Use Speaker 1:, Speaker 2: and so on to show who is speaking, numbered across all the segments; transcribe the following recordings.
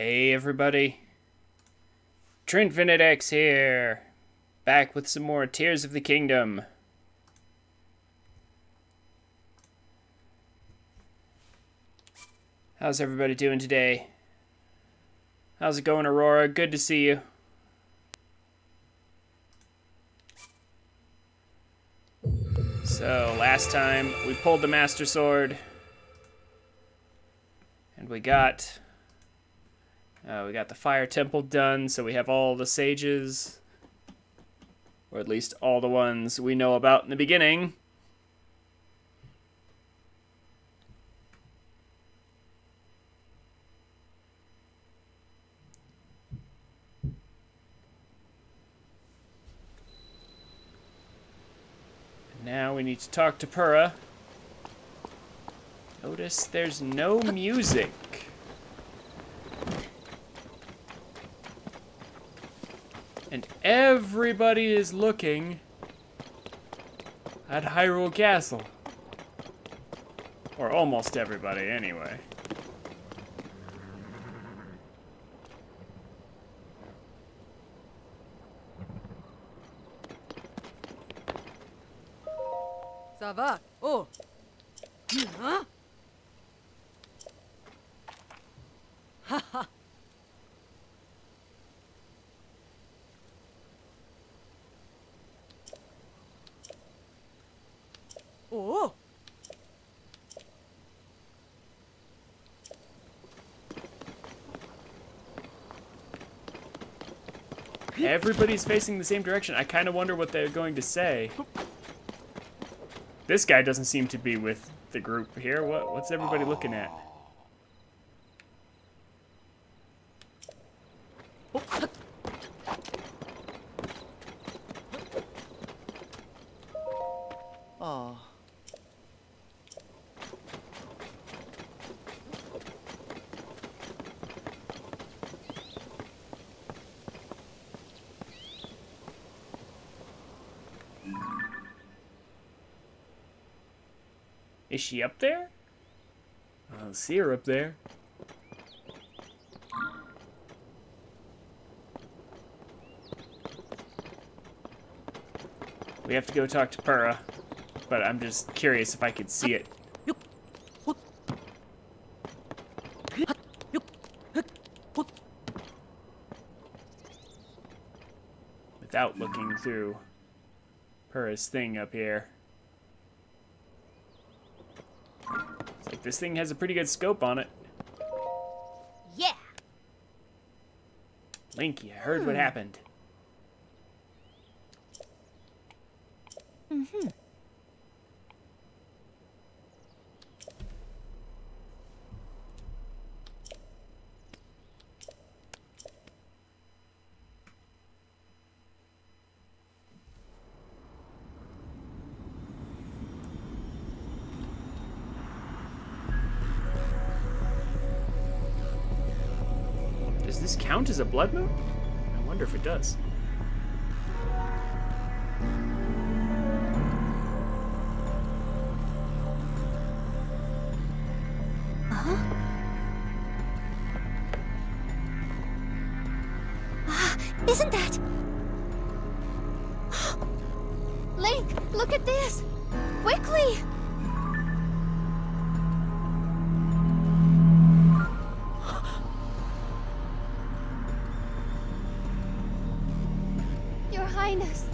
Speaker 1: Hey everybody, TrinfiniteX here, back with some more Tears of the Kingdom. How's everybody doing today? How's it going, Aurora? Good to see you. So, last time we pulled the Master Sword, and we got the Fire Temple done, so we have all the sages, or at least all the ones we know about in the beginning. And now we need to talk to Pura. Notice there's no music. And everybody is looking at Hyrule Castle. Or almost everybody, anyway.
Speaker 2: Ça va? Oh! Huh? Haha! Oh!
Speaker 1: Everybody's facing the same direction. I kind of wonder what they're going to say. This guy doesn't seem to be with the group here. What's everybody looking at?
Speaker 2: Oh.
Speaker 1: Is she up there? I don't see her up there. We have to go talk to Pura, but I'm just curious if I could see it. Without looking through Pura's thing up here. It's like this thing has a pretty good scope on it.
Speaker 2: Yeah!
Speaker 1: Linky, I heard what happened.
Speaker 2: Mm-hmm.
Speaker 1: Does this count as a blood moon? I wonder if it does.
Speaker 3: Isn't that? Link, look at this! Quickly! Your Highness.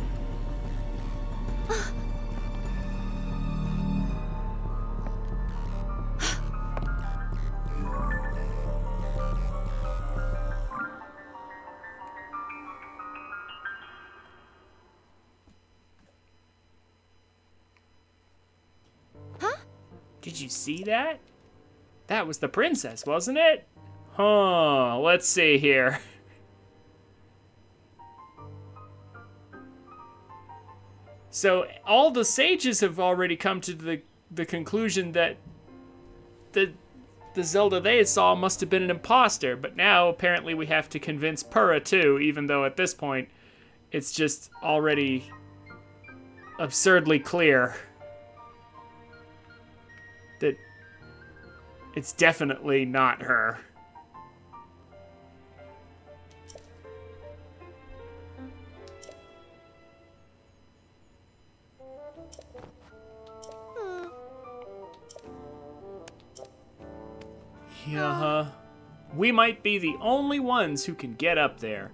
Speaker 1: Did you see that? That was the princess, wasn't it? Huh, let's see here. So all the sages have already come to the conclusion that the Zelda they saw must have been an imposter, but now apparently we have to convince Pura too, even though at this point it's just already absurdly clear that it's definitely not her. Yeah, we might be the only ones who can get up there.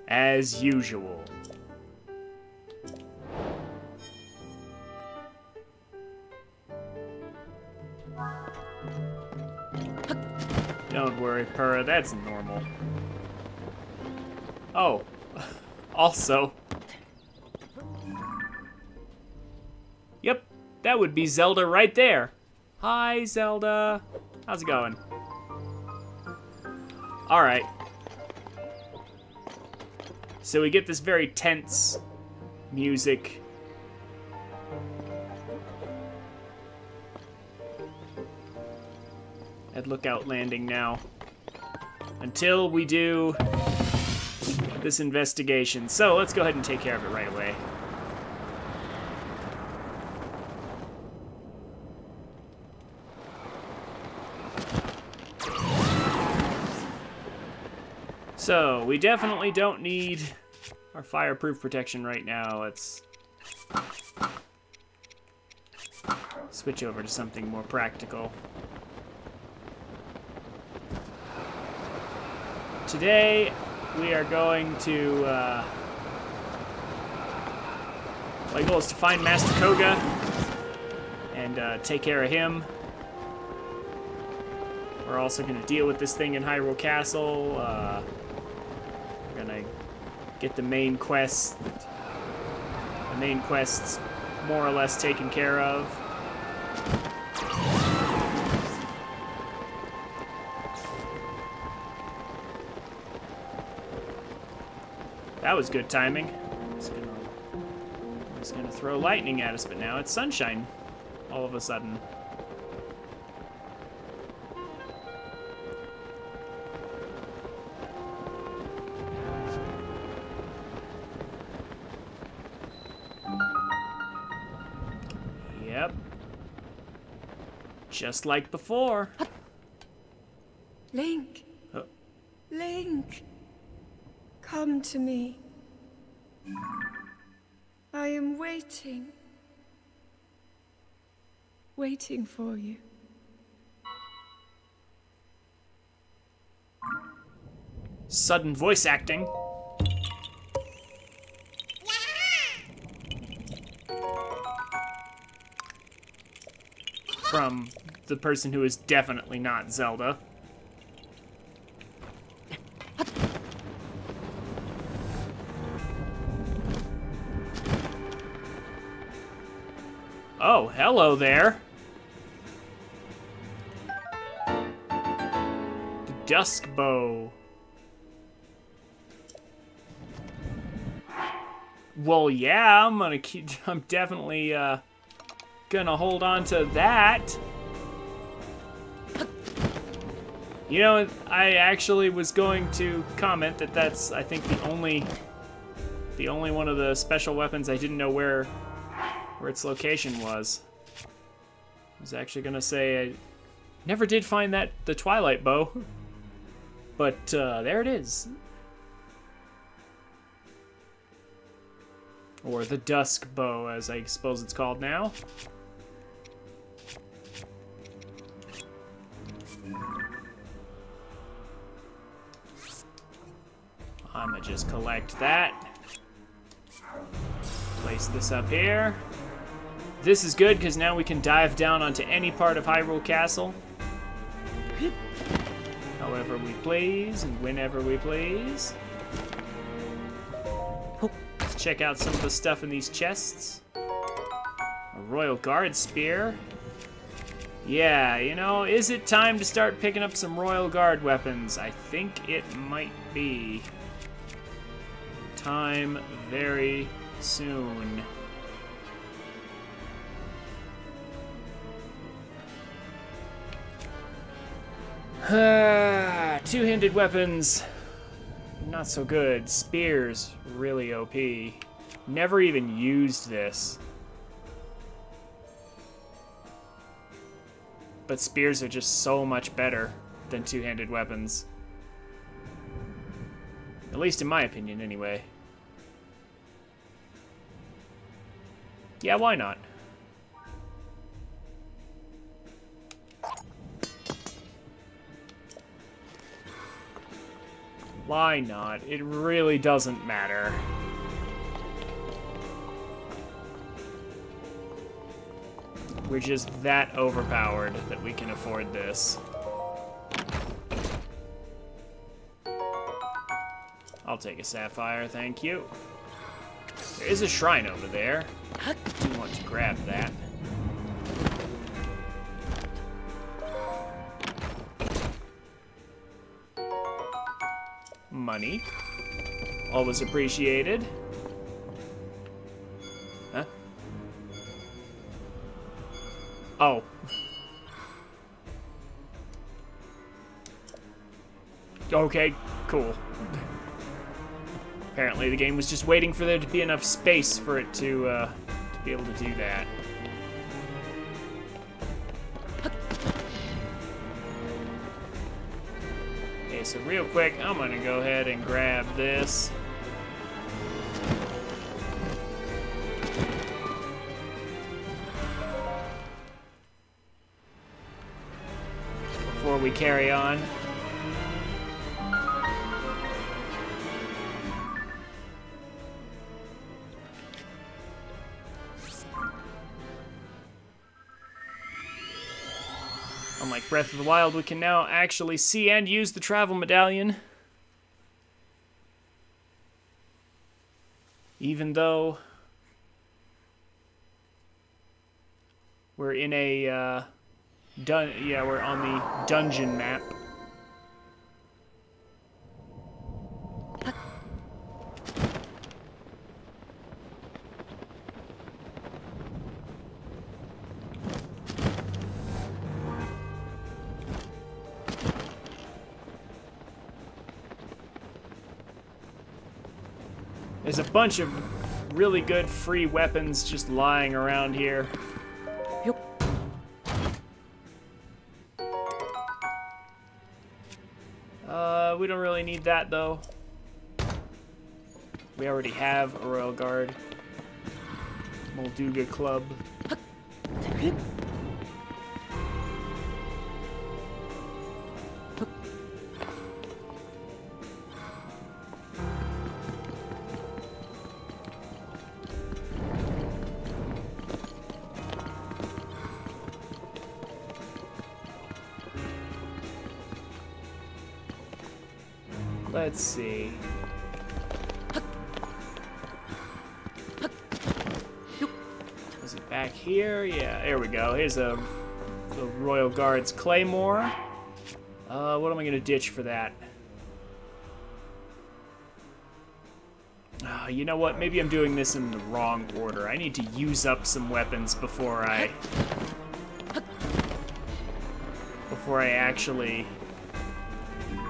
Speaker 1: As usual. Don't worry, Purah, that's normal. Oh, also. Yep, that would be Zelda right there. Hi, Zelda. How's it going? All right. So we get this very tense music. At Lookout Landing now. Until we do this investigation. So let's go ahead and take care of it right away. So, we definitely don't need our fireproof protection right now. Let's switch over to something more practical. Today, we are going to, my goal is to find Master Koga and take care of him. We're also going to deal with this thing in Hyrule Castle. We're going to get the main quests more or less taken care of. That was good timing. It's gonna throw lightning at us, but now it's sunshine all of a sudden. Yep. Just like before.
Speaker 4: Link.
Speaker 1: Oh.
Speaker 4: Link. Come to me. I am waiting. Waiting for you.
Speaker 1: Sudden voice acting. From the person who is definitely not Zelda. Oh, hello there. The Dusk Bow. Well, yeah, I'm definitely, gonna hold on to that. You know, I actually was going to comment that that's, I think, the only one of the special weapons I didn't know where its location was. I was actually gonna say I never did find the Twilight Bow, but there it is. Or the Dusk Bow, as I suppose it's called now. I'ma just collect that. Place this up here. This is good, because now we can dive down onto any part of Hyrule Castle. However we please, and whenever we please. Let's check out some of the stuff in these chests. A Royal Guard Spear. Yeah, you know, is it time to start picking up some Royal Guard weapons? I think it might be time very soon. Two-handed weapons, not so good. Spears, really OP. Never even used this. But spears are just so much better than two-handed weapons. At least in my opinion, anyway. Yeah, why not? Why not? It really doesn't matter. We're just that overpowered that we can afford this. I'll take a sapphire, thank you. There is a shrine over there. I do want to grab that. Money. Always appreciated. Huh? Oh. Okay, cool. Apparently the game was just waiting for there to be enough space for it to be able to do that. Okay, so real quick, I'm gonna go ahead and grab this. Before we carry on. Unlike Breath of the Wild, we can now actually see and use the travel medallion. Even though we're in a we're on the dungeon map. There's a bunch of really good free weapons just lying around here. We don't really need that though. We already have a Royal Guard. Molduga Club. Let's see. Is it back here? Yeah, there we go. Here's the Royal Guard's Claymore. What am I gonna ditch for that? You know what? Maybe I'm doing this in the wrong order. I need to use up some weapons before I actually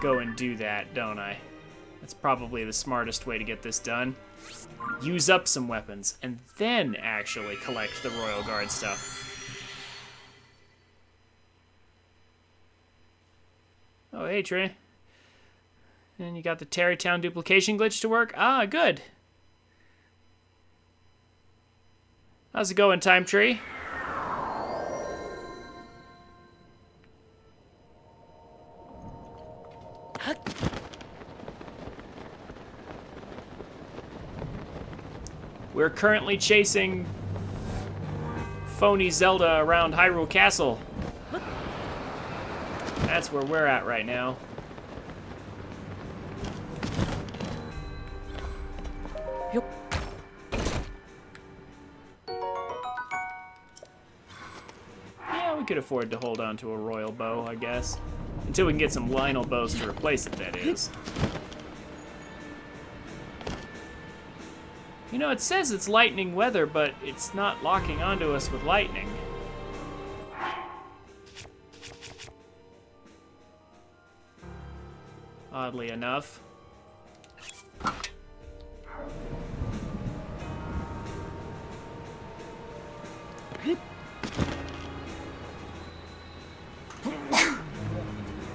Speaker 1: go and do that, don't I? That's probably the smartest way to get this done. Use up some weapons, and then actually collect the Royal Guard stuff. Oh, hey, Trey. And you got the Terrytown duplication glitch to work? Ah, good. How's it going, Time Tree? We're currently chasing phony Zelda around Hyrule Castle. That's where we're at right now. Yeah, we could afford to hold on to a royal bow, I guess. Until we can get some Lionel bows to replace it, that is. You know, it says it's lightning weather, but it's not locking onto us with lightning. Oddly enough.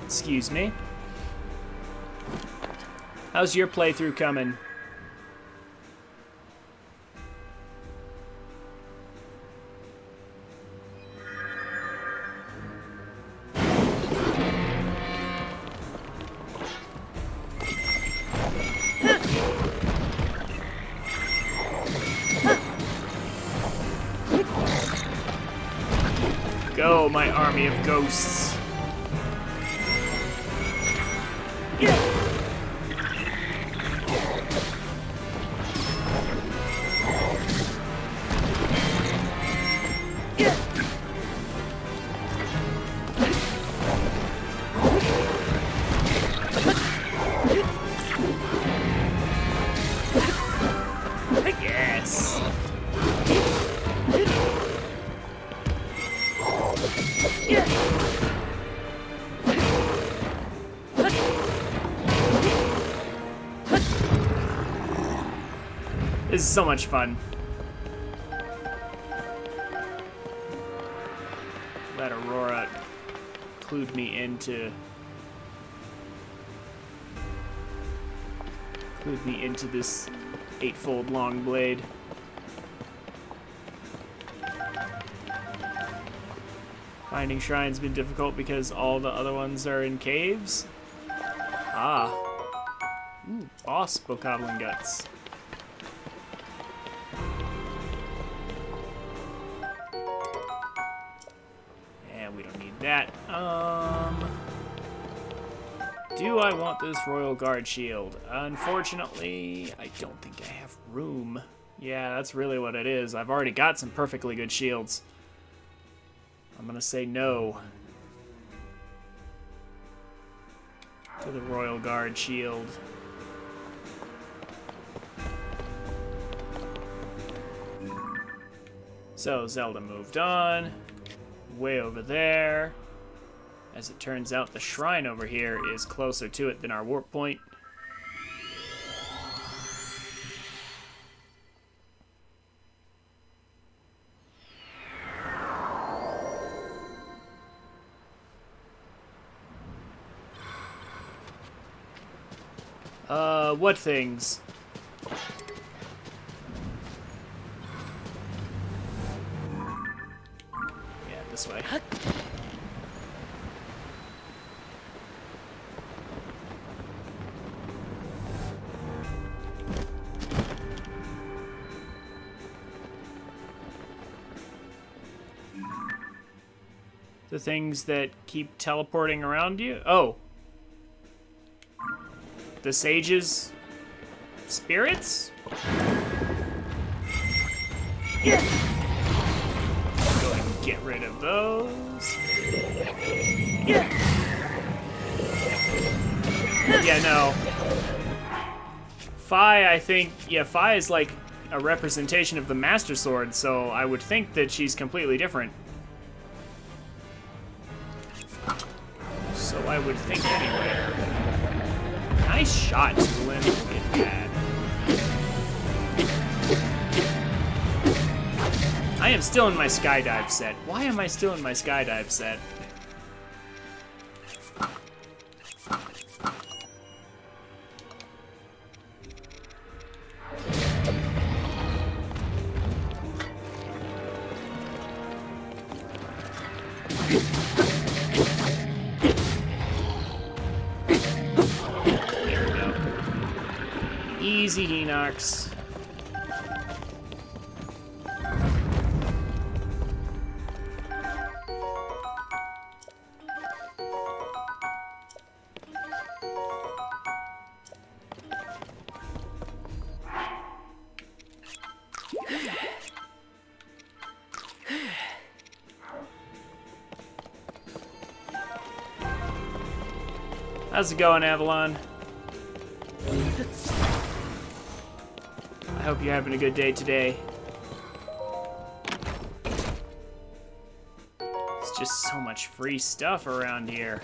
Speaker 1: Excuse me. How's your playthrough coming? my army of ghosts. Yes. This is so much fun. Let Aurora clued me into this 8-fold long blade. Finding shrines been difficult because all the other ones are in caves. Ah. Ooh, boss bokoblin guts. And we don't need that. Do I want this Royal Guard shield? Unfortunately, I don't think I have room. Yeah, that's really what it is. I've already got some perfectly good shields. I'm gonna say no to the Royal Guard shield. So Zelda moved on, way over there. As it turns out, the shrine over here is closer to it than our warp point. What things? Yeah, this way. The things that keep teleporting around you? Oh. The sage's spirits? Yeah. Go ahead and get rid of those. Yeah. Yeah, no. Fi, I think, yeah, Fi is like a representation of the Master Sword, so I would think that she's completely different. So I would think anyway. Nice shot, Tulin. Get bad. I am still in my skydive set. Why am I still in my skydive set? Easy, Enox. How's it going, Avalon? I hope you're having a good day today. It's just so much free stuff around here.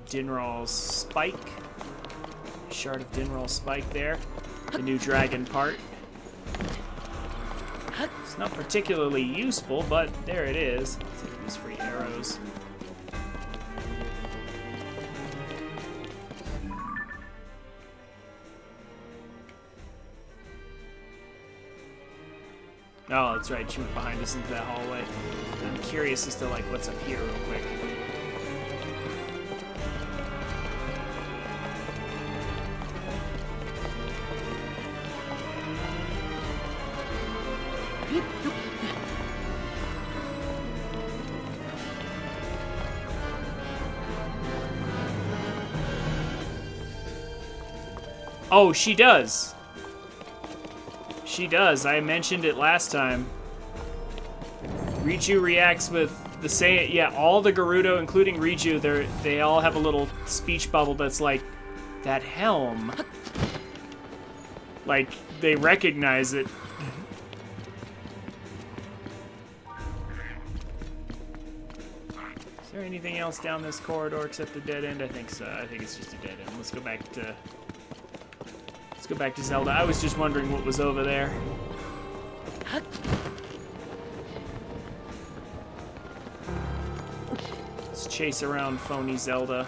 Speaker 1: Dinral's spike. Shard of Dinral's spike there. The new dragon part. It's not particularly useful, but there it is. Let's take these free arrows. Oh, that's right. She went behind us into that hallway. I'm curious as to, like, what's up here real quick. Oh, she does. She does. I mentioned it last time. Riju reacts with the same. Yeah, all the Gerudo, including Riju, they all have a little speech bubble that's like, that helm. Like, they recognize it. Is there anything else down this corridor except a dead end? I think so. I think it's just a dead end. Let's go back to Zelda. I was just wondering what was over there. Let's chase around phony Zelda.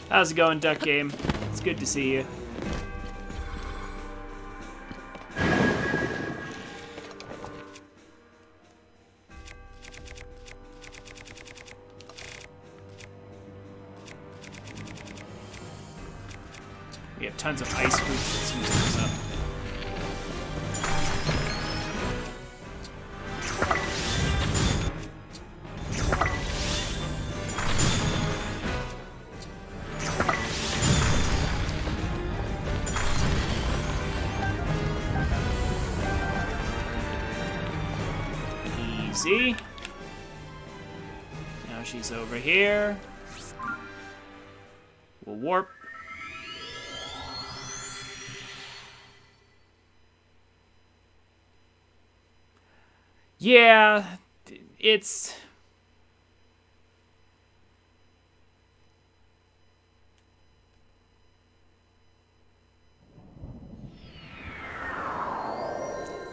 Speaker 1: How's it going, Duck Game? It's good to see you. We have tons of ice fruit that's using this up. Easy. Now she's over here. We'll warp. Yeah, it's...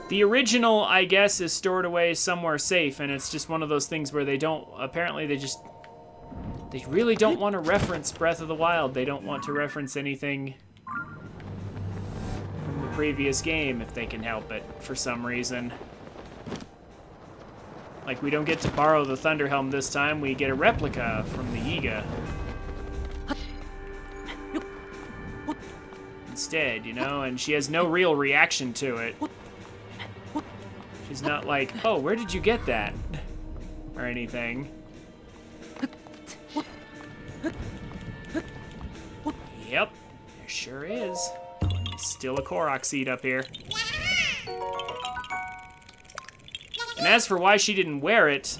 Speaker 1: The original, I guess, is stored away somewhere safe, and it's just one of those things where they don't... Apparently, they really don't want to reference Breath of the Wild. They don't want to reference anything from the previous game, if they can help it, for some reason. Like, we don't get to borrow the Thunder Helm this time, we get a replica from the Yiga. Instead, you know, and she has no real reaction to it. She's not like, oh, where did you get that? Or anything. Yep, there sure is. Still a Korok seed up here. And as for why she didn't wear it,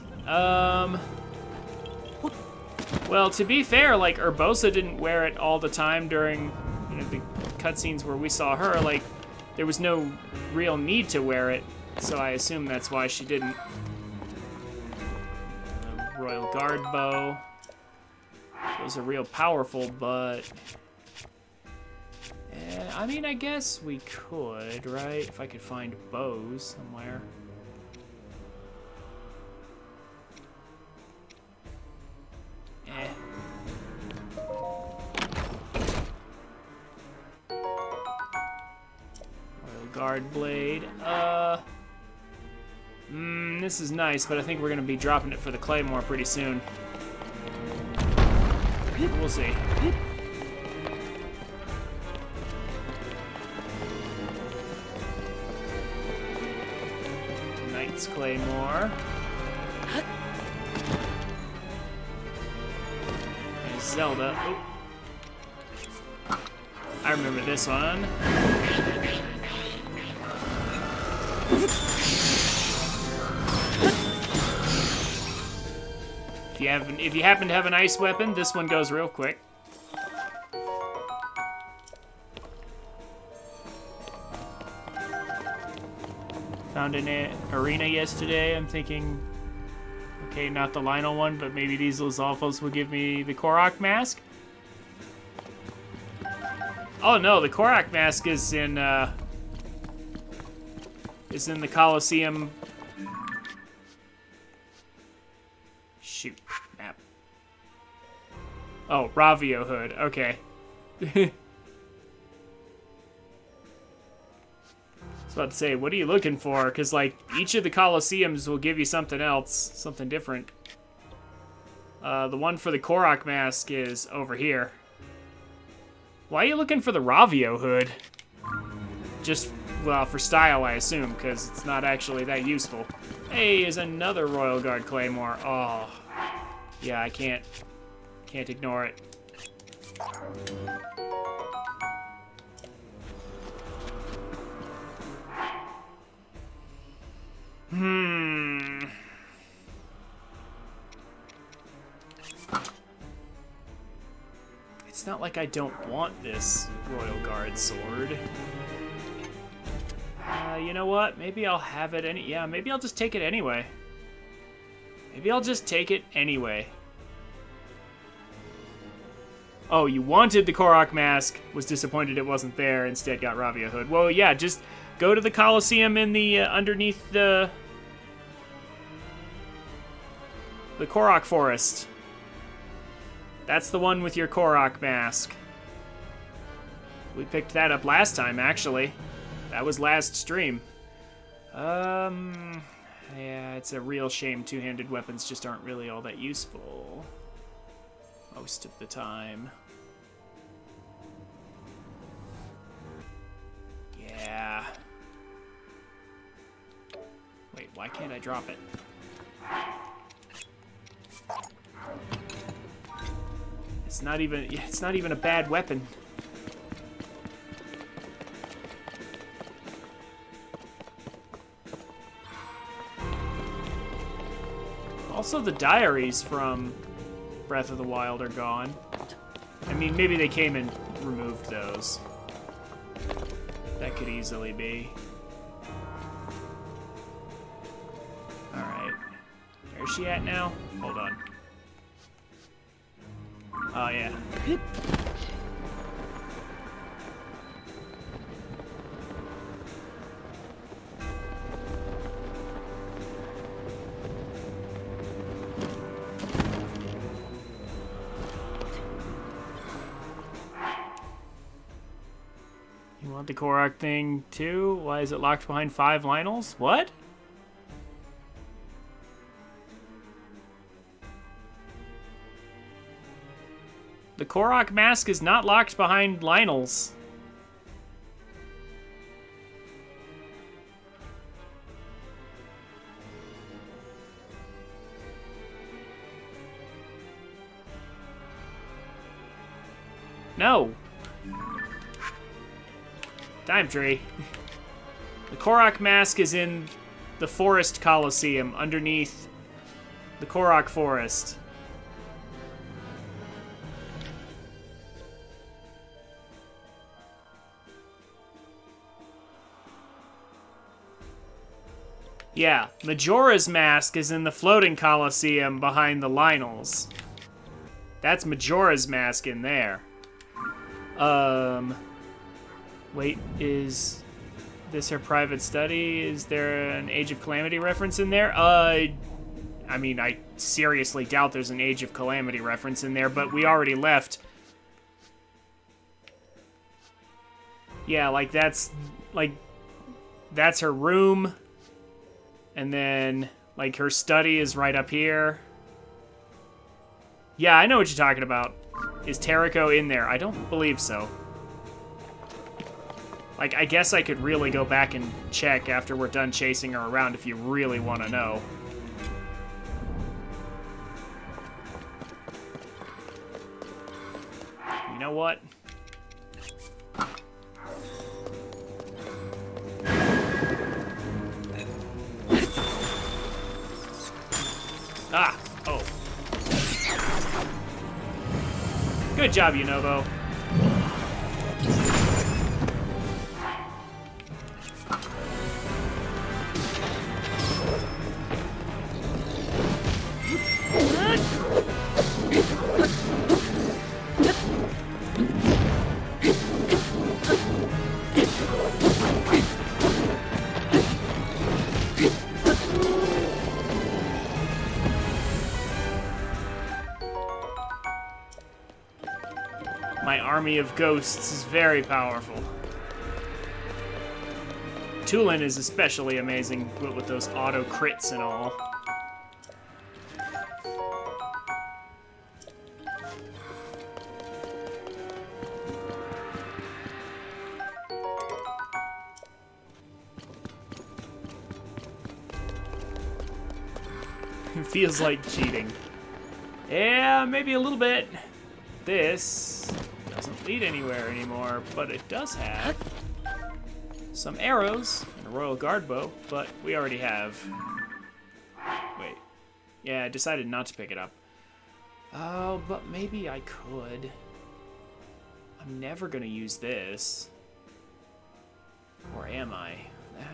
Speaker 1: well, to be fair, like, Urbosa didn't wear it all the time during, you know, the cutscenes where we saw her. Like, there was no real need to wear it, so I assume that's why she didn't. Royal Guard bow. Those are real powerful, but... I mean, I guess we could, right? If I could find bows somewhere. Royal Guard blade. This is nice, but I think we're gonna be dropping it for the Claymore pretty soon. We'll see. Knight's Claymore. There's Zelda. Oh. I remember this one. If you happen to have an ice weapon, this one goes real quick. Found an arena yesterday. I'm thinking, okay, not the Lionel one, but maybe these Lizalfos will give me the Korok mask. Oh no, the Korok mask is in the Colosseum. Shoot, map. Oh, Ravio hood. Okay. I was about to say, what are you looking for? Because, like, each of the Colosseums will give you something else, something different. The one for the Korok mask is over here. Why are you looking for the Ravio hood? Just, well, for style, I assume, because it's not actually that useful. Hey, is another Royal Guard Claymore. Oh, yeah, I can't ignore it. It's not like I don't want this Royal Guard sword. You know what? Maybe I'll have it yeah, maybe I'll just take it anyway. Maybe I'll just take it anyway. Oh, you wanted the Korok mask, was disappointed it wasn't there, instead got Ravia hood. Well, yeah, just go to the Colosseum in the, underneath the Korok forest. That's the one with your Korok mask. We picked that up last time, actually. That was last stream. Yeah, it's a real shame two-handed weapons just aren't really all that useful. Most of the time. Yeah. Wait, why can't I drop it? It's not even a bad weapon. Also, the diaries from Breath of the Wild are gone. I mean, maybe they came and removed those. That could easily be. Alright. Where's she at now? Hold on. Oh, yeah. You want the Korok thing too? Why is it locked behind 5 Lionels? What? The Korok mask is not locked behind Lionels. No. Time tree. The Korok mask is in the Forest Coliseum underneath the Korok Forest. Yeah, Majora's mask is in the Floating Coliseum behind the Lionels. That's Majora's mask in there. Wait, is this her private study? Is there an Age of Calamity reference in there? I mean, I seriously doubt there's an Age of Calamity reference in there, but we already left. Yeah, that's her room. And then, like, her study is right up here. Yeah, I know what you're talking about. Is Terrico in there? I don't believe so. Like, I guess I could really go back and check after we're done chasing her around if you really want to know. You know what? Ah! Oh. Good job, Unovo. army of ghosts is very powerful. Tulin is especially amazing with those auto crits and all. It feels like cheating. Yeah, maybe a little bit. This doesn't lead anywhere anymore, but it does have some arrows and a royal guard bow, but we already have. Wait. Yeah, I decided not to pick it up. Oh, but maybe I could. I'm never gonna use this. Or am I?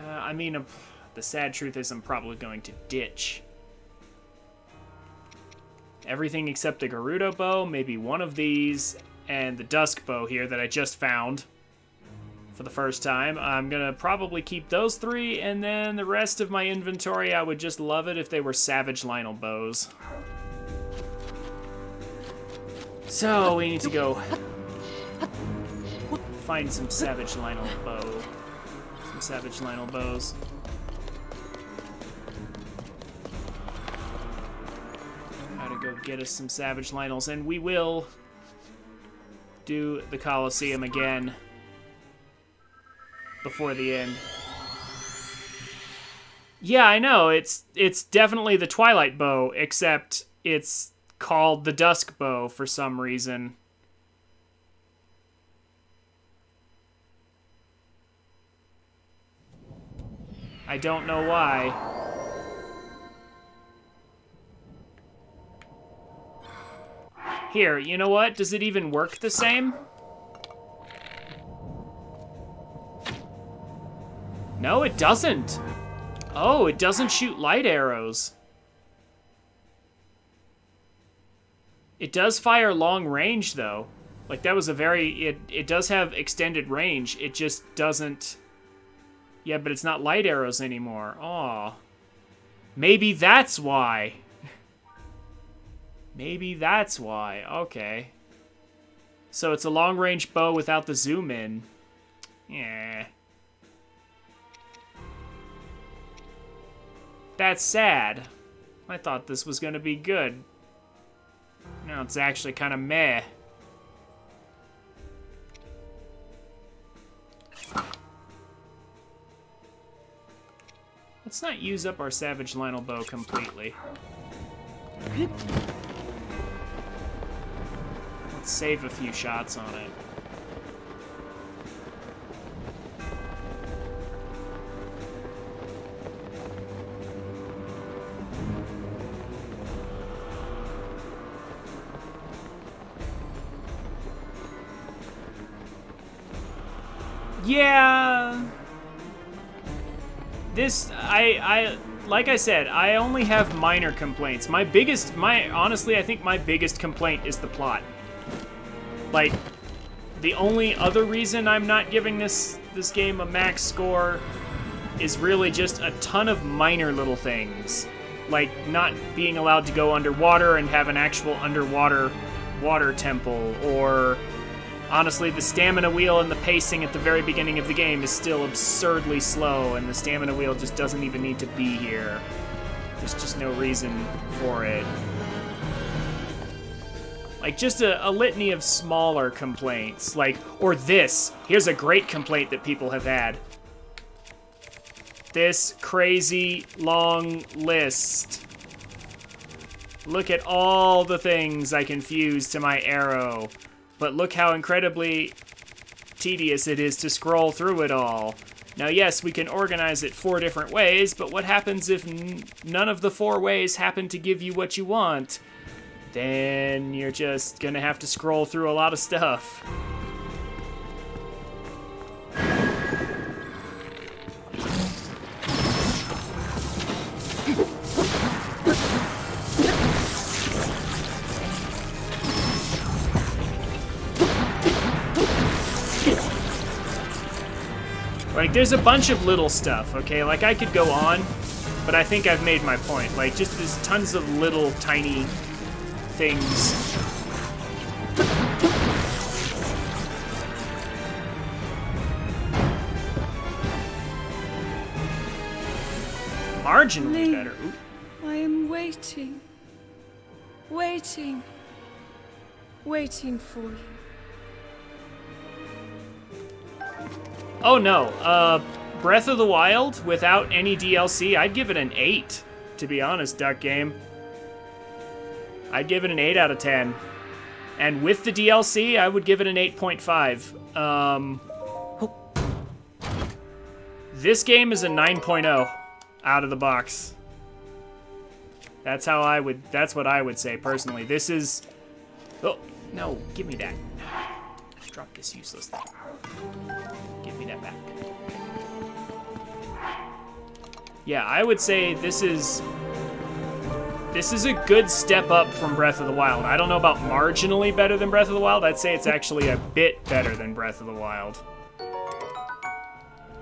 Speaker 1: I mean, the sad truth is I'm probably going to ditch everything except the Gerudo bow, maybe one of these, and the Dusk bow here that I just found for the first time. I'm gonna probably keep those three, and then the rest of my inventory, I would just love it if they were Savage Lionel bows. So we need to go find some Savage Lionel Savage Lionel bows. Gotta go get us some Savage Lionels, and we will do the Colosseum again before the end. Yeah, I know, it's definitely the Twilight bow, except it's called the Dusk bow for some reason. I don't know why. Here, you know what? Does it even work the same? No, it doesn't. Oh, it doesn't shoot light arrows. It does fire long range, though. Like, that was a very... It does have extended range. It just doesn't... Yeah, but it's not light arrows anymore. Aw. Maybe that's why. Maybe that's why. Okay. So it's a long-range bow without the zoom in. Yeah. That's sad. I thought this was gonna be good. No, it's actually kind of meh. Let's not use up our Savage Lionel bow completely. Let's save a few shots on it. Yeah. This, like I said, I only have minor complaints. Honestly, I think my biggest complaint is the plot. Like, the only other reason I'm not giving this game a max score is really just a ton of minor little things. Like, not being allowed to go underwater and have an actual underwater water temple, or... Honestly, the stamina wheel and the pacing at the very beginning of the game is still absurdly slow, and the stamina wheel just doesn't even need to be here. There's just no reason for it. Like, just a litany of smaller complaints. Like, or this. Here's a great complaint that people have had. This crazy long list. Look at all the things I can fuse to my arrow. But look how incredibly tedious it is to scroll through it all. Now, yes, we can organize it 4 different ways, but what happens if none of the 4 ways happen to give you what you want? Then you're just gonna have to scroll through a lot of stuff. Like, there's a bunch of little stuff, okay? Like, I could go on, but I think I've made my point. Like, just there's tons of little, tiny things. Marginally
Speaker 4: Link.
Speaker 1: better. Ooh.
Speaker 4: I am waiting. Waiting. Waiting for you.
Speaker 1: Oh no, Breath of the Wild without any DLC, I'd give it an 8, to be honest, Duck Game. I'd give it an 8 out of 10. And with the DLC, I would give it an 8.5. This game is a 9.0 out of the box. That's what I would say personally. This is, oh, no, give me that. Drop this useless thing. Give me that back. Yeah, I would say this is a good step up from Breath of the Wild. I don't know about marginally better than Breath of the Wild. I'd say it's actually a bit better than Breath of the Wild.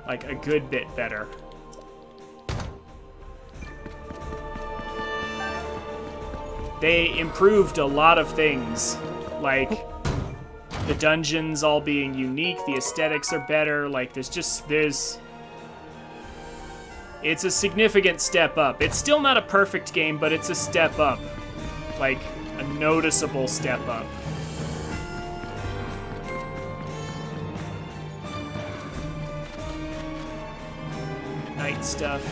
Speaker 1: Like, a good bit better. They improved a lot of things. Like, the dungeons all being unique, the aesthetics are better, like, it's a significant step up. It's still not a perfect game, but it's a step up. Like, a noticeable step up. Night stuff.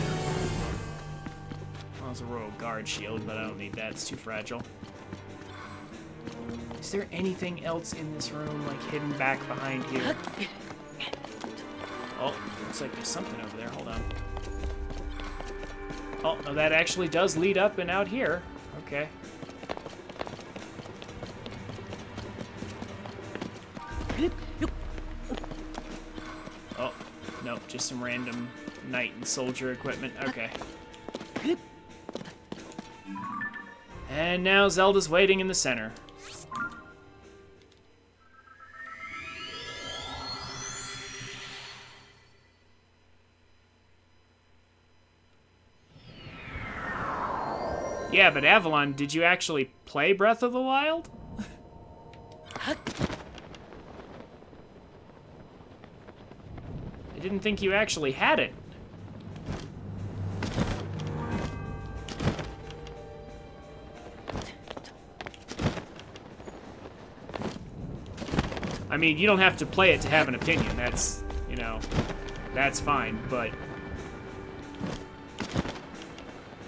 Speaker 1: Well, it's a royal guard shield, but I don't need that, it's too fragile. Is there anything else in this room, like, hidden back behind here? Oh, looks like there's something over there, hold on. Oh, no, that actually does lead up and out here. Okay. Oh, no, just some random knight and soldier equipment. Okay. And now Zelda's waiting in the center. Yeah, but Avalon, did you actually play Breath of the Wild? I didn't think you actually had it. I mean, you don't have to play it to have an opinion. That's, you know, that's fine, but...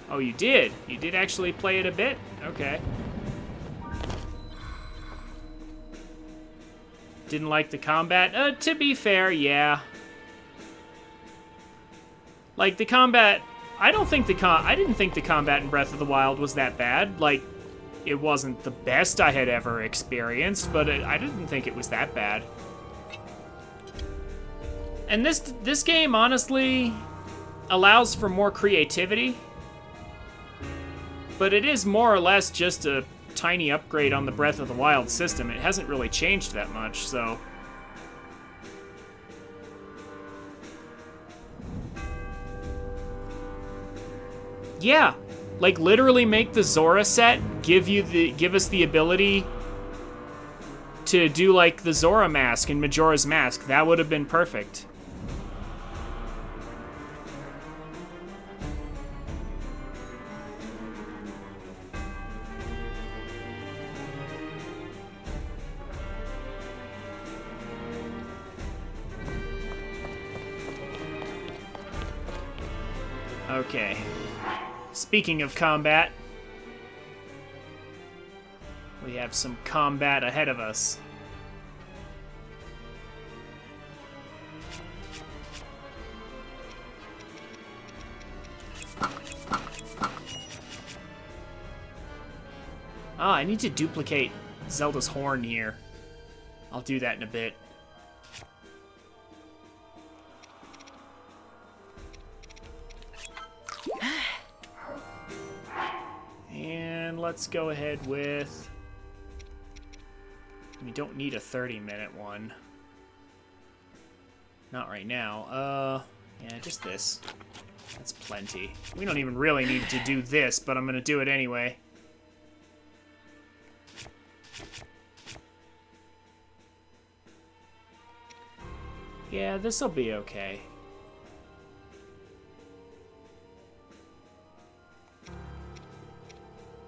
Speaker 1: Oh, you did? You did actually play it a bit? Okay. Didn't like the combat? To be fair, yeah. Like, the combat... I didn't think the combat in Breath of the Wild was that bad. Like, it wasn't the best I had ever experienced, but I didn't think it was that bad. And this game, honestly, allows for more creativity. But it is more or less just a tiny upgrade on the Breath of the Wild system. It hasn't really changed that much, so... Yeah, like literally make the Zora set give us the ability to do like the Zora mask and Majora's Mask. That would have been perfect. Okay. Speaking of combat, we have some combat ahead of us. Ah, I need to duplicate Zelda's horn here. I'll do that in a bit. And let's go ahead with... We don't need a 30-minute one. Not right now. Yeah, just this. That's plenty. We don't even really need to do this, but I'm gonna do it anyway. Yeah, this'll be okay.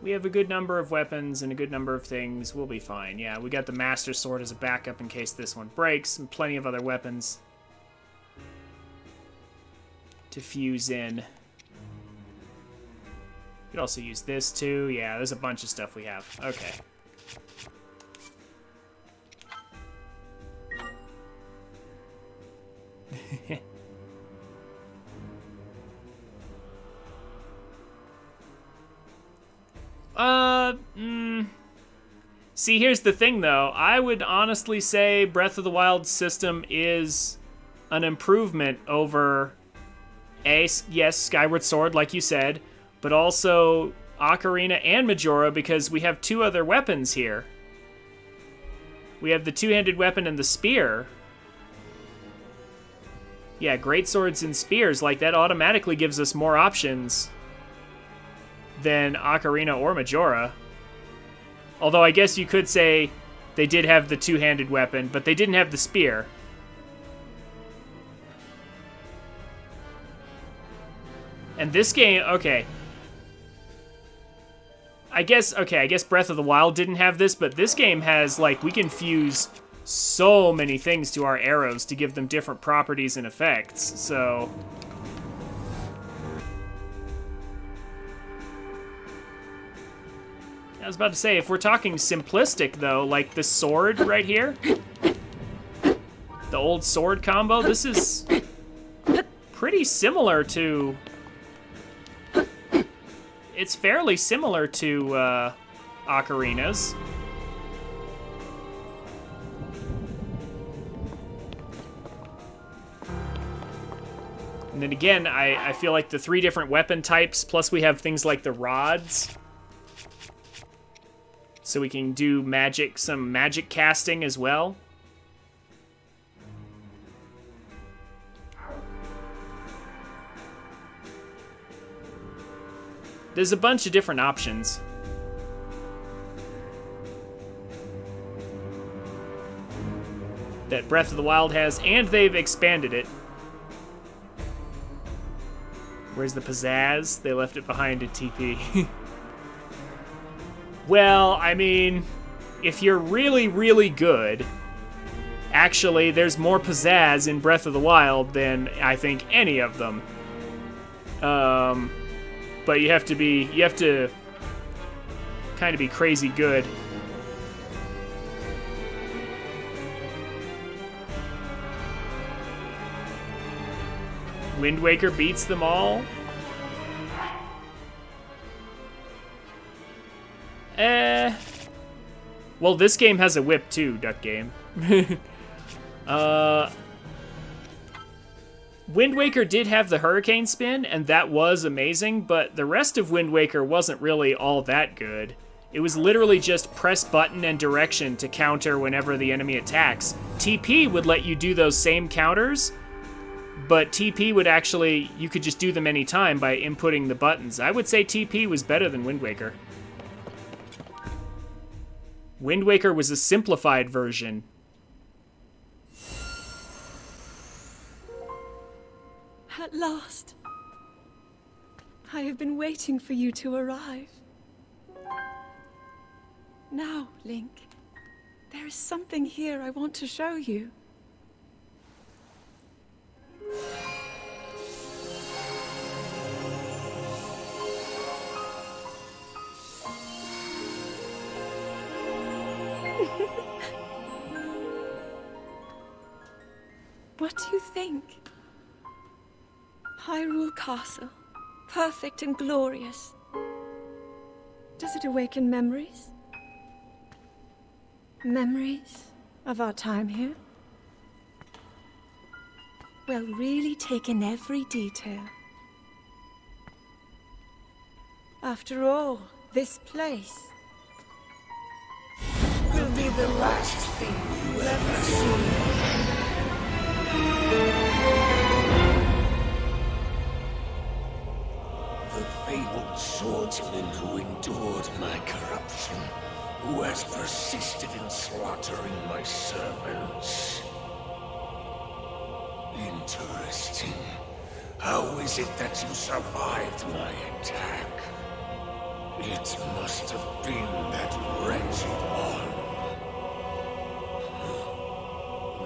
Speaker 1: We have a good number of weapons and a good number of things. We'll be fine. Yeah, we got the Master Sword as a backup in case this one breaks, and plenty of other weapons to fuse in. We could also use this too. Yeah, there's a bunch of stuff we have. Okay. See, here's the thing, though. I would honestly say Breath of the Wild system is an improvement over, yes, Skyward Sword, like you said, but also Ocarina and Majora, because we have two other weapons here. We have the two-handed weapon and the spear. Yeah, great swords and spears, like, that automatically gives us more options than Ocarina or Majora. Although I guess you could say they did have the two-handed weapon, but they didn't have the spear. And this game, okay. I guess Breath of the Wild didn't have this, but this game has, like, we can fuse so many things to our arrows to give them different properties and effects, so... I was about to say, if we're talking simplistic, though, like the sword right here, the old sword combo, this is pretty similar to... It's fairly similar to Ocarina's. And then again, I feel like the three different weapon types, plus we have things like the rods. So we can do magic, some magic casting as well. There's a bunch of different options. That Breath of the Wild has, and they've expanded it. Where's the pizzazz? They left it behind in TP. Well, I mean, if you're really, really good, actually, there's more pizzazz in Breath of the Wild than I think any of them. But you have to kind of be crazy good. Wind Waker beats them all. Well, this game has a whip too, Duck Game. Wind Waker did have the Hurricane Spin, and that was amazing, but the rest of Wind Waker wasn't really all that good. It was literally just press button and direction to counter whenever the enemy attacks. TP would let you do those same counters, but TP would actually, you could just do them anytime by inputting the buttons. I would say TP was better than Wind Waker. Wind Waker was a simplified version.
Speaker 4: At last. I have been waiting for you to arrive. Now, Link, there is something here I want to show you. What do you think? Hyrule Castle, perfect and glorious. Does it awaken memories? Memories of our time here? Well, really take in every detail. After all, this place will be the last thing you ever see.
Speaker 5: The fabled swordsman who endured my corruption, who has persisted in slaughtering my servants. Interesting. How is it that you survived my attack? It must have been that wretched arm.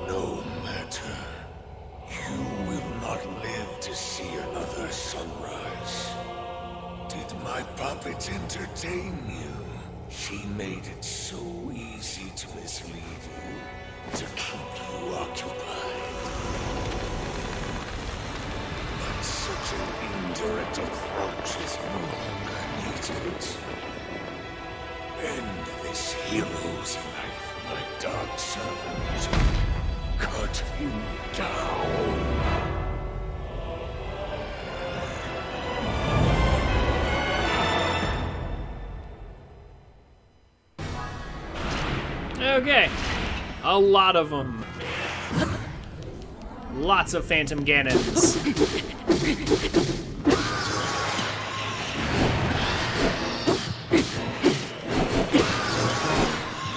Speaker 5: No matter. You will not live to see another sunrise. Did my puppet entertain you? She made it so easy to mislead you, to keep you occupied. But such an indirect approach is no longer needed. End this hero's life, my dark servant. Cut him down.
Speaker 1: Okay. A lot of them. Lots of Phantom Ganons.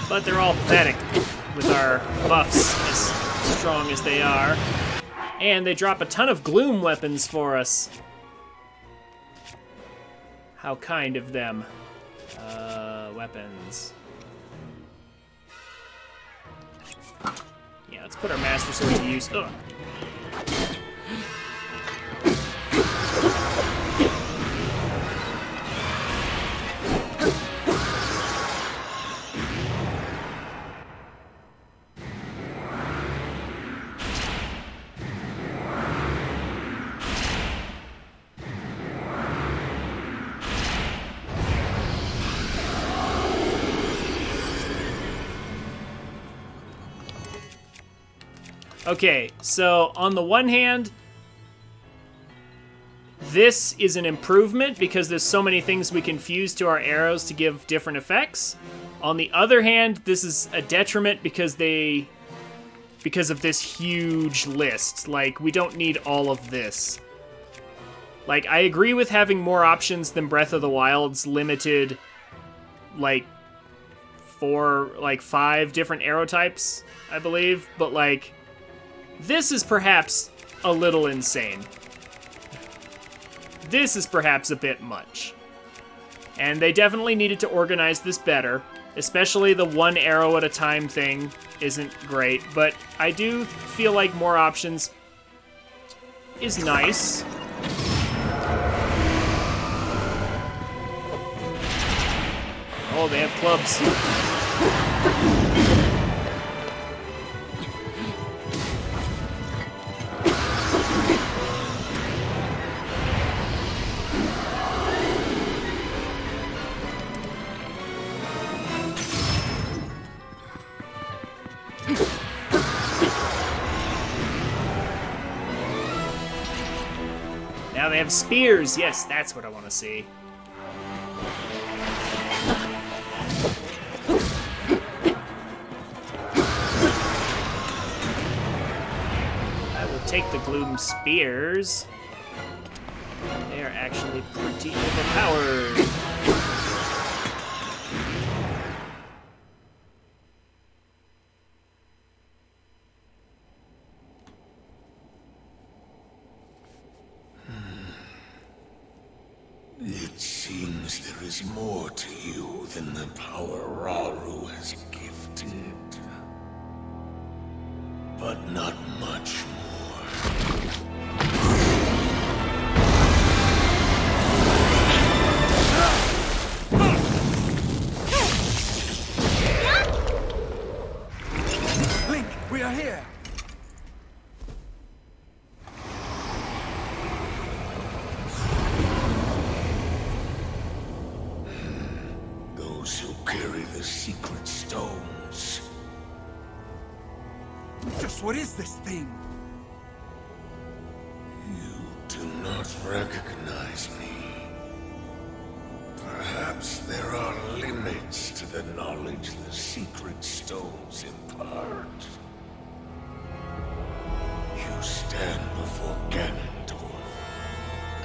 Speaker 1: But they're all pathetic with our buffs as strong as they are. And they drop a ton of gloom weapons for us. How kind of them. Weapons. Yeah, let's put our Master Sword to use. Ugh. Okay, so on the one hand, this is an improvement because there's so many things we can fuse to our arrows to give different effects. On the other hand, this is a detriment because of this huge list. Like, we don't need all of this. Like, I agree with having more options than Breath of the Wild's limited, like, 5 different arrow types, I believe, but like, this is perhaps a little insane. This is perhaps a bit much. And they definitely needed to organize this better. Especially the one arrow at a time thing isn't great. But I do feel like more options is nice. Oh, they have clubs. Now they have spears. Yes, that's what I want to see. I will take the Gloom Spears. They are actually pretty overpowered.
Speaker 5: It seems there is more to you than the power Rauru has gifted. But not much more.
Speaker 6: Link, we are here!
Speaker 5: Those who carry the secret stones.
Speaker 6: Just what is this thing?
Speaker 5: You do not recognize me. Perhaps there are limits to the knowledge the secret stones impart. You stand before Ganondorf.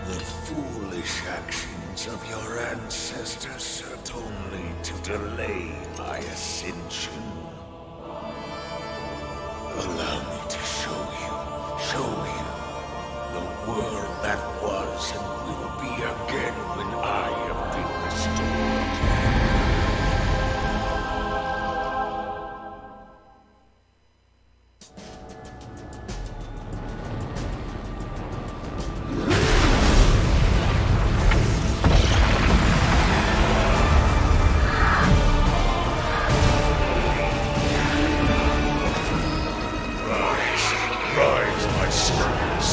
Speaker 5: The foolish actions of your ancestors served only to delay my ascension. Allow me to show you the world that was and will be again when I have been restored. Rise, my servants.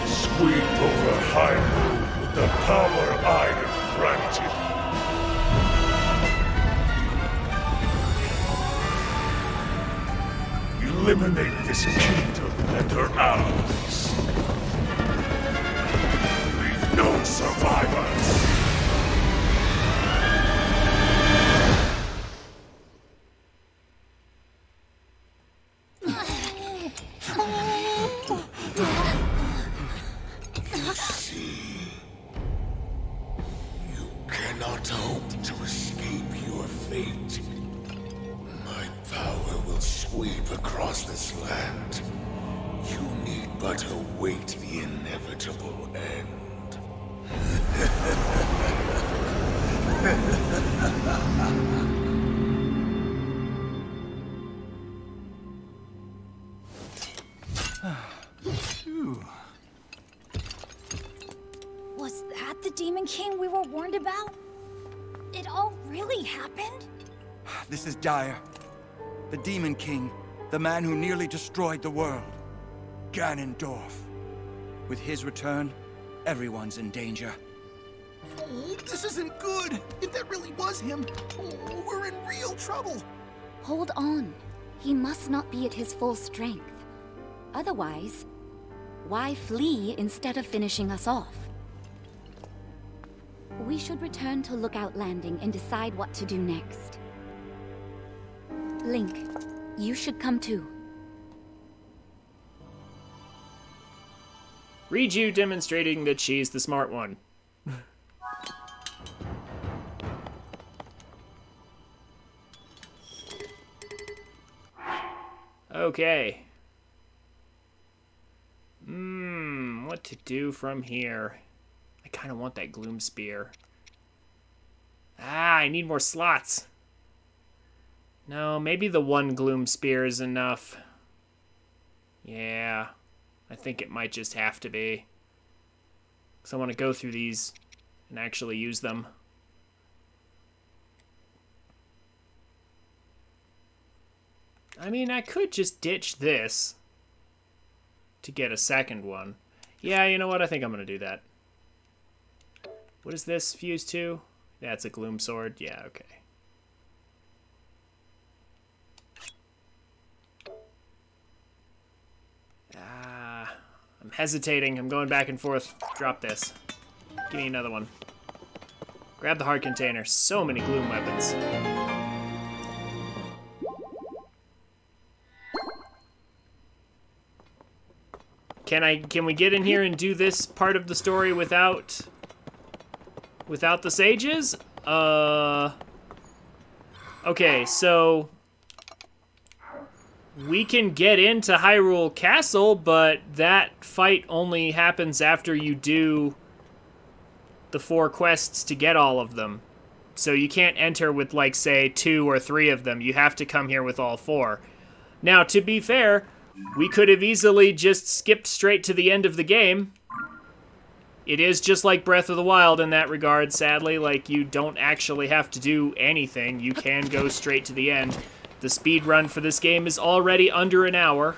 Speaker 5: Sweep over Hyrule with the power I have granted. Eliminate this kingdom and her allies. Leave no survivors. Cannot hope to escape your fate. My power will sweep across this land. You need but await the inevitable end.
Speaker 3: Was that the Demon King we were warned about? It all really happened?
Speaker 6: This is dire. The Demon King, the man who nearly destroyed the world. Ganondorf. With his return, everyone's in danger.
Speaker 7: Oh, this isn't good. If that really was him, oh, we're in real trouble.
Speaker 3: Hold on. He must not be at his full strength. Otherwise, why flee instead of finishing us off? We should return to Lookout Landing and decide what to do next. Link, you should come too.
Speaker 1: Riju demonstrating that she's the smart one. Okay. What to do from here? I kind of want that Gloom Spear. I need more slots. No, maybe the one Gloom Spear is enough. Yeah, I think it might just have to be. Because I want to go through these and actually use them. I mean, I could just ditch this to get a second one. Yeah, you know what? I think I'm going to do that. What is this fused to? Yeah, it's a Gloom Sword. Yeah, okay. I'm hesitating. I'm going back and forth. Drop this. Give me another one. Grab the heart container. So many Gloom weapons. Can we get in here and do this part of the story without the sages? Okay, so we can get into Hyrule Castle, but that fight only happens after you do the 4 quests to get all of them. So you can't enter with, like, say, 2 or 3 of them. You have to come here with all 4. Now, to be fair, we could have easily just skipped straight to the end of the game. It is just like Breath of the Wild in that regard, sadly. Like, you don't actually have to do anything. You can go straight to the end. The speed run for this game is already under an hour.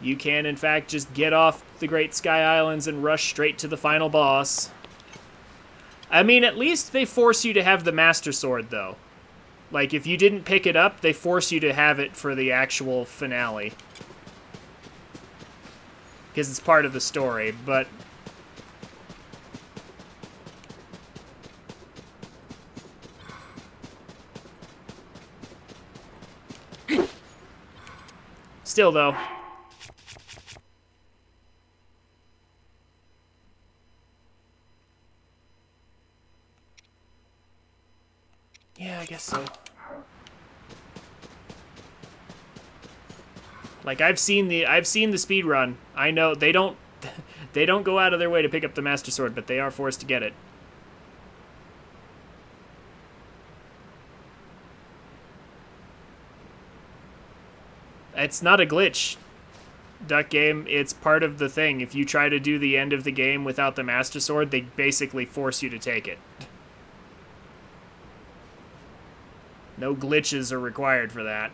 Speaker 1: You can, in fact, just get off the Great Sky Islands and rush straight to the final boss. I mean, at least they force you to have the Master Sword, though. Like, if you didn't pick it up, they force you to have it for the actual finale. Because it's part of the story, but... Still, though. Yeah, I guess so. Like, I've seen the speed run. I know they don't they don't go out of their way to pick up the Master Sword, but they are forced to get it. It's not a glitch, Duck Game. It's part of the thing. If you try to do the end of the game without the Master Sword, they basically force you to take it. No glitches are required for that.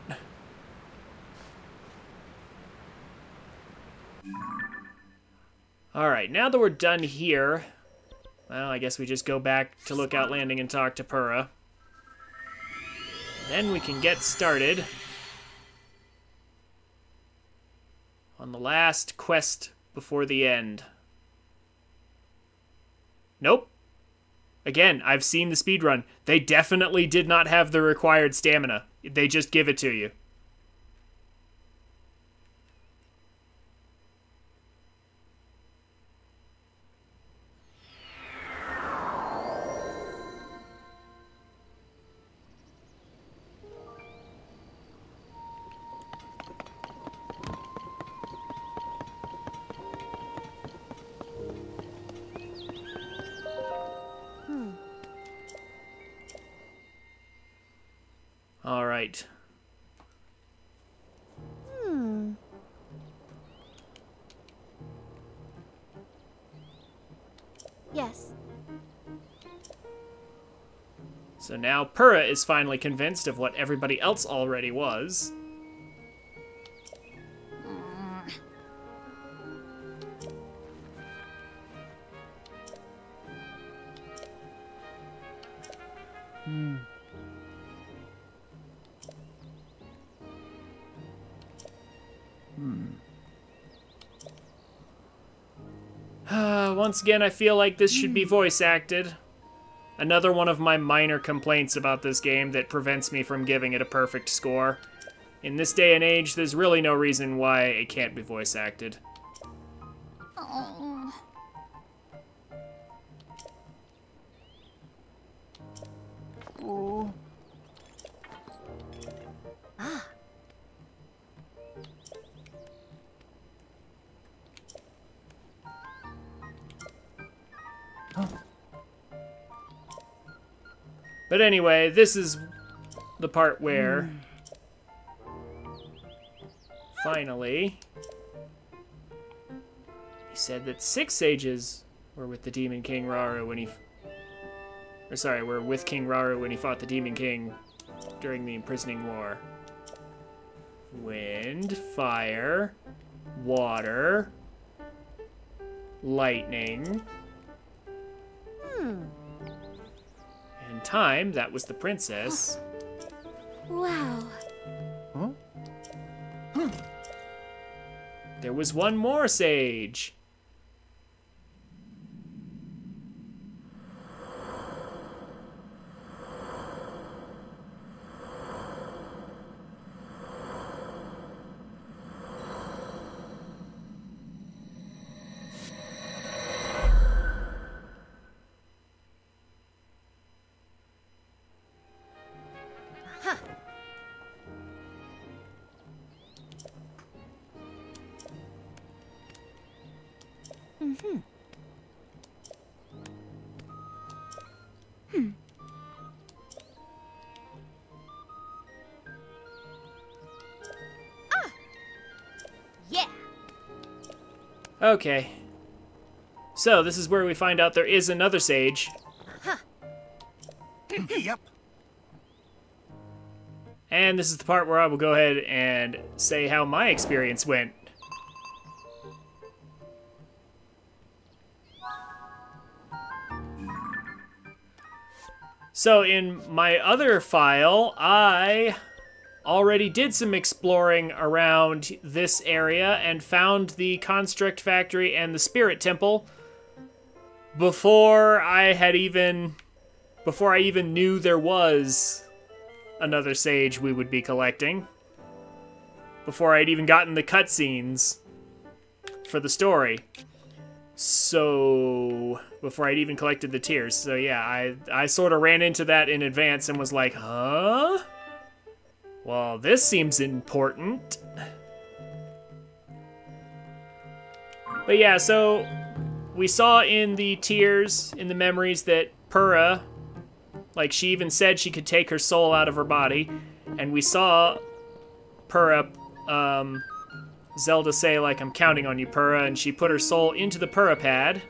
Speaker 1: Alright, now that we're done here, well, I guess we just go back to Lookout Landing and talk to Purah. Then we can get started on the last quest before the end. Nope. Again, I've seen the speedrun. They definitely did not have the required stamina. They just give it to you. All right.
Speaker 2: Yes.
Speaker 1: So now Purah is finally convinced of what everybody else already was. Once again, I feel like this should be voice acted. Another one of my minor complaints about this game that prevents me from giving it a perfect score. In this day and age, there's really no reason why it can't be voice acted.
Speaker 3: Oh.
Speaker 2: Oh. Ah.
Speaker 1: But anyway, this is the part where finally he said that 6 sages were with the Demon King Rauru when he were with King Rauru when he fought the Demon King during the Imprisoning War. Wind, fire, water, lightning, and time, that was the princess.
Speaker 3: Wow.
Speaker 1: There was one more sage.
Speaker 2: Yeah.
Speaker 1: Okay. So, this is where we find out there is another sage.
Speaker 7: Yep.
Speaker 1: And this is the part where I will go ahead and say how my experience went. So in my other file, I already did some exploring around this area and found the Construct Factory and the Spirit Temple before I even knew there was another sage we would be collecting. Before I'd even gotten the cutscenes for the story. So, before I'd even collected the tears. So yeah, I sort of ran into that in advance and was like, huh? Well, this seems important. But yeah, so we saw in the tears, in the memories, that Purah, like, she even said she could take her soul out of her body. And we saw Purah, Zelda say, like, I'm counting on you, Purah, and she put her soul into the Purah pad.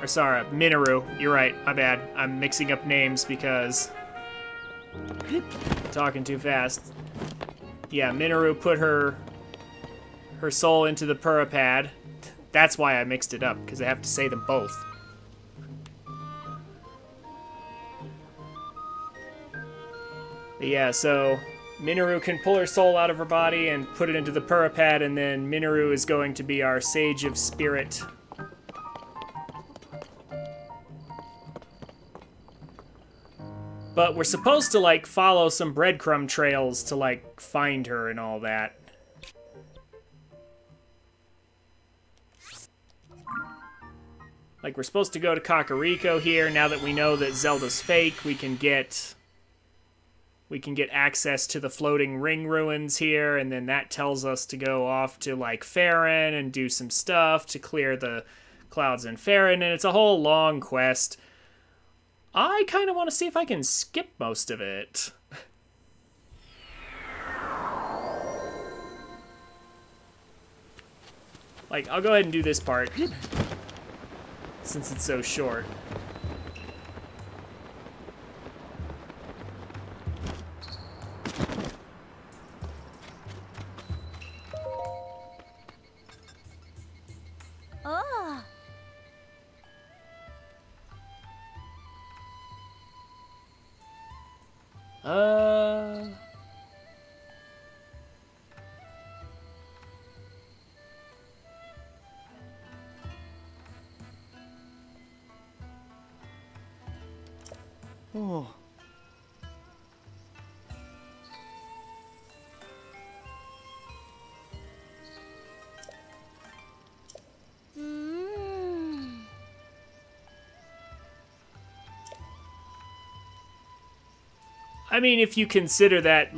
Speaker 1: Or sorry, Minoru. You're right, my bad. I'm mixing up names because I'm talking too fast. Yeah, Minoru put her soul into the Purah pad. That's why I mixed it up, because I have to say them both. But yeah, so Minoru can pull her soul out of her body and put it into the Purah pad, and then Minoru is going to be our Sage of Spirit. But we're supposed to, like, follow some breadcrumb trails to, like, find her and all that. Like, we're supposed to go to Kakariko here. Now that we know that Zelda's fake, we can get access to the floating ring ruins here, and then that tells us to go off to, like, Faron and do some stuff to clear the clouds in Faron, and it's a whole long quest. I kind of want to see if I can skip most of it. Like, I'll go ahead and do this part, since it's so short.
Speaker 2: Oh.
Speaker 6: Oh.
Speaker 1: I mean, if you consider that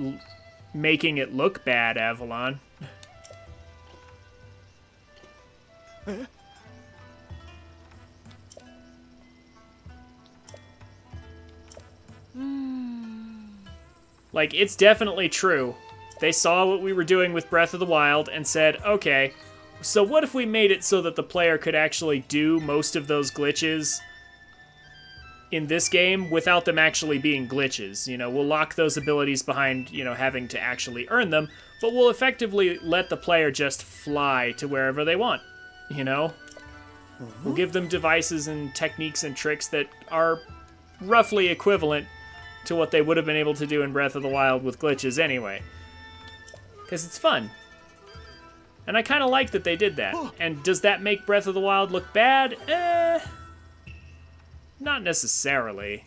Speaker 1: making it look bad, Avalon. Like, it's definitely true. They saw what we were doing with Breath of the Wild and said, okay, so what if we made it so that the player could actually do most of those glitches in this game without them actually being glitches? You know, we'll lock those abilities behind, you know, having to actually earn them, but we'll effectively let the player just fly to wherever they want, you know? We'll give them devices and techniques and tricks that are roughly equivalent to what they would have been able to do in Breath of the Wild with glitches anyway. Because it's fun. And I kind of like that they did that. And does that make Breath of the Wild look bad? Not necessarily.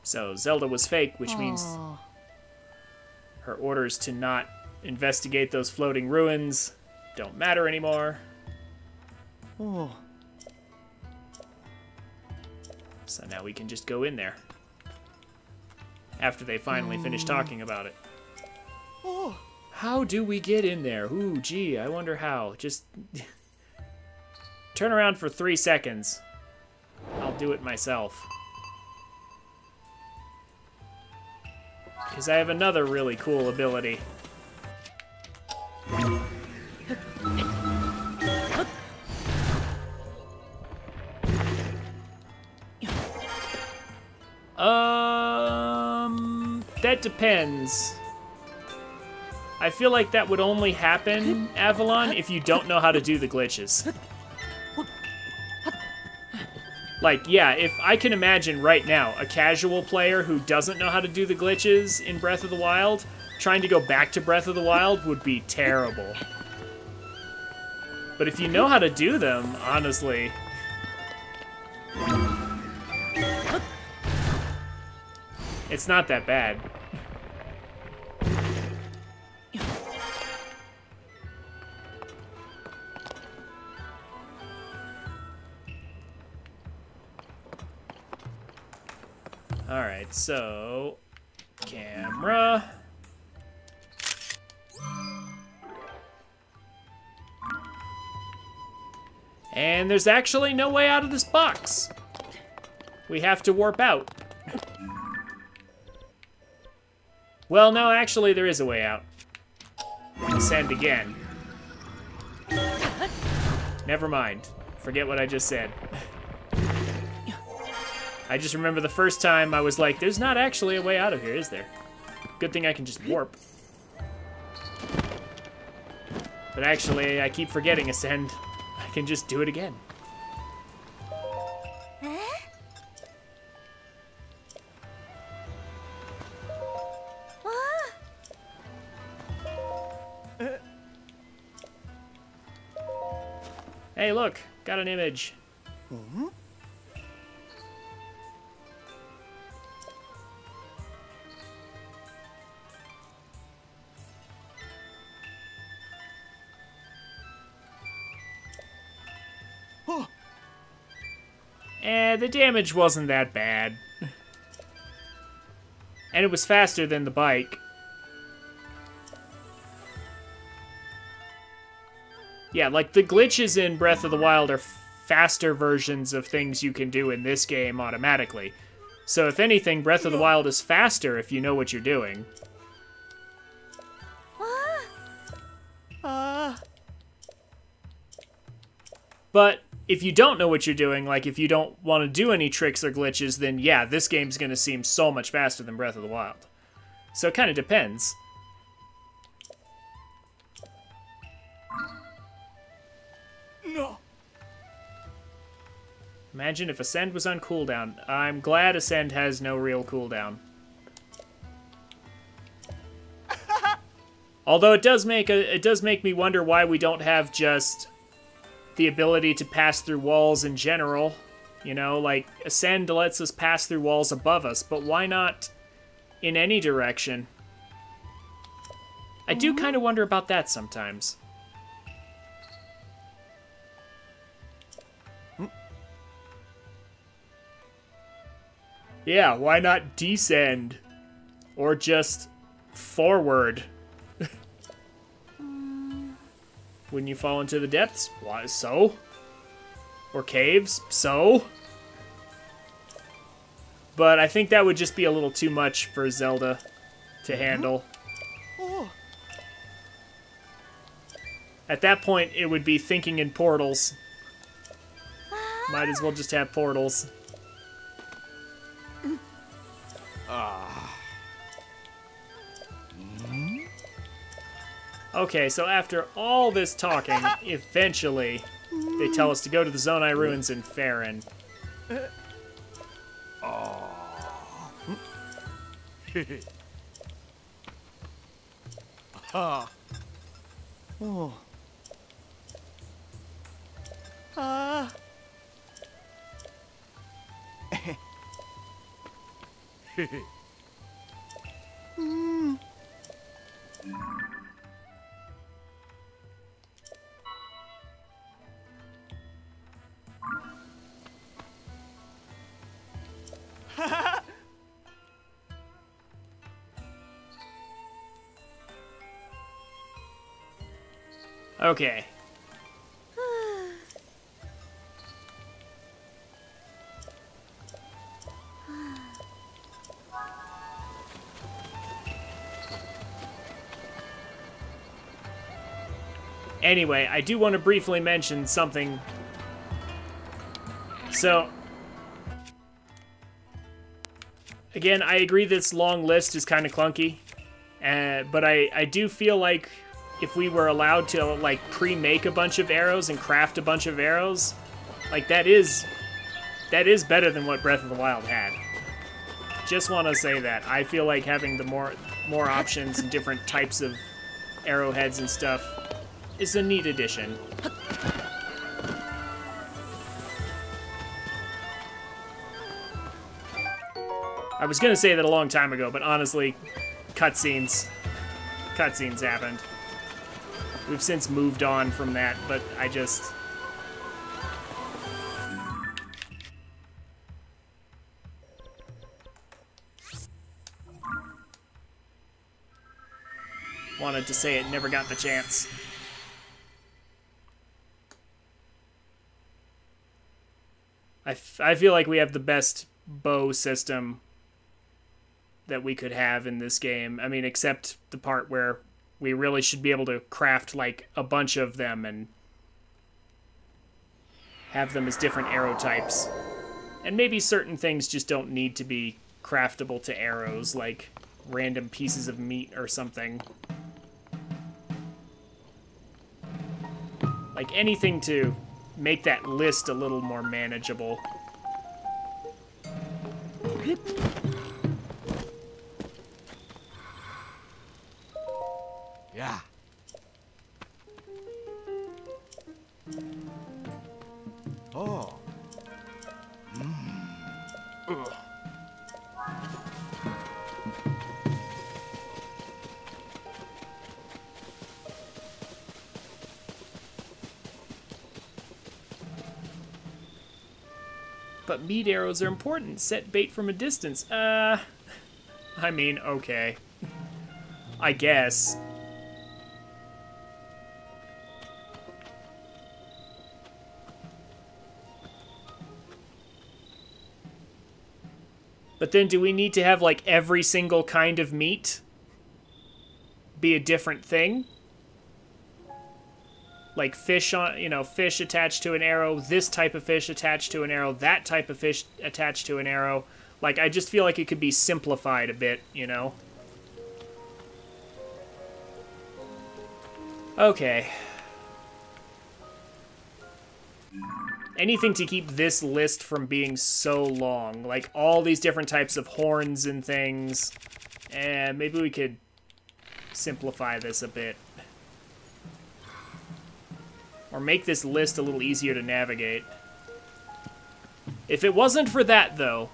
Speaker 1: So Zelda was fake, which means her orders to not investigate those floating ruins don't matter anymore. So now we can just go in there. After they finally finish talking about it. How do we get in there? Ooh, gee, I wonder how. Just turn around for 3 seconds. I'll do it myself. Because I have another really cool ability. That depends. I feel like that would only happen, Avalon, if you don't know how to do the glitches. Like, yeah, if I can imagine right now a casual player who doesn't know how to do the glitches in Breath of the Wild, trying to go back to Breath of the Wild would be terrible. But if you know how to do them, honestly... it's not that bad. Alright, so... camera... And there's actually no way out of this box. We have to warp out. Well, no, actually there is a way out. Ascend again. Never mind. Forget what I just said. I just remember the first time I was like, there's not actually a way out of here, is there? Good thing I can just warp. But actually, I keep forgetting Ascend. I can just do it again. Hey, look, got an image. The damage wasn't that bad. And it was faster than the bike. Yeah, like the glitches in Breath of the Wild are faster versions of things you can do in this game automatically. So if anything, Breath of the Wild is faster if you know what you're doing. But if you don't know what you're doing, like if you don't want to do any tricks or glitches, then yeah, this game's going to seem so much faster than Breath of the Wild. So it kind of depends.
Speaker 6: No.
Speaker 1: Imagine if Ascend was on cooldown. I'm glad Ascend has no real cooldown. Although it does make me wonder why we don't have just the ability to pass through walls in general. You know, like Ascend lets us pass through walls above us, but why not in any direction? I do kind of wonder about that sometimes. Yeah, why not descend? Or just forward? Wouldn't you fall into the depths? Why, so? Or caves? So? But I think that would just be a little too much for Zelda to handle. At that point, it would be thinking in portals. Might as well just have portals. Okay, so after all this talking, eventually they tell us to go to the Zonai Ruins in Farron. Okay. Anyway, I do want to briefly mention something. So, again, I agree this long list is kind of clunky, but I do feel like if we were allowed to like pre-make a bunch of arrows and craft a bunch of arrows, like that is better than what Breath of the Wild had. Just want to say that. I feel like having the more options and different types of arrowheads and stuff is a neat addition. I was gonna say that a long time ago, but honestly, cutscenes happened. We've since moved on from that, but I just... wanted to say it, never got the chance. I feel like we have the best bow system that we could have in this game. I mean, except the part where we really should be able to craft, like, a bunch of them and have them as different arrow types. And maybe certain things just don't need to be craftable to arrows, like random pieces of meat or something. Like anything to make that list a little more manageable.
Speaker 6: Yeah. Oh. Ugh.
Speaker 1: But meat arrows are important. Set bait from a distance. I mean, okay. I guess. But then do we need to have, like, every single kind of meat be a different thing? Like fish on, you know, fish attached to an arrow, this type of fish attached to an arrow, that type of fish attached to an arrow. Like, I just feel like it could be simplified a bit, you know? Okay. Anything to keep this list from being so long. Like, all these different types of horns and things. And maybe we could simplify this a bit. Or make this list a little easier to navigate. If it wasn't for that, though,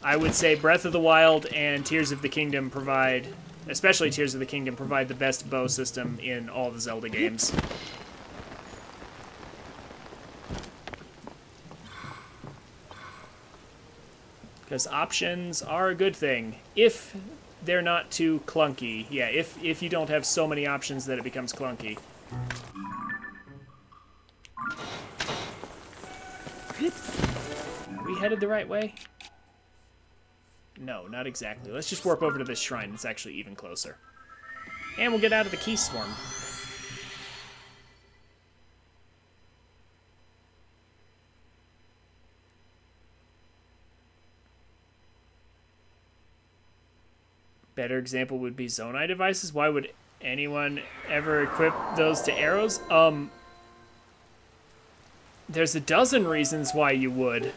Speaker 1: I would say Breath of the Wild and Tears of the Kingdom provide, especially Tears of the Kingdom, provide the best bow system in all the Zelda games. Because options are a good thing, if they're not too clunky. Yeah, if you don't have so many options that it becomes clunky. Are we headed the right way? No, not exactly. Let's just warp over to this shrine. It's actually even closer. And we'll get out of the key swarm. Better example would be Zonai devices. Why would anyone ever equip those to arrows? There's a dozen reasons why you would.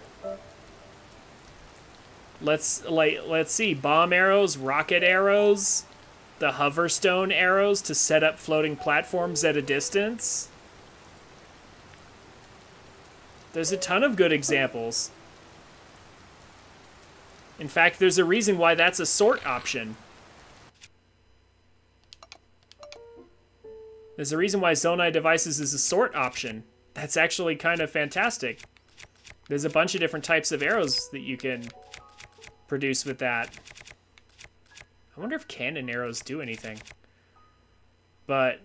Speaker 1: Let's see. Bomb arrows, rocket arrows, the hoverstone arrows to set up floating platforms at a distance. There's a ton of good examples. In fact, there's a reason why that's a sort option. There's a reason why Zonai devices is a sort option. That's actually kind of fantastic. There's a bunch of different types of arrows that you can produce with that. I wonder if cannon arrows do anything. But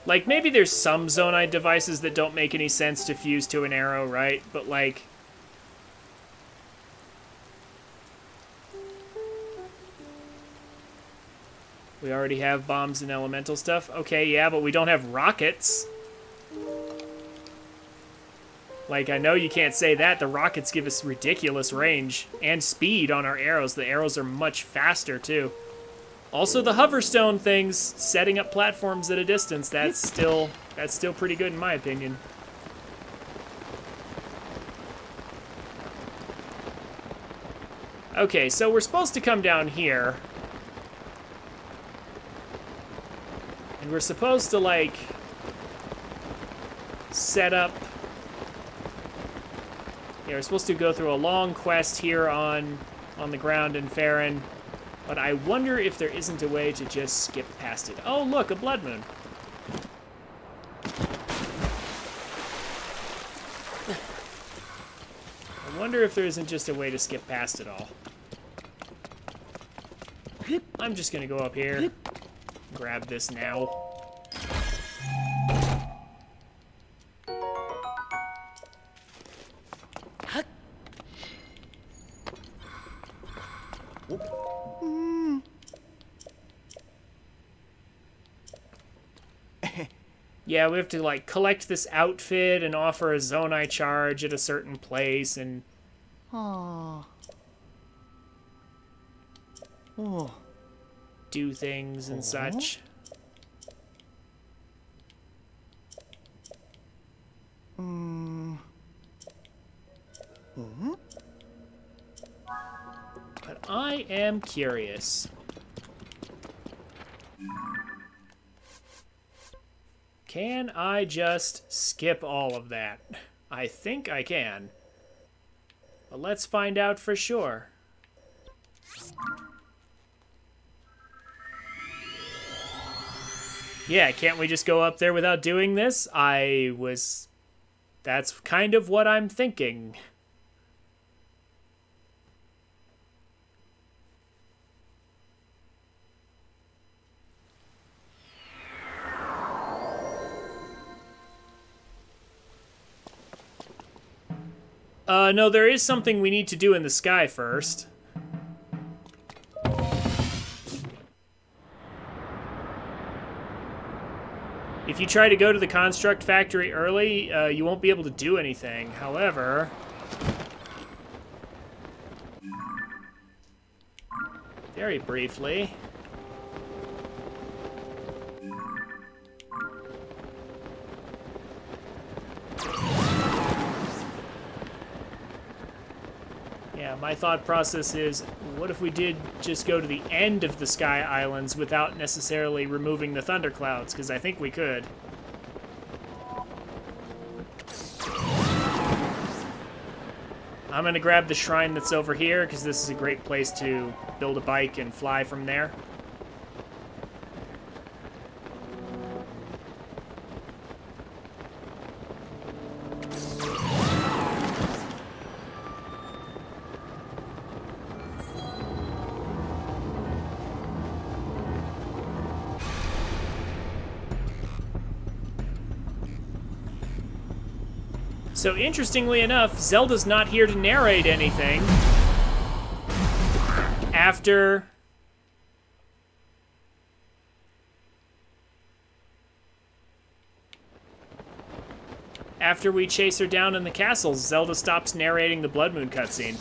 Speaker 1: like, maybe there's some Zonai devices that don't make any sense to fuse to an arrow, right? But like, we already have bombs and elemental stuff. Okay, yeah, but we don't have rockets. Like, I know you can't say that. The rockets give us ridiculous range and speed on our arrows. The arrows are much faster, too. Also, the hoverstone things, setting up platforms at a distance, that's still pretty good in my opinion. Okay, so we're supposed to come down here. And we're supposed to, like, set up... Yeah, we're supposed to go through a long quest here on the ground in Farron. But I wonder if there isn't a way to just skip past it. Oh, look, a blood moon. wonder if there isn't just a way to skip past it all. I'm just gonna go up here, grab this now. Yeah, we have to, like, collect this outfit and offer a Zonai charge at a certain place and...
Speaker 7: Oh.
Speaker 1: do things and such. But I am curious. Can I just skip all of that? I think I can. But let's find out for sure. Yeah, can't we just go up there without doing this? That's kind of what I'm thinking. No, there is something we need to do in the sky first. If you try to go to the construct factory early, you won't be able to do anything. However... very briefly... yeah, my thought process is, what if we did just go to the end of the Sky Islands without necessarily removing the thunderclouds? Because I think we could. I'm going to grab the shrine that's over here, because this is a great place to build a bike and fly from there. So interestingly enough, Zelda's not here to narrate anything after we chase her down in the castle. Zelda stops narrating the Blood Moon cutscene.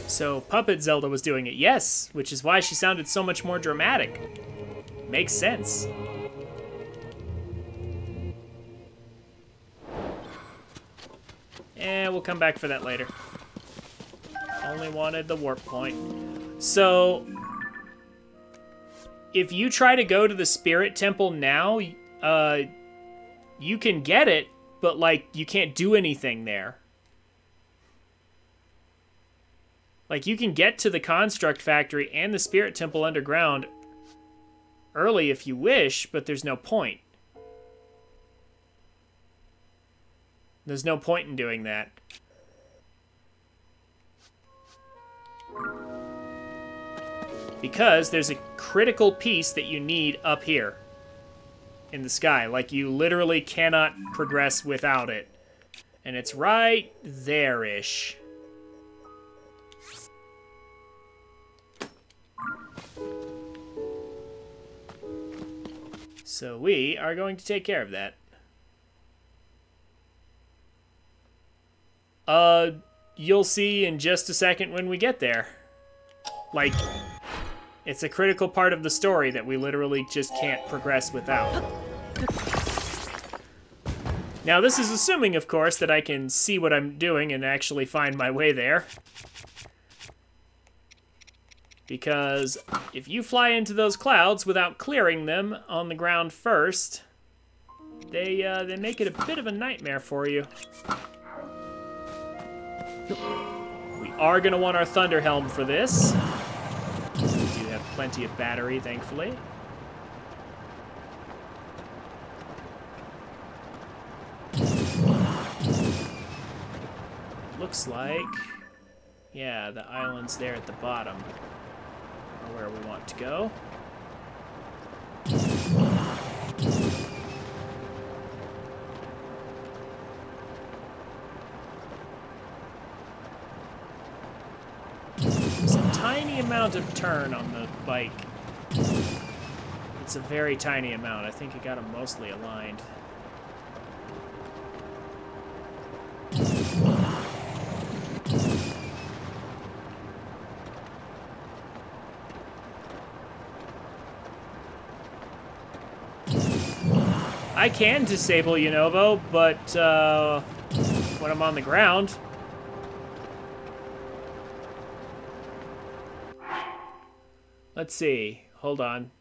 Speaker 1: So Puppet Zelda was doing it, yes, which is why she sounded so much more dramatic. Makes sense. And we'll come back for that later. Only wanted the warp point. So, if you try to go to the Spirit Temple now, you can get it, but, like, you can't do anything there. Like, you can get to the Construct Factory and the Spirit Temple underground early if you wish, but there's no point. There's no point in doing that. Because there's a critical piece that you need up here in the sky. Like, you literally cannot progress without it. And it's right there-ish. So we are going to take care of that. You'll see in just a second when we get there. Like, it's a critical part of the story that we literally just can't progress without. Now, this is assuming, of course, that I can see what I'm doing and actually find my way there. Because if you fly into those clouds without clearing them on the ground first, they make it a bit of a nightmare for you. We are gonna want our Thunder Helm for this. We do have plenty of battery, thankfully. Looks like, yeah, the islands there at the bottom are where we want to go. There's a tiny amount of turn on the bike. It's a very tiny amount. I think it got them mostly aligned. I can disable Yunobo, but when I'm on the ground. Let's see. Hold on.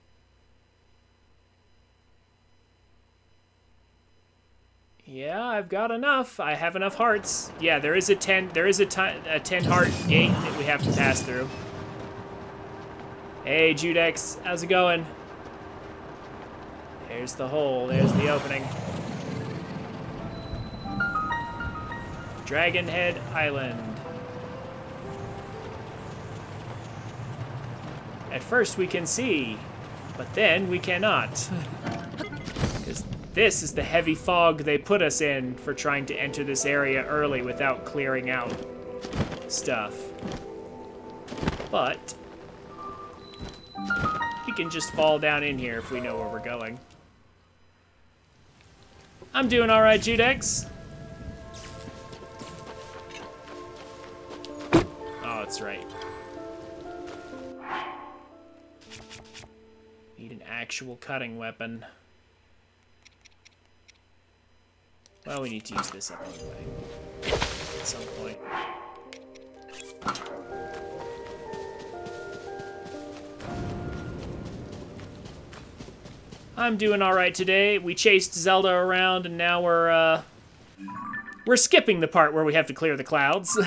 Speaker 1: Yeah, I've got enough. I have enough hearts. Yeah, there is a 10 heart gate that we have to pass through. Hey, Judex, how's it going? There's the hole. There's the opening. Dragonhead Island. At first we can see, but then we cannot. Because this is the heavy fog they put us in for trying to enter this area early without clearing out stuff. But we can just fall down in here if we know where we're going. I'm doing all right, Judex. Oh, that's right. Need an actual cutting weapon. Well, we need to use this up anyway. At some point. I'm doing all right today. We chased Zelda around, and now we're skipping the part where we have to clear the clouds.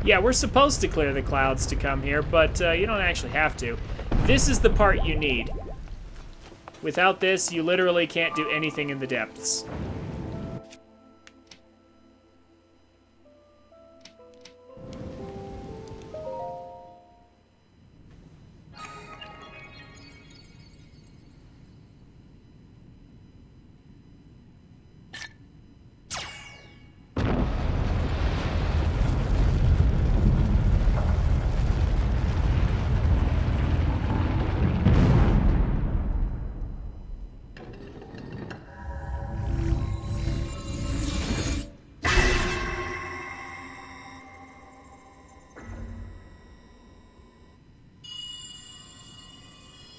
Speaker 1: Yeah, we're supposed to clear the clouds to come here, but you don't actually have to. This is the part you need. Without this, you literally can't do anything in the depths.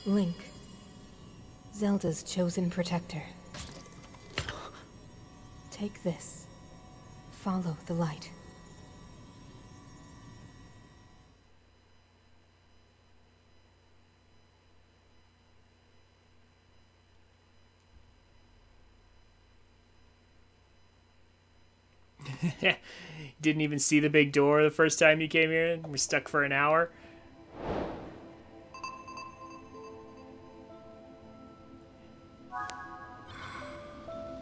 Speaker 8: Link, Zelda's chosen protector. Take this. Follow the light.
Speaker 1: Didn't even see the big door the first time you came here. We're stuck for an hour.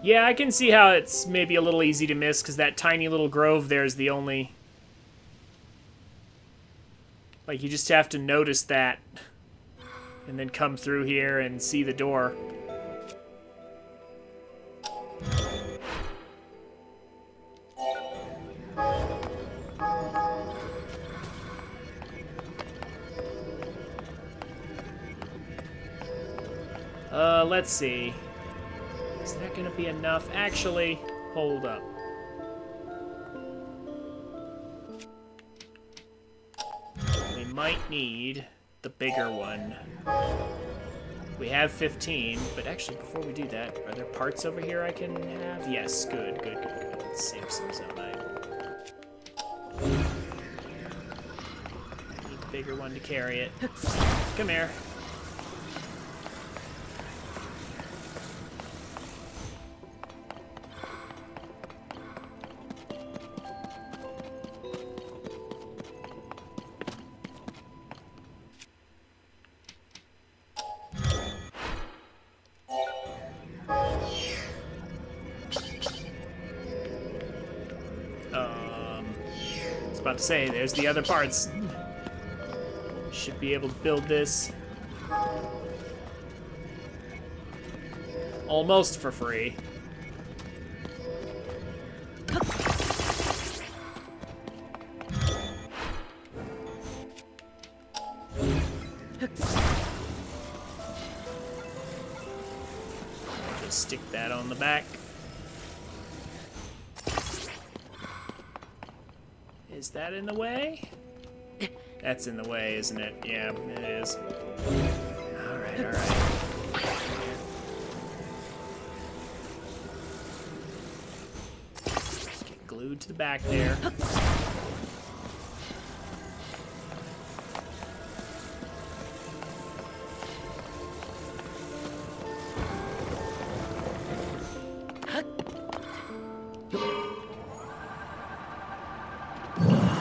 Speaker 1: Yeah, I can see how it's maybe a little easy to miss, because that tiny little grove there is the only... Like, you just have to notice that, and then come through here and see the door. Let's see. Is that gonna be enough? Actually, hold up. might need the bigger one. We have 15, but actually before we do that, are there parts over here I can have? Yes, good. Let's save some zonite. I need the bigger one to carry it. Come here. About to say, there's the other parts. Should be able to build this almost for free. Just stick that on the back. Is that in the way? That's in the way, isn't it? Yeah, it is. Alright. Just get glued to the back there.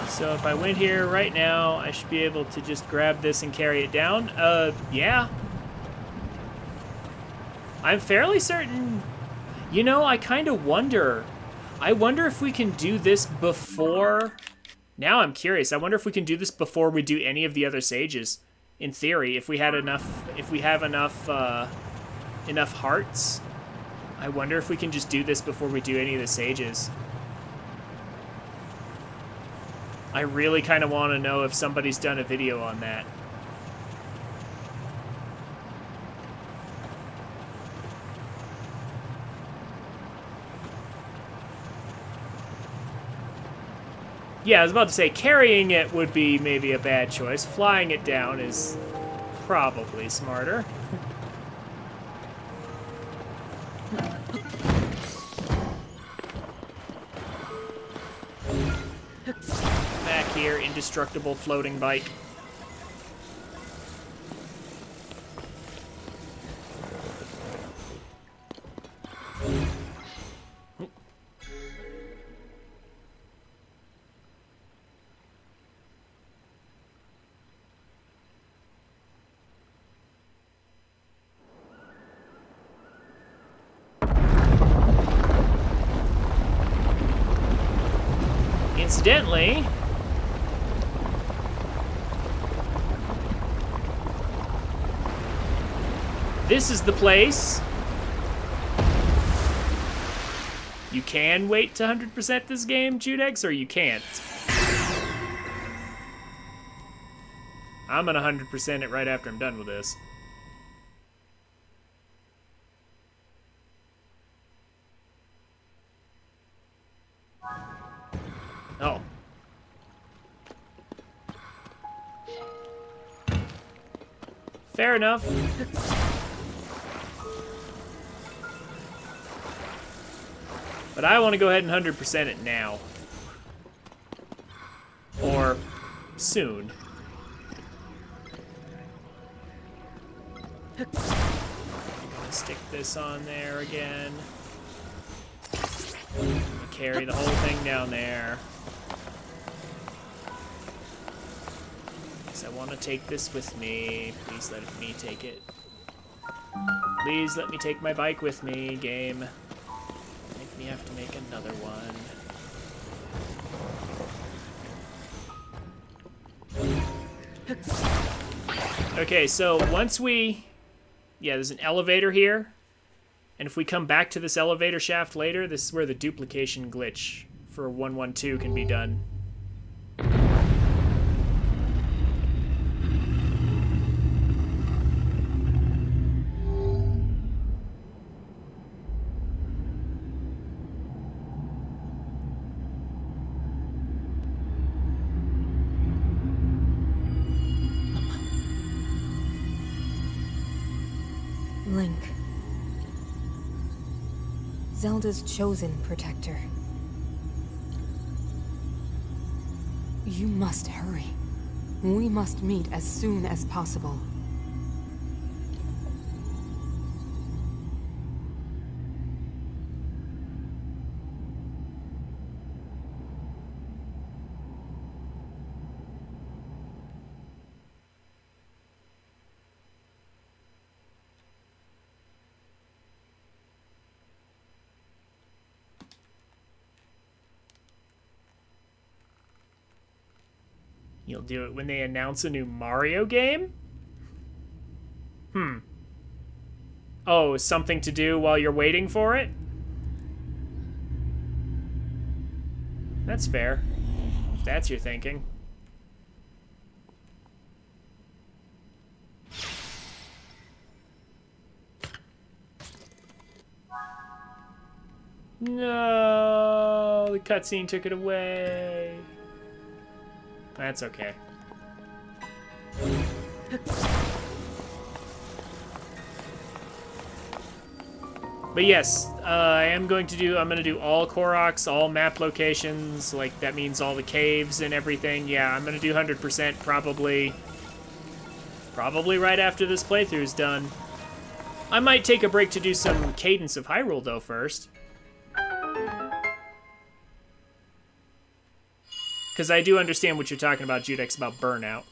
Speaker 1: So if I went here right now, I should be able to just grab this and carry it down. Yeah. I'm fairly certain... You know, I kind of wonder. I wonder if we can do this before... Now I'm curious. I wonder if we can do this before we do any of the other sages. In theory, if we had enough... If we have enough hearts. I wonder if we can just do this before we do any of the sages. I really kind of want to know if somebody's done a video on that. Yeah, I was about to say, carrying it would be maybe a bad choice. Flying it down is probably smarter. Back here, indestructible floating bike. Incidentally, this is the place. You can wait to 100% this game, Judex, or you can't. I'm gonna 100% it right after I'm done with this. Oh. Fair enough. But I want to go ahead and 100% it now. Or soon. I'm gonna stick this on there again. Carry the whole thing down there. I want to take this with me. Please let me take it. Please let me take my bike with me, game. Make me have to make another one. Okay, so once we... Yeah, there's an elevator here. And if we come back to this elevator shaft later, this is where the duplication glitch for 112 can be done.
Speaker 8: Zelda's chosen protector. You must hurry. We must meet as soon as possible.
Speaker 1: You'll do it when they announce a new Mario game? Oh, something to do while you're waiting for it? That's fair, if that's your thinking. No, the cutscene took it away. That's okay. But yes, I'm gonna do all Koroks, all map locations, like that means all the caves and everything. Yeah, I'm gonna do 100% probably right after this playthrough is done. I might take a break to do some Cadence of Hyrule though first. Because I do understand what you're talking about, Judex, about burnout.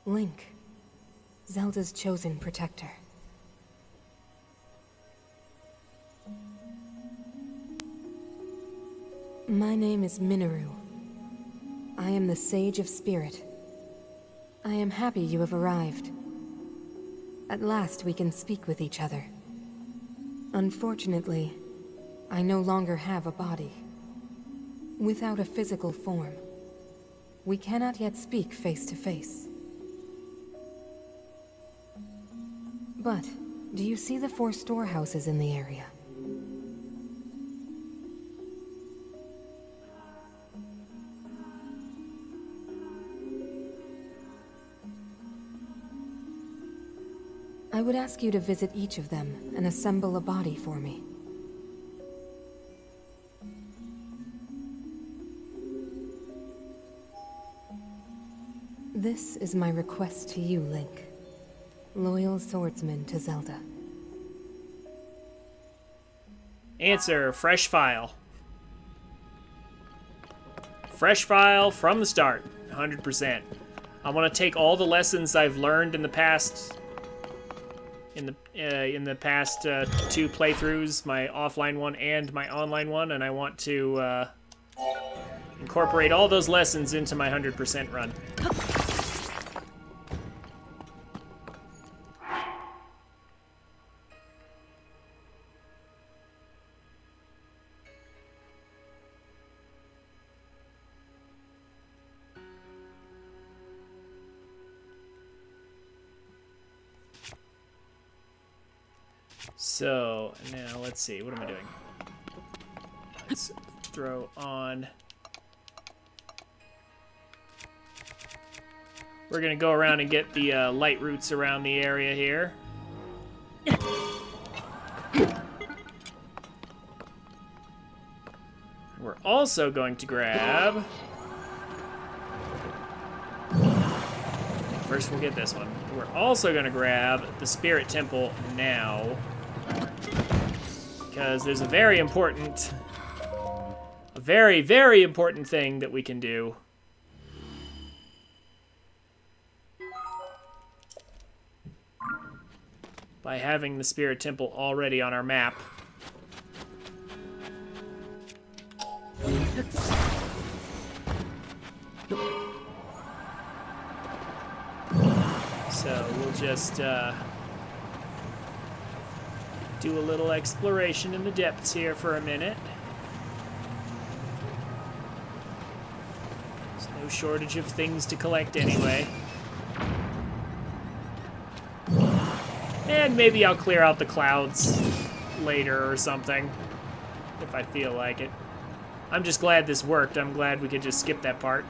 Speaker 8: Link, Zelda's chosen protector. My name is Minoru. I am the Sage of Spirit. I am happy you have arrived. At last we can speak with each other. Unfortunately, I no longer have a body. Without a physical form, we cannot yet speak face to face. But, do you see the 4 storehouses in the area? I would ask you to visit each of them and assemble a body for me. This is my request to you, Link. Loyal swordsman to Zelda.
Speaker 1: Answer, fresh file. Fresh file from the start, 100%. I want to take all the lessons I've learned in the past two playthroughs, my offline one and my online one, and I want to incorporate all those lessons into my 100% run. So, now let's see, what am I doing? Let's throw on... We're gonna go around and get the light roots around the area here. We're also going to grab... First we'll get this one. We're also gonna grab the Spirit Temple now. Because there's a very, very important thing that we can do. By having the Spirit Temple already on our map. So we'll just do a little exploration in the depths here for a minute. There's no shortage of things to collect anyway. And maybe I'll clear out the clouds later or something, if I feel like it. I'm just glad this worked. I'm glad we could just skip that part.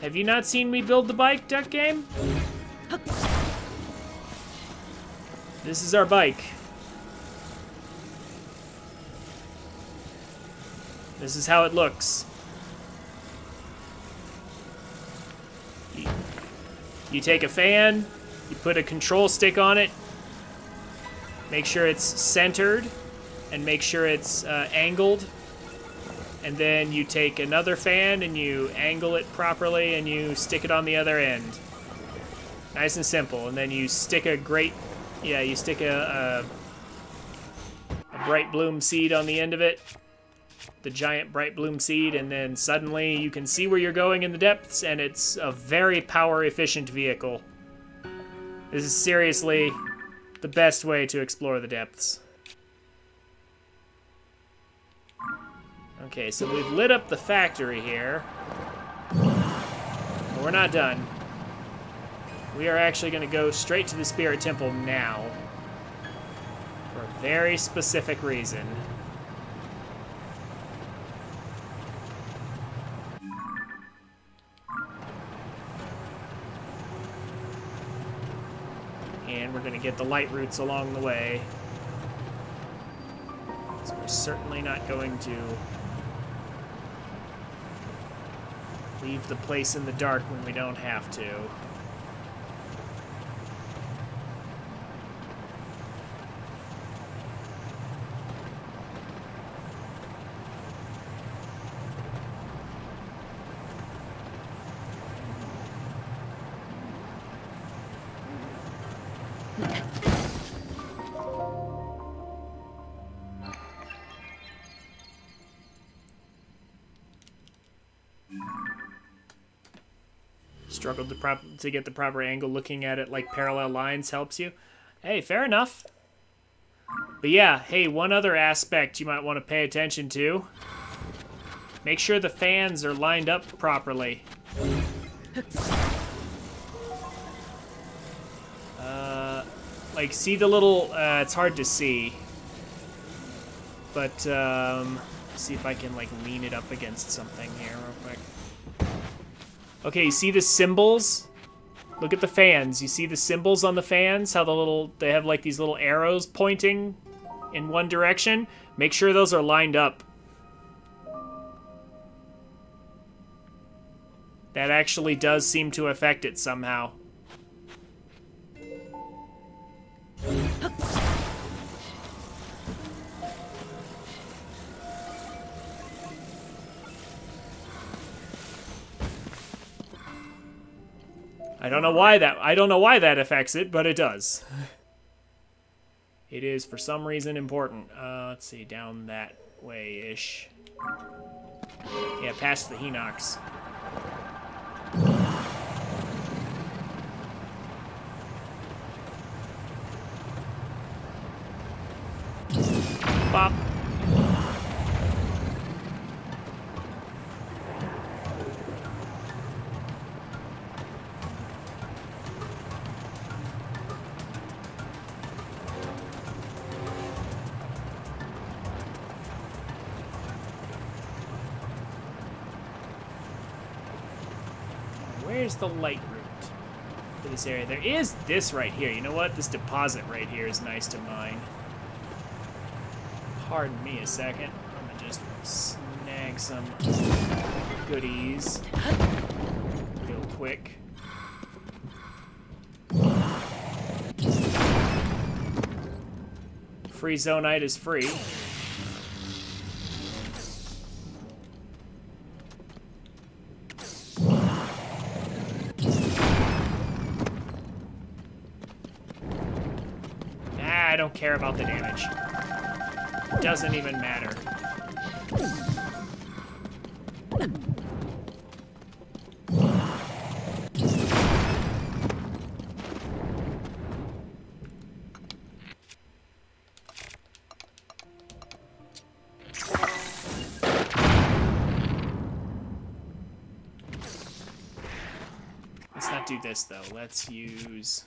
Speaker 1: Have you not seen me build the bike, Duck Game? This is our bike. This is how it looks. You take a fan, you put a control stick on it, make sure it's centered, and make sure it's angled. And then you take another fan and you angle it properly and you stick it on the other end. Nice and simple. And then you stick a bright bloom seed on the end of it. The giant bright bloom seed, and then suddenly you can see where you're going in the depths, and it's a very power efficient vehicle. This is seriously the best way to explore the depths. Okay, so we've lit up the factory here. But we're not done. We are actually going to go straight to the Spirit Temple now. For a very specific reason. And we're going to get the light roots along the way. So we're certainly not going to leave the place in the dark when we don't have to. Struggled to get the proper angle. Looking at it like parallel lines helps you. Hey, fair enough. But yeah, hey, one other aspect you might want to pay attention to. Make sure the fans are lined up properly. Like, see the little, it's hard to see. But, see if I can, like, lean it up against something here real quick. Okay, you see the symbols? Look at the fans. You see the symbols on the fans? How they have like these little arrows pointing in one direction? Make sure those are lined up. That actually does seem to affect it somehow. I don't know why that affects it, but it does. It is for some reason important. Let's see, down that way-ish. Yeah, past the Hinox. Bop. Where's the light route for this area? There is this right here. You know what? This deposit right here is nice to mine. Pardon me a second. I'm gonna just snag some goodies real quick. Free Zonite is free. I don't care about the damage. Doesn't even matter. Let's not do this though. Let's use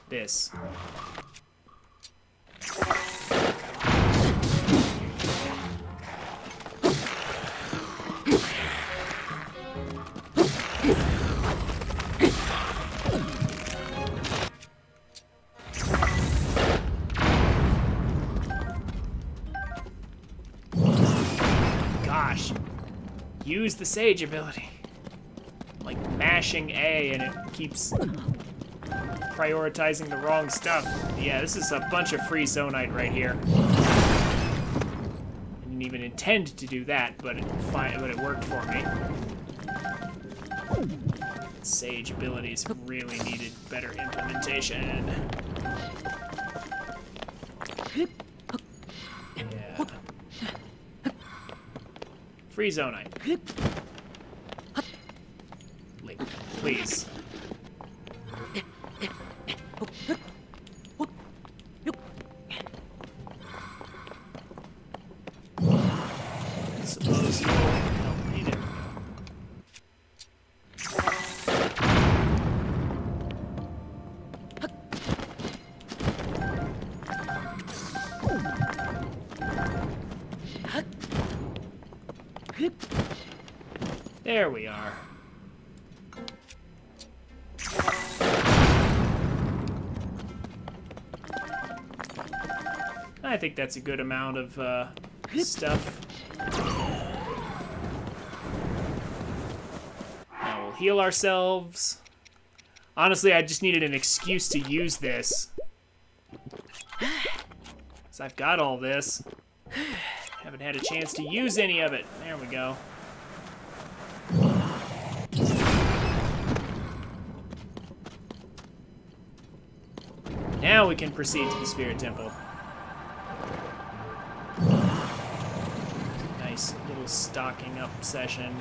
Speaker 1: this. gosh. Use the Sage ability. Like mashing A and it keeps prioritizing the wrong stuff. Yeah, this is a bunch of free zonite right here. I didn't even intend to do that, but it worked for me. Sage abilities really needed better implementation. Yeah. Free zonite. Please. Suppose you don't need it. There we are. I think that's a good amount of stuff. Now we'll heal ourselves. Honestly, I just needed an excuse to use this. So I've got all this. Haven't had a chance to use any of it. There we go. Now we can proceed to the Spirit Temple. Nice little stocking up session.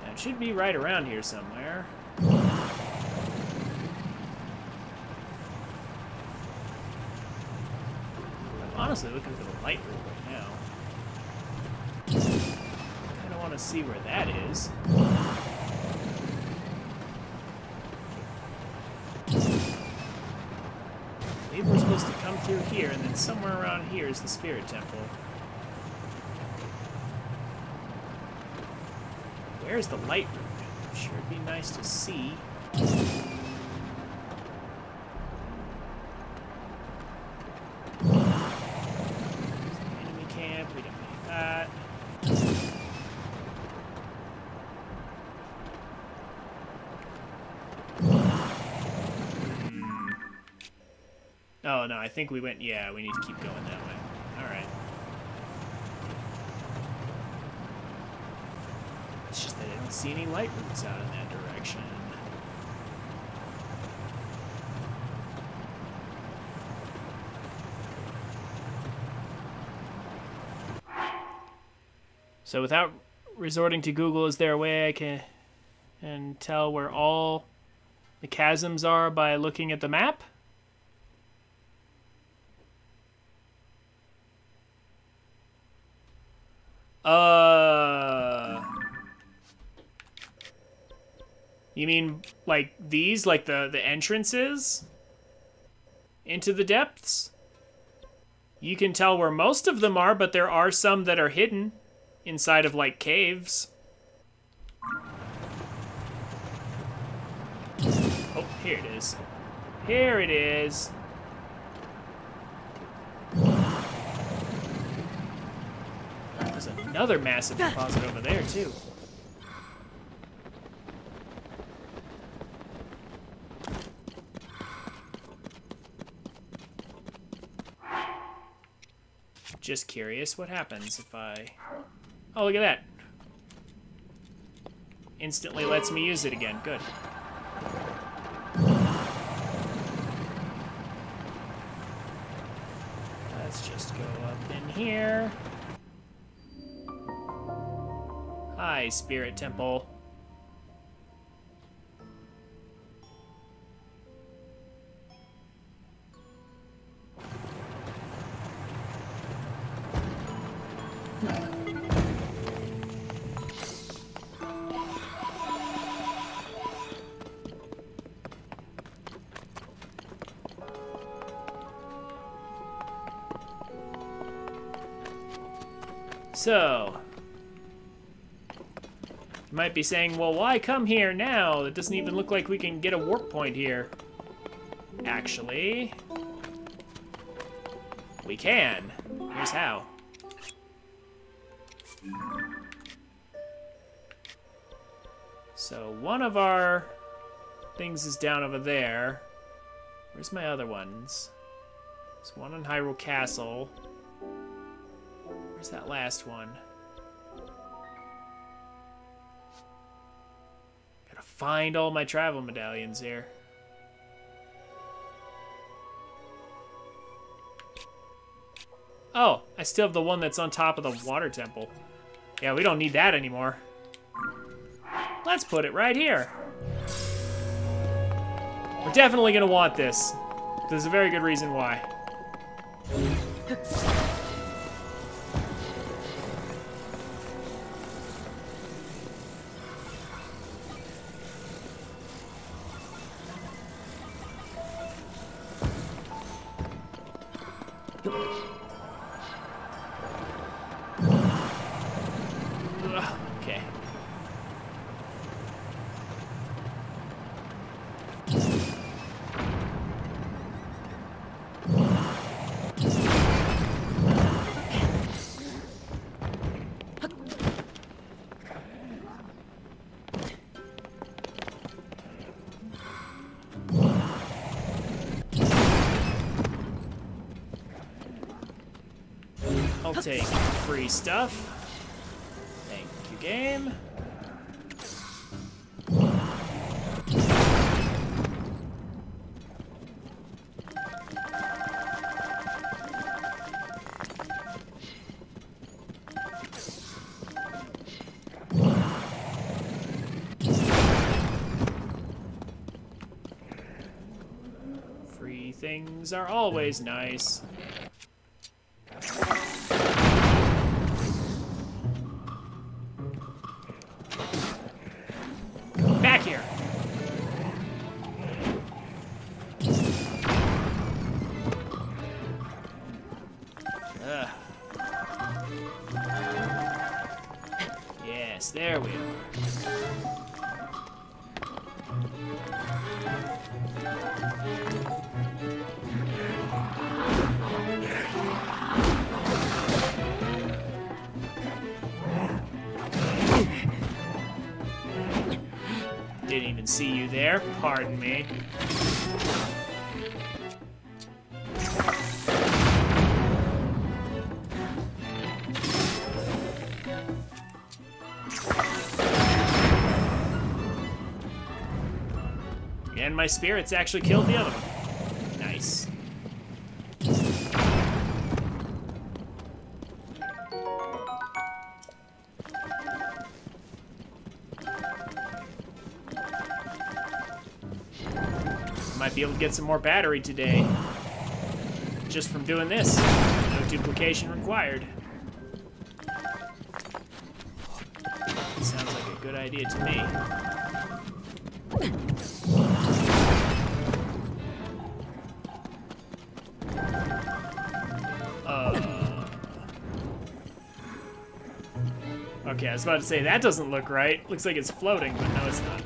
Speaker 1: Now it should be right around here somewhere. I'm honestly looking for the light room right now. I don't want to see where that is. I believe we're supposed to come through here, and then somewhere around here is the Spirit Temple. Where's the light room? Sure it'd be nice to see. Enemy camp, we don't need that. Oh, no, I think we went... Yeah, we need to keep going that way. Alright. It's just that I don't see any light routes out in that direction. So without resorting to Google, is there a way I can tell where all the chasms are by looking at the map? You mean like these, like the entrances into the depths? You can tell where most of them are, but there are some that are hidden inside of like caves. Oh, here it is. Here it is. There's another massive deposit over there, too. Just curious what happens if I... Oh, look at that. Instantly lets me use it again. Good. Let's just go up in here. Hi, Spirit Temple. So, you might be saying, well, why come here now? It doesn't even look like we can get a warp point here. Actually, We can. Here's how. So one of our things is down over there. Where's my other ones? There's one in Hyrule Castle. Where's that last one? Gotta find all my travel medallions here. Oh, I still have the one that's on top of the water temple. Yeah, we don't need that anymore. Let's put it right here. We're definitely gonna want this. There's a very good reason why. Okay. I'll take free stuff. Thank you, game. Free things are always nice. Back here. Ugh. Yes, there we are. Didn't even see you there. Pardon me. And my spirits actually killed the other one. Nice. Might be able to get some more battery today. Just from doing this. No duplication required. Sounds like a good idea to me. Okay, I was about to say, that doesn't look right. Looks like it's floating, but no, it's not.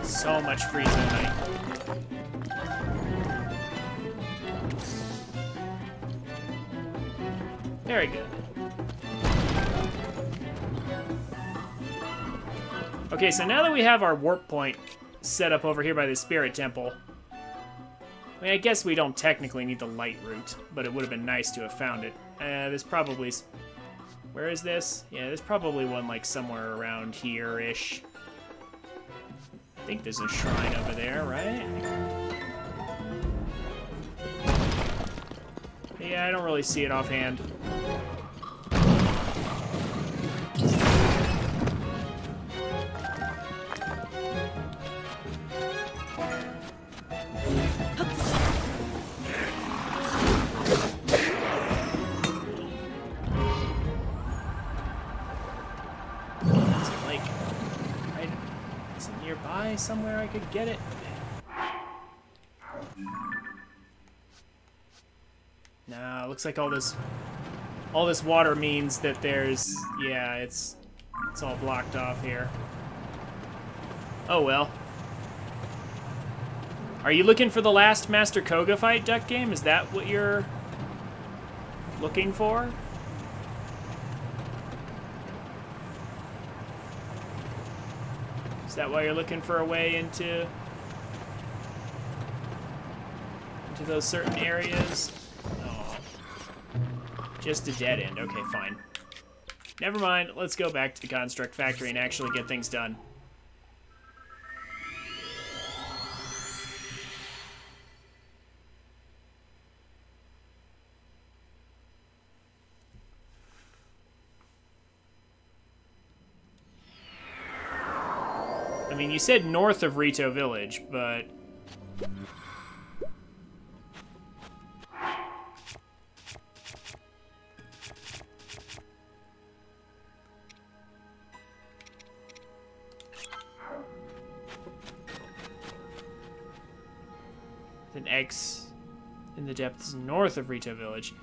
Speaker 1: So much free tonight. Very good. Okay, so now that we have our warp point set up over here by the Spirit Temple, I mean, I guess we don't technically need the light route, but it would have been nice to have found it. There's probably... Where is this? Yeah, there's probably one, like, somewhere around here-ish. I think there's a shrine over there, right? Yeah, I don't really see it offhand. Is it nearby somewhere I could get it? Nah, looks like all this water means that there's, yeah, it's all blocked off here. Oh well. Are you looking for the last Master Koga fight, Duck Game? Is that what you're looking for? Is that why you're looking for a way into those certain areas? Oh. Just a dead end. Okay, fine. Never mind. Let's go back to the Construct Factory and actually get things done. I mean, you said north of Rito Village, but... an X in the depths north of Rito Village.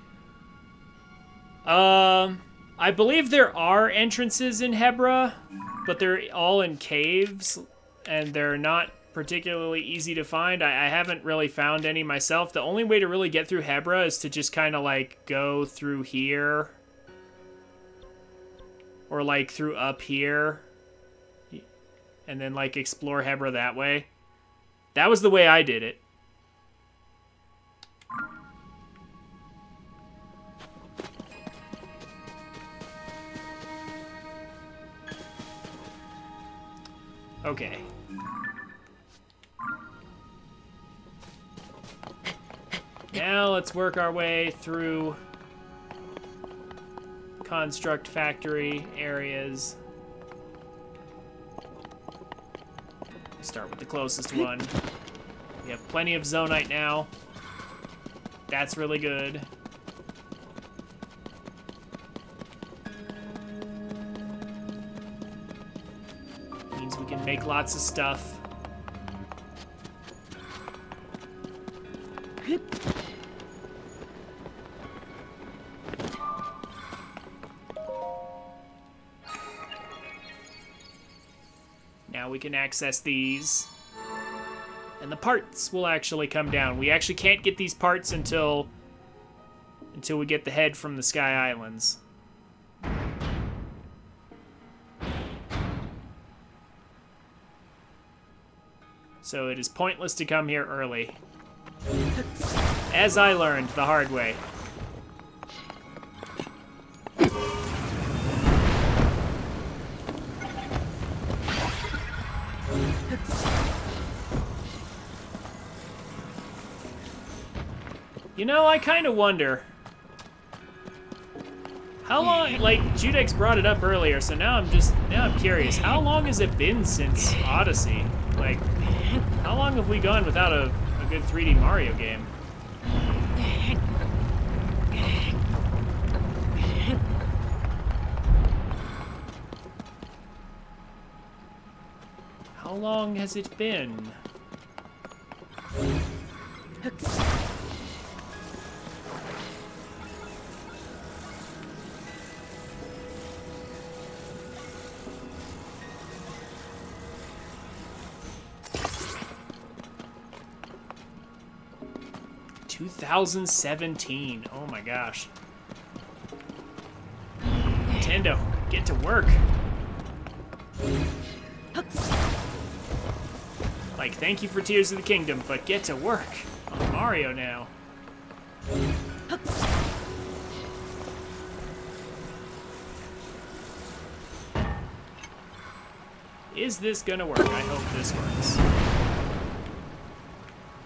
Speaker 1: I believe there are entrances in Hebra, but they're all in caves, and they're not particularly easy to find. I haven't really found any myself. The only way to really get through Hebra is to just kind of, like, go through here. Or, like, through up here. And then, like, explore Hebra that way. That was the way I did it. Okay. Now let's work our way through Construct Factory areas. Start with the closest one. We have plenty of Zonite now. That's really good. Means we can make lots of stuff. Now we can access these. And the parts will actually come down. We actually can't get these parts until we get the head from the Sky Islands. So it is pointless to come here early. As I learned the hard way. You know, I kind of wonder how long, like, Judex brought it up earlier, so now I'm curious. How long has it been since Odyssey? Like, how long have we gone without a good 3D Mario game? How long has it been? $2017. Oh my gosh. Nintendo, get to work. Like, thank you for Tears of the Kingdom, but get to work on Mario now. Is this gonna work? I hope this works.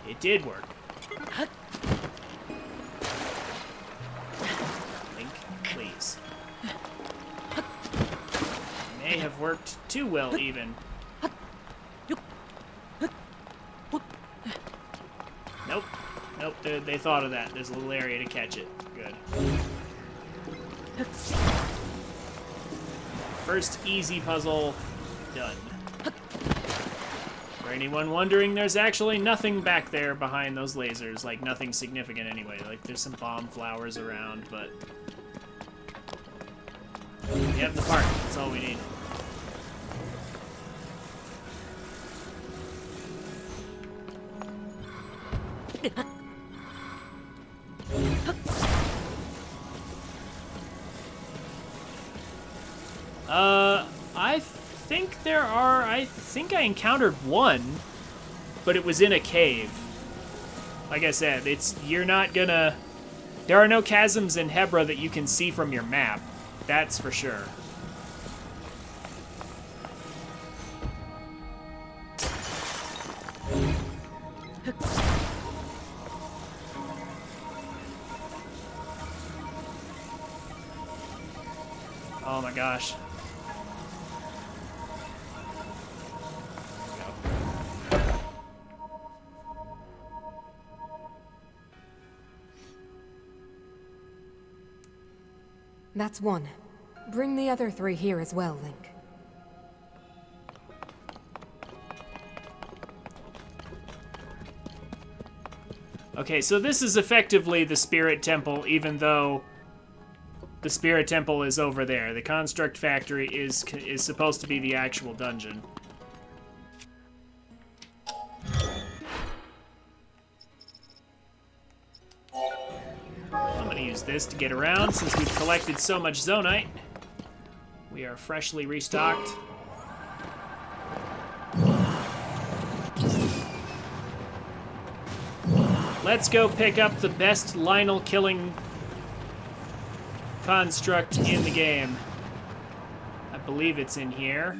Speaker 1: It did work. Link, please. May have worked too well, even. Nope. Nope, they thought of that. There's a little area to catch it. Good. First easy puzzle done. For anyone wondering, there's actually nothing back there behind those lasers. Like, nothing significant anyway. Like, there's some bomb flowers around, but... we have the part. That's all we need. I think I encountered one, but it was in a cave. Like I said, you're not gonna... there are no chasms in Hebra that you can see from your map. That's for sure. Oh my gosh.
Speaker 8: That's one. Bring the other 3 here as well, Link.
Speaker 1: Okay, so this is effectively the Spirit Temple, even though the Spirit Temple is over there. The Construct Factory is supposed to be the actual dungeon. I'm gonna use this to get around since we've collected so much Zonite. We are freshly restocked. Let's go pick up the best Lionel killing construct in the game. I believe it's in here.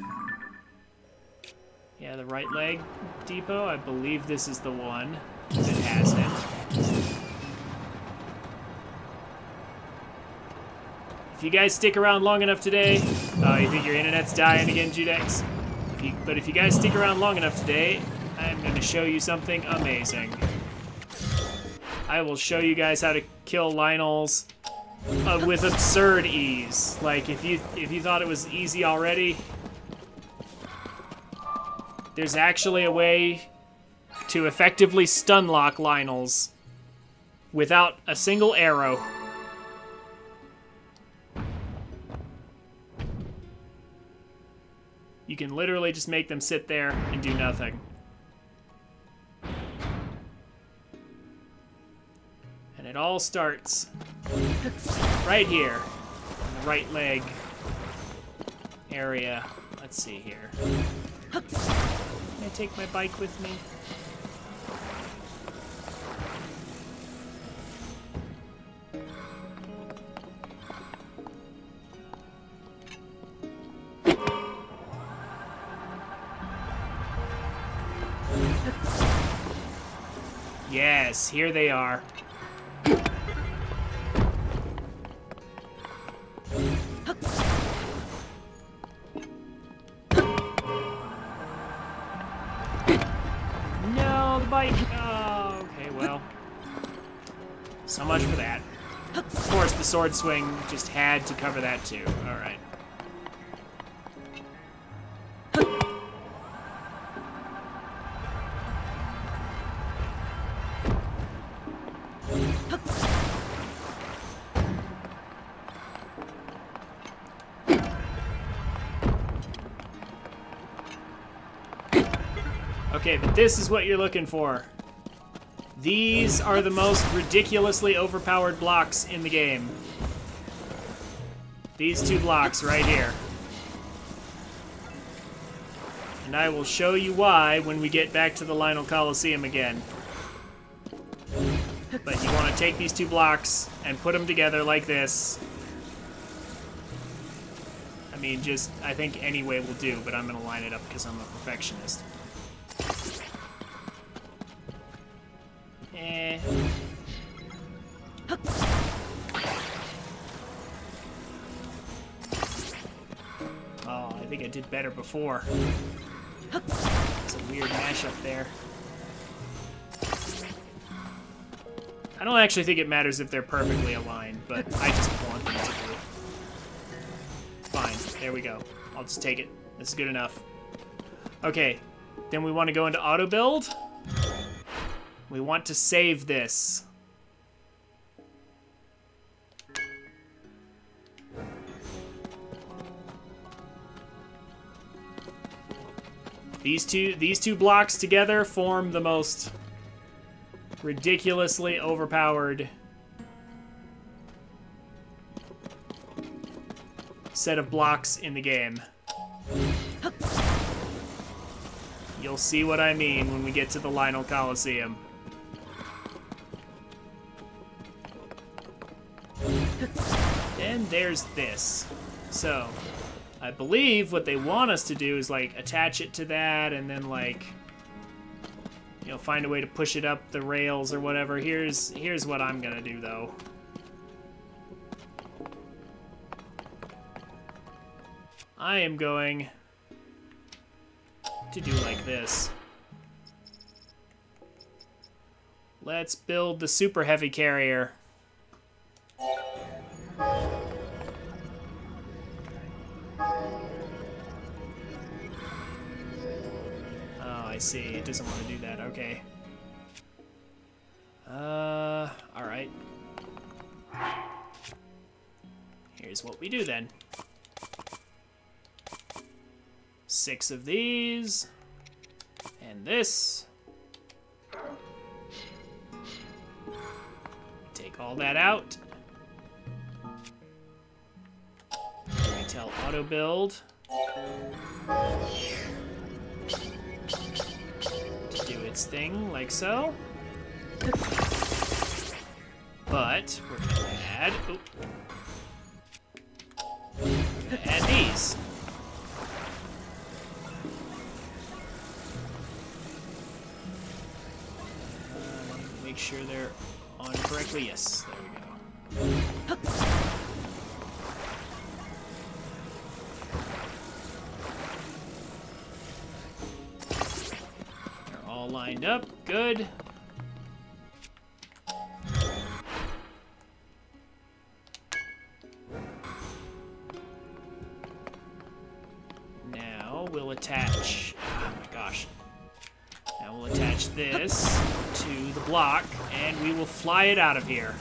Speaker 1: Yeah, the right leg depot. I believe this is the one that has it. If you guys stick around long enough today... oh, you think your internet's dying again, Judex? But if you guys stick around long enough today, I'm going to show you something amazing. I will show you guys how to kill Lionels with absurd ease. Like, if you thought it was easy already, there's actually a way to effectively stun lock Lionels without a single arrow. You can literally just make them sit there and do nothing. And it all starts right here, in the right leg area. Let's see here. Can I take my bike with me? Yes, here they are. No, the bike. Oh, okay, well. So much for that. Of course, the sword swing just had to cover that too. All right. Okay, but this is what you're looking for. These are the most ridiculously overpowered blocks in the game. These 2 blocks right here. And I will show you why when we get back to the Lionel Coliseum again. But you want to take these 2 blocks and put them together like this. I mean, I think any way will do, but I'm going to line it up because I'm a perfectionist. Oh, I think I did better before. It's a weird mashup there. I don't actually think it matters if they're perfectly aligned, but I just want them to be. Fine, there we go. I'll just take it. This is good enough. Okay, Then we want to go into auto build. We want to save this. These two blocks together form the most ridiculously overpowered set of blocks in the game. You'll see what I mean when we get to the Lionel Coliseum. Then there's this. So, I believe what they want us to do is, like, attach it to that and then, like, you know, find a way to push it up the rails or whatever. Here's what I'm gonna do, though. I am going to do like this. Let's build the super heavy carrier. I see. It doesn't want to do that. Okay. Alright. Here's what we do then. 6 of these. And this. Take all that out. We tell auto build to do its thing like so. But we're gonna add, these. Make sure they're on correctly. Yes, there we go. They're all lined up. Good. Now we'll attach. Oh my gosh. Now we'll attach this to the block, and we will fly it out of here.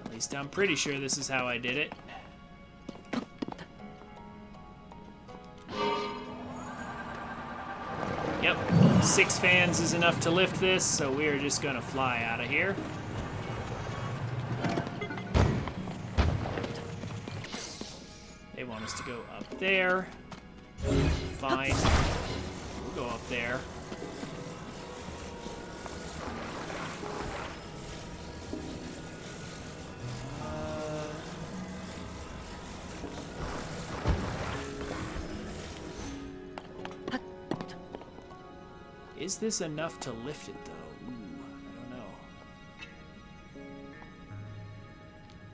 Speaker 1: At least I'm pretty sure this is how I did it. Yep, 6 fans is enough to lift this, so we are just gonna fly out of here. They want us to go up there. Fine. We'll go up there. Is this enough to lift it, though? Ooh,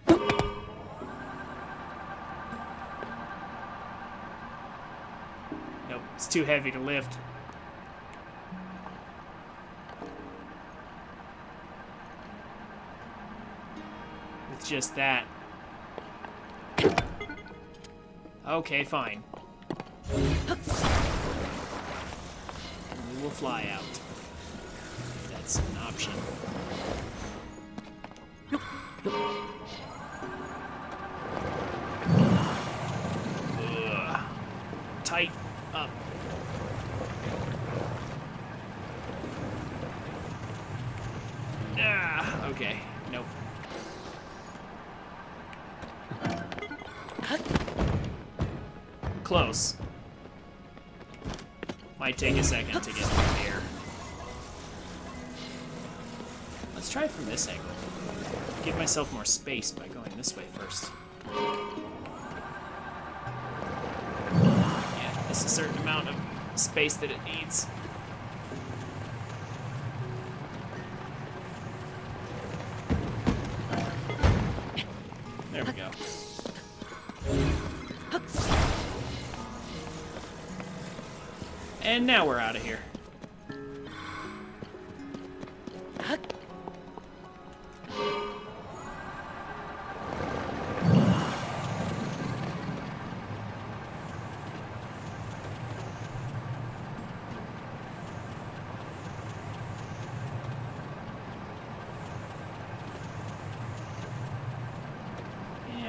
Speaker 1: I don't know. Nope, it's too heavy to lift. With just that. Okay, fine. We will fly out. If that's an option. Ugh. Tight up. Ah, okay. Nope. Close. Might take a second to get through here. Let's try it from this angle. Give myself more space by going this way first. Yeah, there's a certain amount of space that it needs. There we go. And now we're out of here.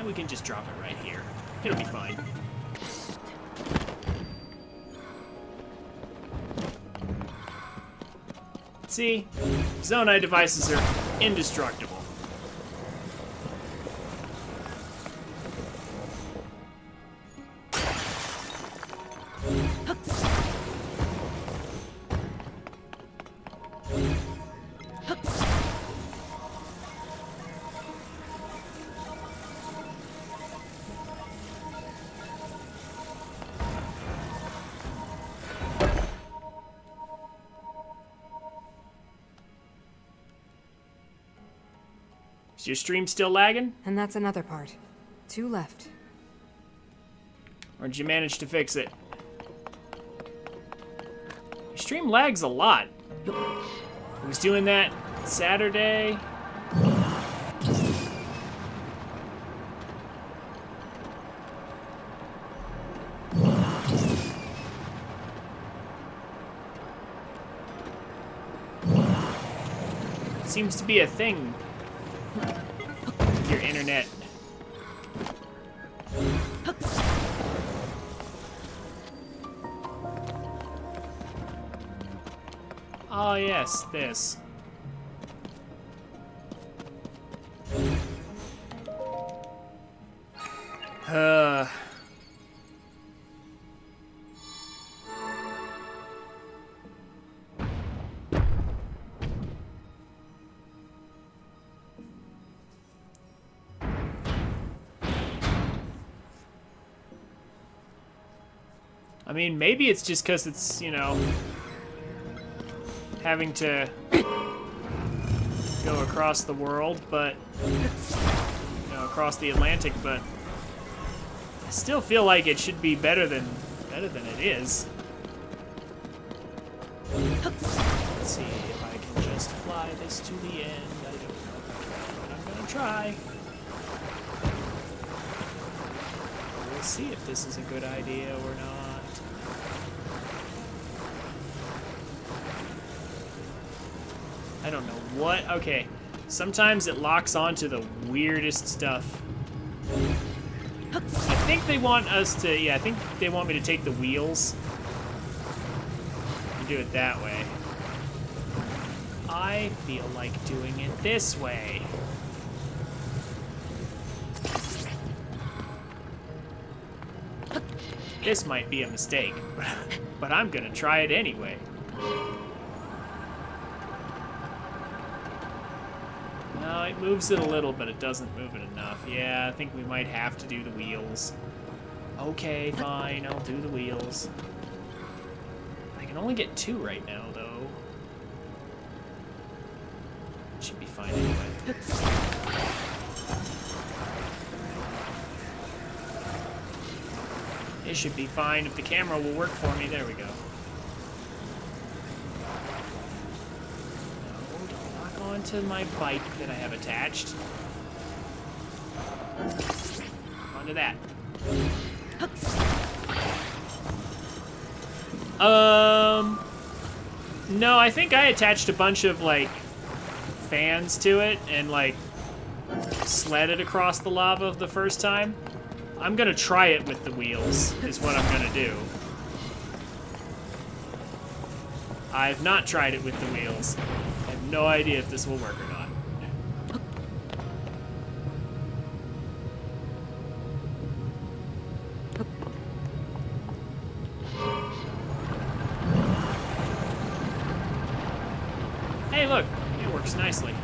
Speaker 1: we can just drop it right here. It'll be fine. See? Zonai devices are indestructible. Is your stream still lagging?
Speaker 8: And that's another part. 2 left.
Speaker 1: Or did you manage to fix it? Your stream lags a lot. I was doing that Saturday. It seems to be a thing. Your internet. Oh yes, this. I mean, maybe it's just because it's, you know, having to go across the world, but, you know, across the Atlantic, but I still feel like it should be better than it is. Let's see if I can just fly this to the end. I don't know if I can, but I'm gonna try. We'll see if this is a good idea or not. I don't know what. Okay, sometimes it locks onto the weirdest stuff. I think they want us to, yeah, I think they want me to take the wheels and do it that way. I feel like doing it this way. This might be a mistake, but I'm gonna try it anyway. No, it moves it a little, but it doesn't move it enough. Yeah, I think we might have to do the wheels. Okay, fine, I'll do the wheels. I can only get 2 right now, though. It should be fine anyway. It should be fine if the camera will work for me. There we go. Onto my bike that I have attached. Onto that. No, I think I attached a bunch of, like, fans to it and, like, sled it across the lava the first time. I'm gonna try it with the wheels, is what I'm gonna do. I've not tried it with the wheels. I have no idea if this will work or not. Hey, look, it works nicely.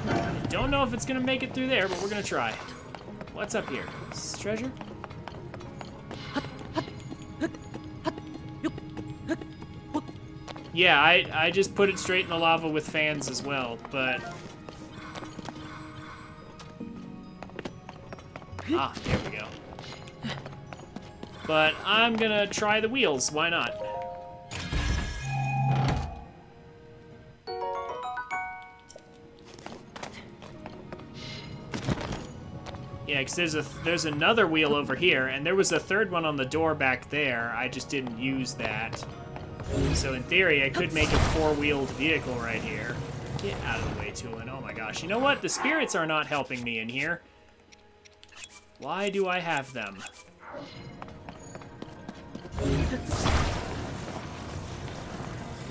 Speaker 1: I don't know if it's gonna make it through there, but we're gonna try. What's up here? Is this treasure? Yeah, I just put it straight in the lava with fans as well, but... Ah, there we go. But I'm gonna try the wheels, why not? Yeah, because there's another wheel over here, and there was a third one on the door back there. I just didn't use that. So in theory, I could make a 4-wheeled vehicle right here. Get out of the way, Tulin. Oh my gosh. You know what? The spirits are not helping me in here. Why do I have them?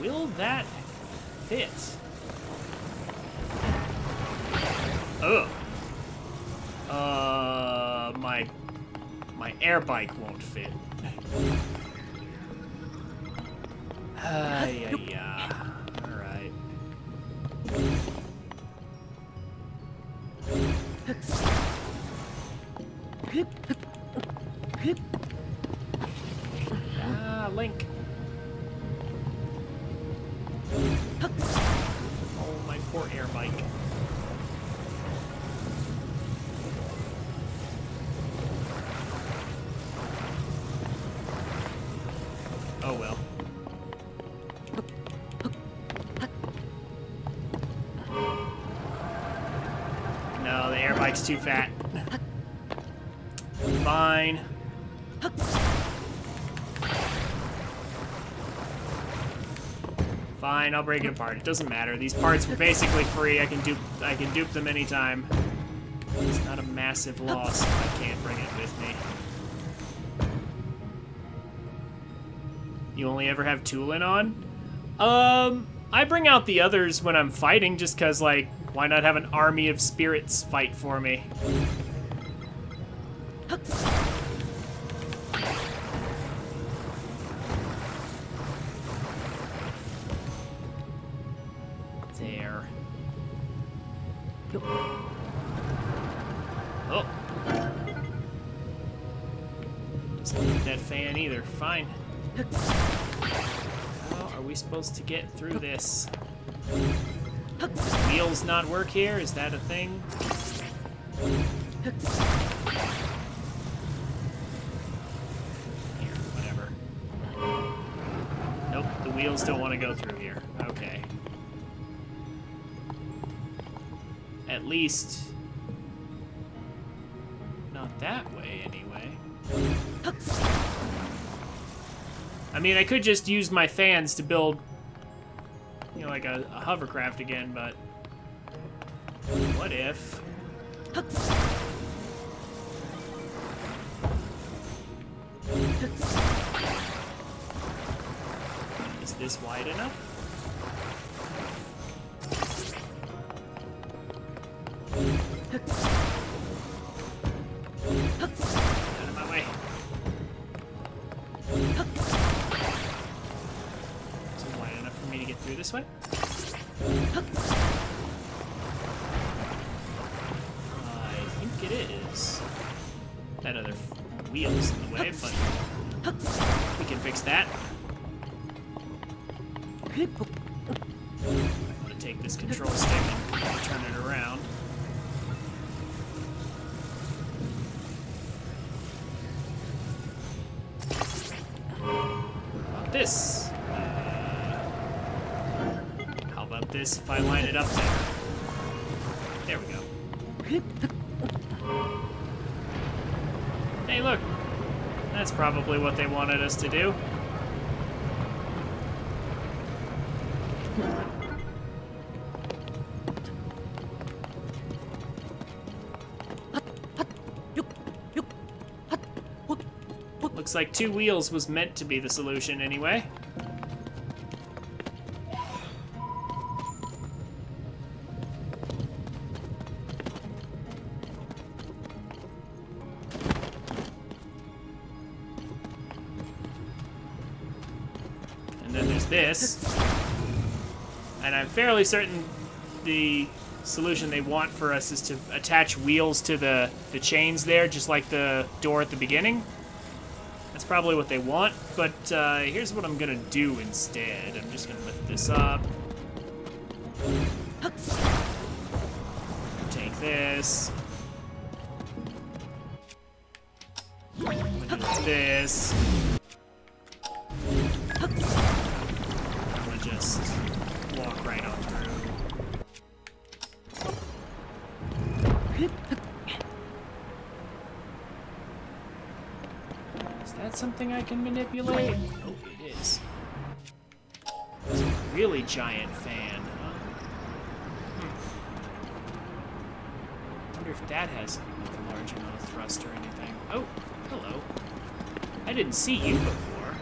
Speaker 1: Will that fit? Ugh. My air bike won't fit. Yeah. All right. Link. Oh, my poor air bike. Oh well. No, the air bike's too fat. Fine. Fine, I'll break it apart. It doesn't matter. These parts were basically free. I can dupe them anytime. It's not a massive loss. I can't bring it with me. You only ever have Tulin on? I bring out the others when I'm fighting just cause, like, why not have an army of spirits fight for me? There. Oh. Doesn't need that fan either. Fine. How are we supposed to get through this? Do wheels not work here? Is that a thing? Here, whatever. Nope, the wheels don't want to go through here. Okay. At least... not that way, anyway. I mean, I could just use my fans to build, you know, like a hovercraft again, but what if? Is this wide enough? Out of my way. To get through this way? I think it is. That other wheel's in the way, but we can fix that. I'm gonna take this control stick and turn it around. How about this? This if I line it up there. There we go. Hey, look. That's probably what they wanted us to do. Looks like 2 wheels was meant to be the solution anyway. This, and I'm fairly certain the solution they want for us is to attach wheels to the chains there, just like the door at the beginning. That's probably what they want, but here's what I'm gonna do instead. I'm just gonna lift this up. Take this. I'm gonna do this. Just walk right on through. Is that something I can manipulate? Oh, it is. It's a really giant fan, huh? wonder if that has like, a large amount of thrust or anything. Oh, hello. I didn't see you before.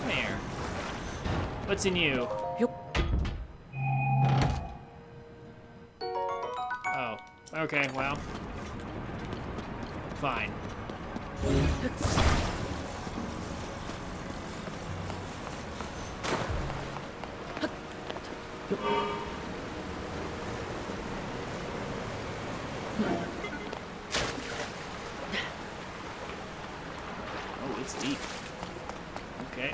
Speaker 1: Come here. What's in you? Oh, okay, well. Fine. Oh, it's deep. Okay.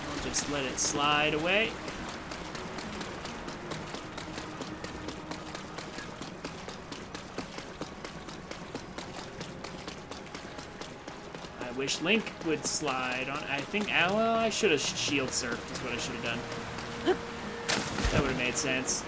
Speaker 1: I'll just let it slide away. I wish Link would slide on. I think, well, I should have shield surfed is what I should have done. That would have made sense.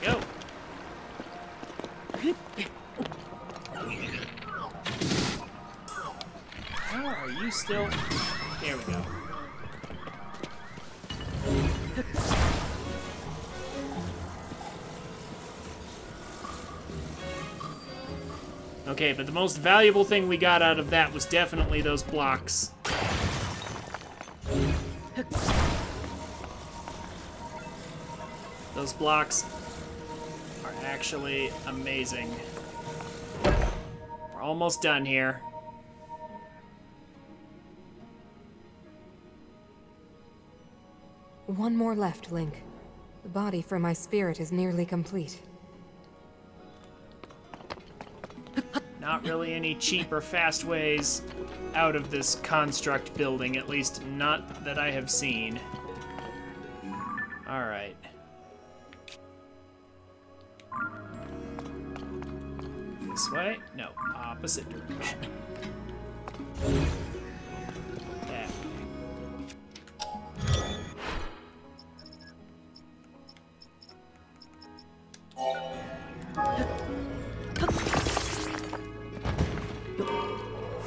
Speaker 1: Go. How are you still? There we go. Okay, but the most valuable thing we got out of that was definitely those blocks. Those blocks are actually amazing. We're almost done here.
Speaker 8: One more left, Link. The body for my spirit is nearly complete.
Speaker 1: Not really any cheap or fast ways out of this construct building, at least not that I have seen. Alright. This way? No, opposite direction. That way.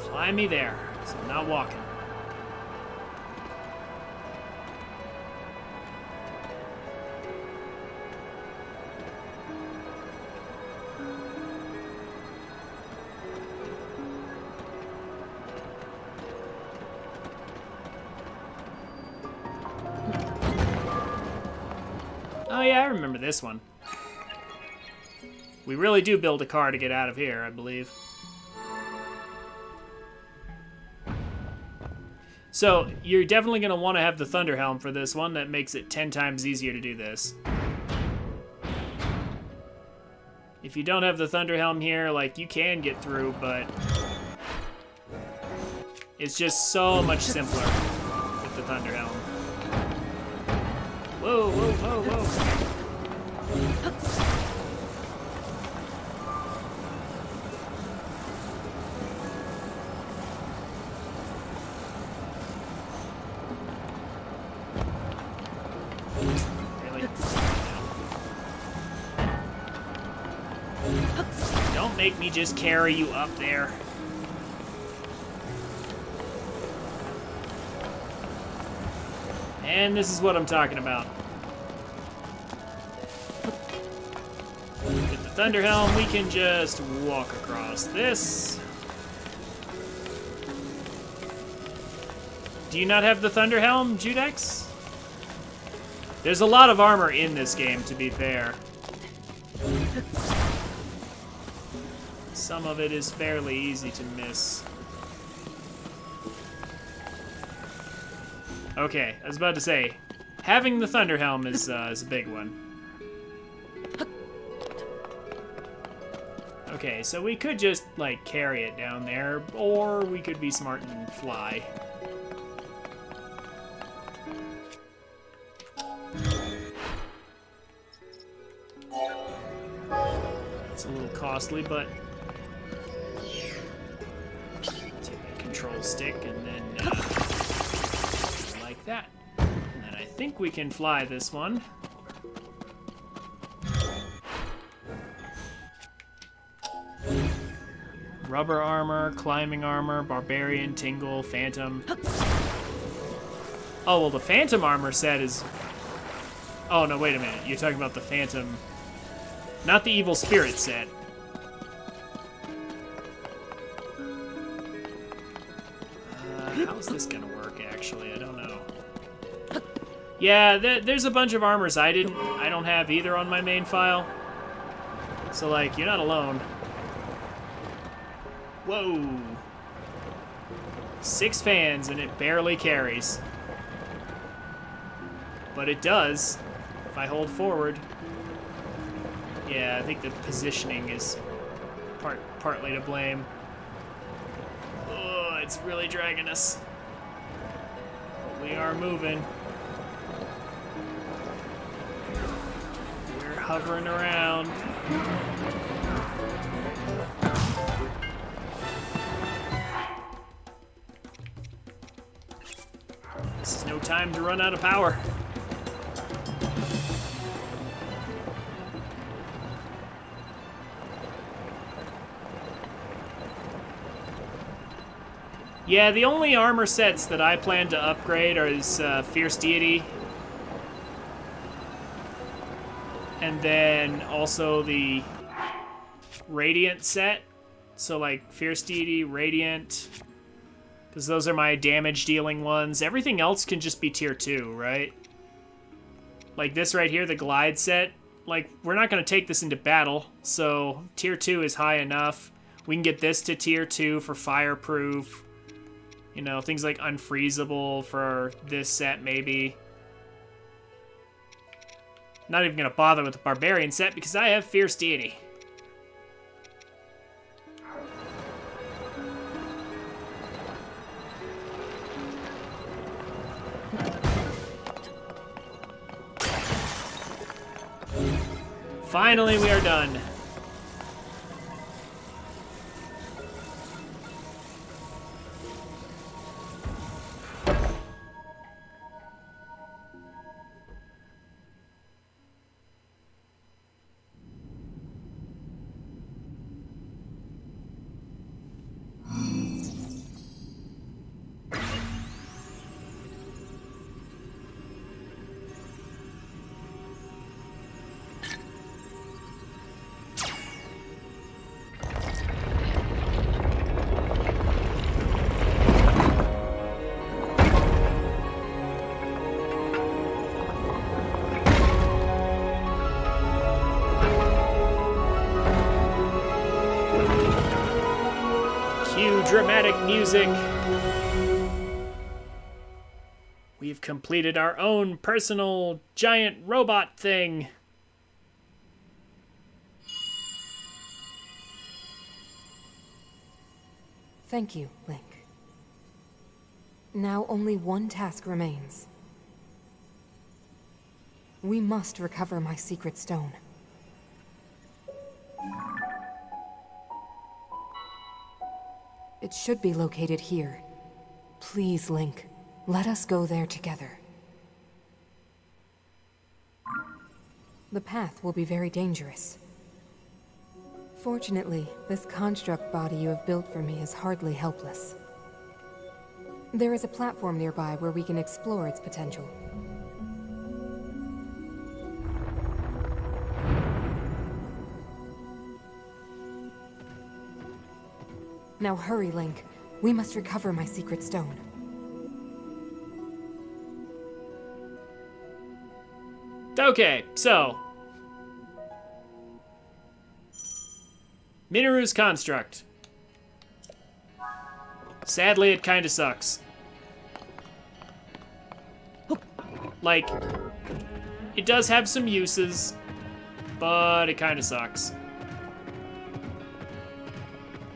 Speaker 1: Fly me there, so I'm not walking. Oh yeah, I remember this one. We really do build a car to get out of here, I believe. So, you're definitely going to want to have the Thunder Helm for this one. That makes it 10 times easier to do this. If you don't have the Thunder Helm here, like, you can get through, but it's just so much simpler with the Thunder Helm. Whoa, whoa, whoa, whoa. Don't make me just carry you up there. And this is what I'm talking about. With the Thunder Helm, we can just walk across this. Do you not have the Thunder Helm, Judex? There's a lot of armor in this game, to be fair. Some of it is fairly easy to miss. Okay, I was about to say, having the Thunder Helm is a big one. Okay, so we could just, like, carry it down there, or we could be smart and fly. It's a little costly, but take the control stick and then like that. And then I think we can fly this one. Rubber armor, climbing armor, barbarian, tingle, phantom. Oh, well, the phantom armor set is... Oh, no, wait a minute. You're talking about the phantom... Not the evil spirit set. How's this gonna work, actually? I don't know. Yeah, there's a bunch of armors I don't have either on my main file. So, like, you're not alone. Whoa. 6 fans, and it barely carries. But it does, if I hold forward. Yeah, I think the positioning is partly to blame. Oh, it's really dragging us. But we are moving. We're hovering around. This is no time to run out of power. Yeah, the only armor sets that I plan to upgrade is Fierce Deity. And then also the Radiant set. So like Fierce Deity, Radiant, because those are my damage dealing ones. Everything else can just be tier 2, right? Like this right here, the Glide set. Like, we're not going to take this into battle, so tier 2 is high enough. We can get this to tier 2 for fireproof. You know, things like unfreezable for this set, maybe. Not even going to bother with the Barbarian set because I have Fierce Deity. Finally, we are done. Dramatic music. We've completed our own personal giant robot thing.
Speaker 8: Thank you, Link. Now only one task remains. We must recover my secret stone. It should be located here. Please, Link, let us go there together. The path will be very dangerous. Fortunately, this construct body you have built for me is hardly helpless. There is a platform nearby where we can explore its potential. Now hurry, Link. We must recover my secret stone.
Speaker 1: Okay, so Mineru's construct. Sadly, it kinda sucks. Like, it does have some uses, but it kinda sucks.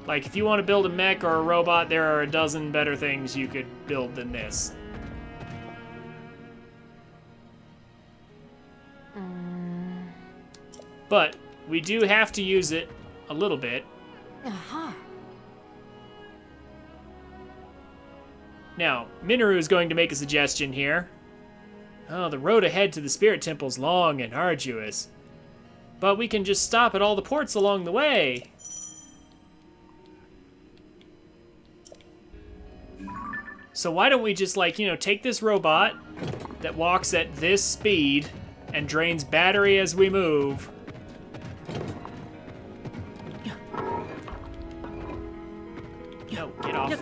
Speaker 1: Like, if you want to build a mech or a robot, there are a dozen better things you could build than this. But we do have to use it a little bit.
Speaker 8: Aha.
Speaker 1: Now, Minoru is going to make a suggestion here. Oh, the road ahead to the Spirit Temple's long and arduous. But we can just stop at all the ports along the way. So why don't we just, like, you know, take this robot that walks at this speed and drains battery as we move. No, get off.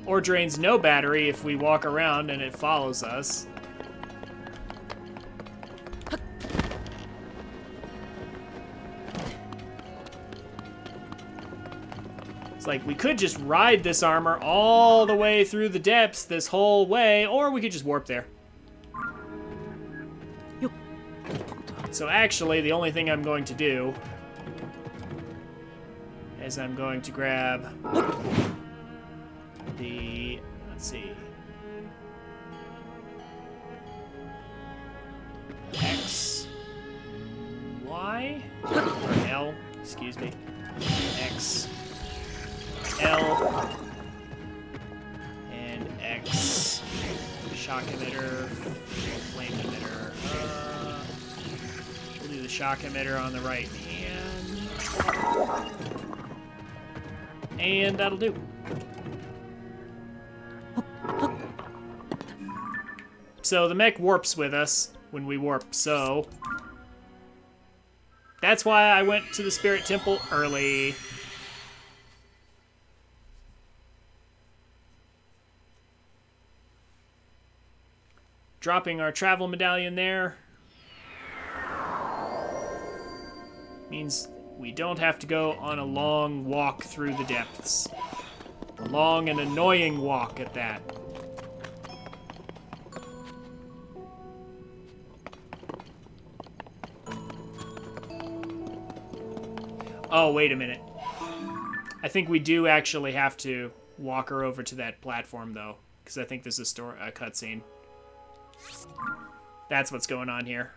Speaker 1: Or drains no battery if we walk around and it follows us. It's like, we could just ride this armor all the way through the depths this whole way, or we could just warp there. So actually, the only thing I'm going to do is I'm going to grab the, let's see, X, Y, or L, excuse me, X, L, and X, shock emitter, flame emitter. We'll do the shock emitter on the right hand. And that'll do. So the mech warps with us when we warp, so that's why I went to the Spirit Temple early. Dropping our travel medallion there means we don't have to go on a long walk through the depths. A long and annoying walk at that. Oh, wait a minute. I think we do actually have to walk her over to that platform, though, because I think this is a cutscene. That's what's going on here.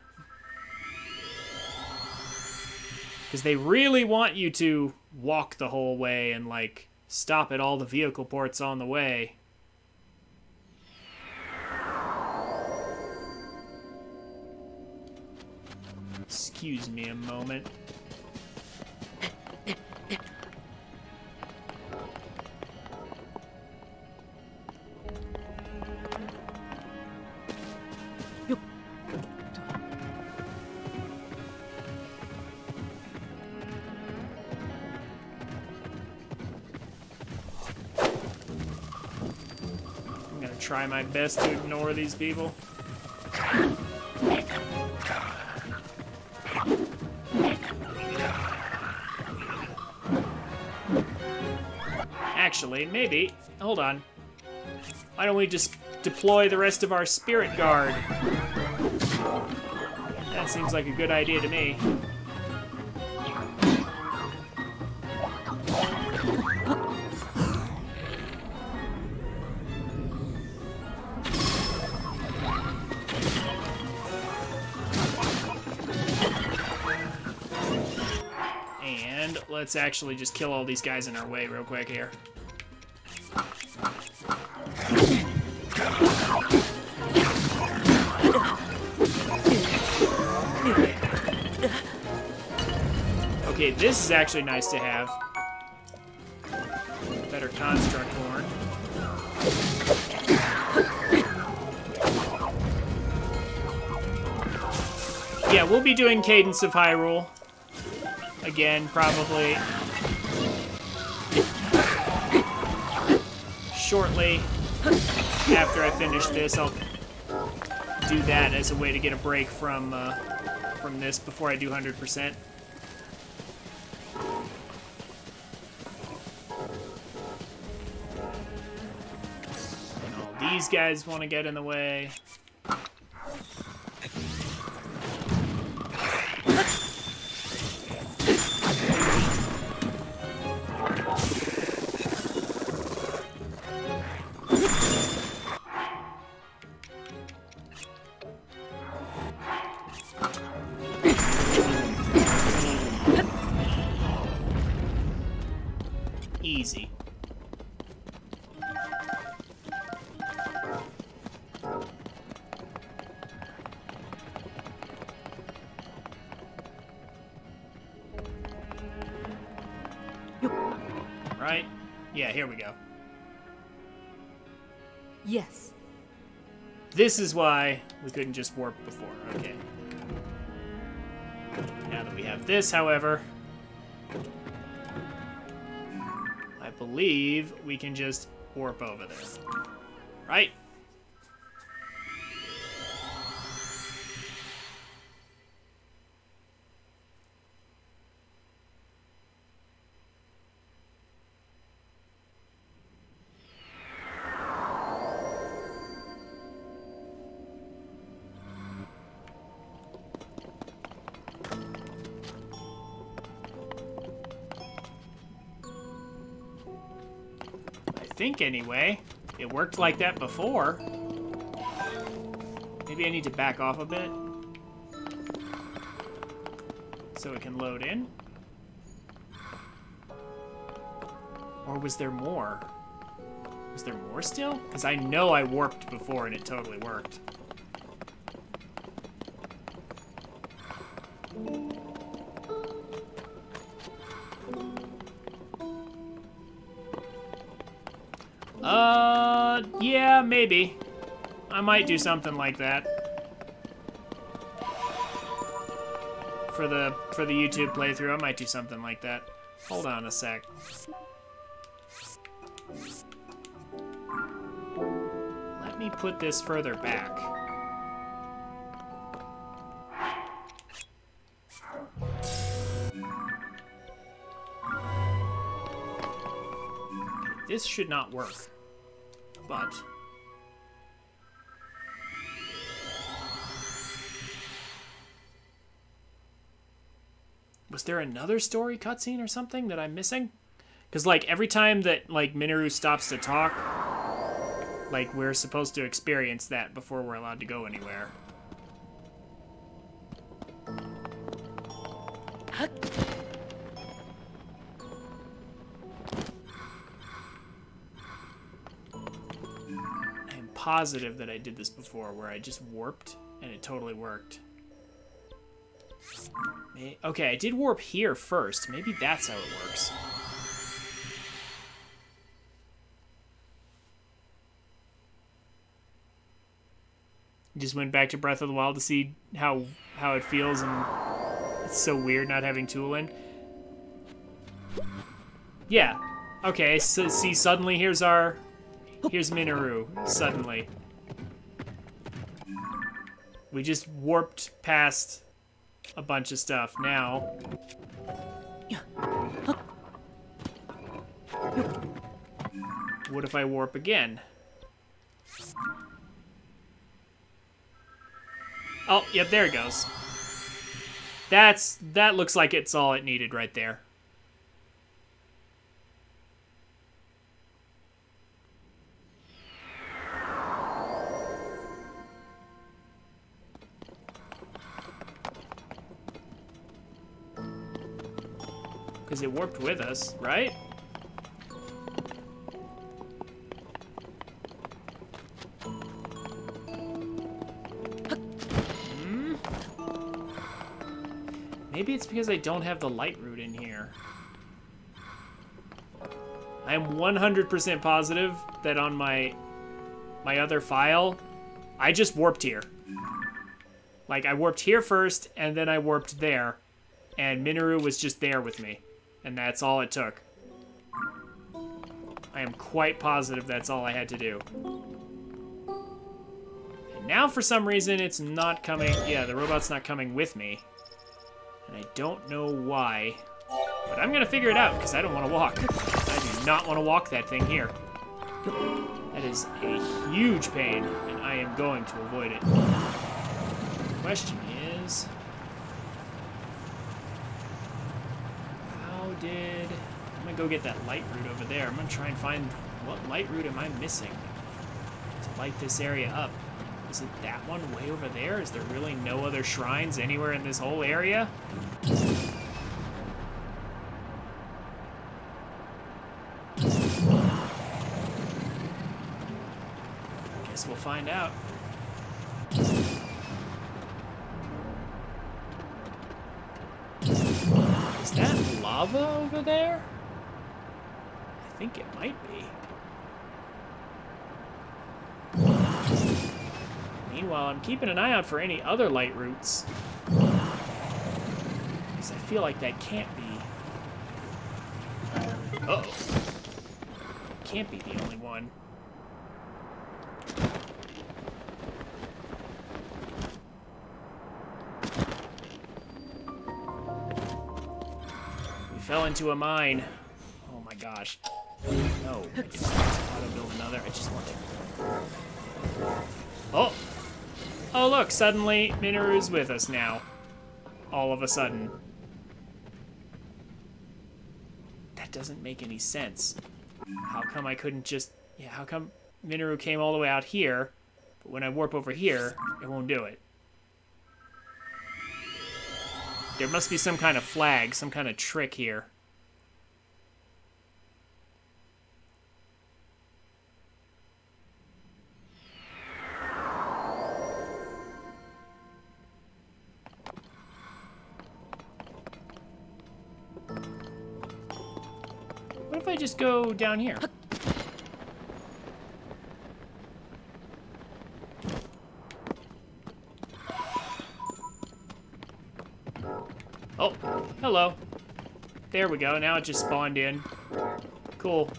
Speaker 1: Because they really want you to walk the whole way and, like, stop at all the vehicle ports on the way. Excuse me a moment. Try my best to ignore these people. Actually, maybe. Hold on. Why don't we just deploy the rest of our spirit guard? That seems like a good idea to me. Let's actually just kill all these guys in our way real quick here. Okay, this is actually nice to have. Better construct horn. Yeah, we'll be doing Cadence of Hyrule. Again, probably shortly after I finish this, I'll do that as a way to get a break from this before I do 100%. And all these guys want to get in the way. easy. Right? Yeah, here we go.
Speaker 8: Yes.
Speaker 1: This is why we couldn't just warp before. Okay. Now that we have this, however, I believe we can just warp over there. Right? I think anyway. It worked like that before. Maybe I need to back off a bit so it can load in. Or was there more? Was there more still? Because I know I warped before and it totally worked. Yeah, maybe. I might do something like that. For the YouTube playthrough, I might do something like that. Hold on a sec. Let me put this further back. This should not work. But was there another story cutscene or something that I'm missing? Because, like, every time that, like, Minoru stops to talk, like, we're supposed to experience that before we're allowed to go anywhere. Positive that I did this before, where I just warped and it totally worked. Okay, I did warp here first. Maybe that's how it works. Just went back to Breath of the Wild to see how it feels, and it's so weird not having Tulin. Yeah. Okay, so see, suddenly here's Minoru, suddenly. We just warped past a bunch of stuff. Now, what if I warp again? Oh, yep, there it goes. That looks like it's all it needed right there. Because it warped with us, right? Maybe it's because I don't have the light root in here. I'm 100% positive that on my other file, I just warped here. Like, I warped here first, and then I warped there. And Minoru was just there with me. And that's all it took. I am quite positive that's all I had to do. And now, for some reason, it's not coming... Yeah, the robot's not coming with me. And I don't know why. But I'm gonna figure it out, because I don't want to walk. I do not want to walk that thing here. That is a huge pain, and I am going to avoid it. The question is... I'm gonna go get that light root over there. I'm gonna try and find what light root am I missing to light this area up. Is it that one way over there? Is there really no other shrines anywhere in this whole area? Guess we'll find out. Is that lava over there? I think it might be. Meanwhile, I'm keeping an eye out for any other light routes. Because I feel like that can't be... Uh-oh. Can't be the only one. We fell into a mine. Oh my gosh. No. I didn't want to build another. I just want to... Oh! Oh look, suddenly Minoru's with us now. All of a sudden. That doesn't make any sense. How come I couldn't just... Yeah, how come Minoru came all the way out here, but when I warp over here, it won't do it? There must be some kind of flag, some kind of trick here. What if I just go down here? Oh, hello. There we go. Now it just spawned in. Cool.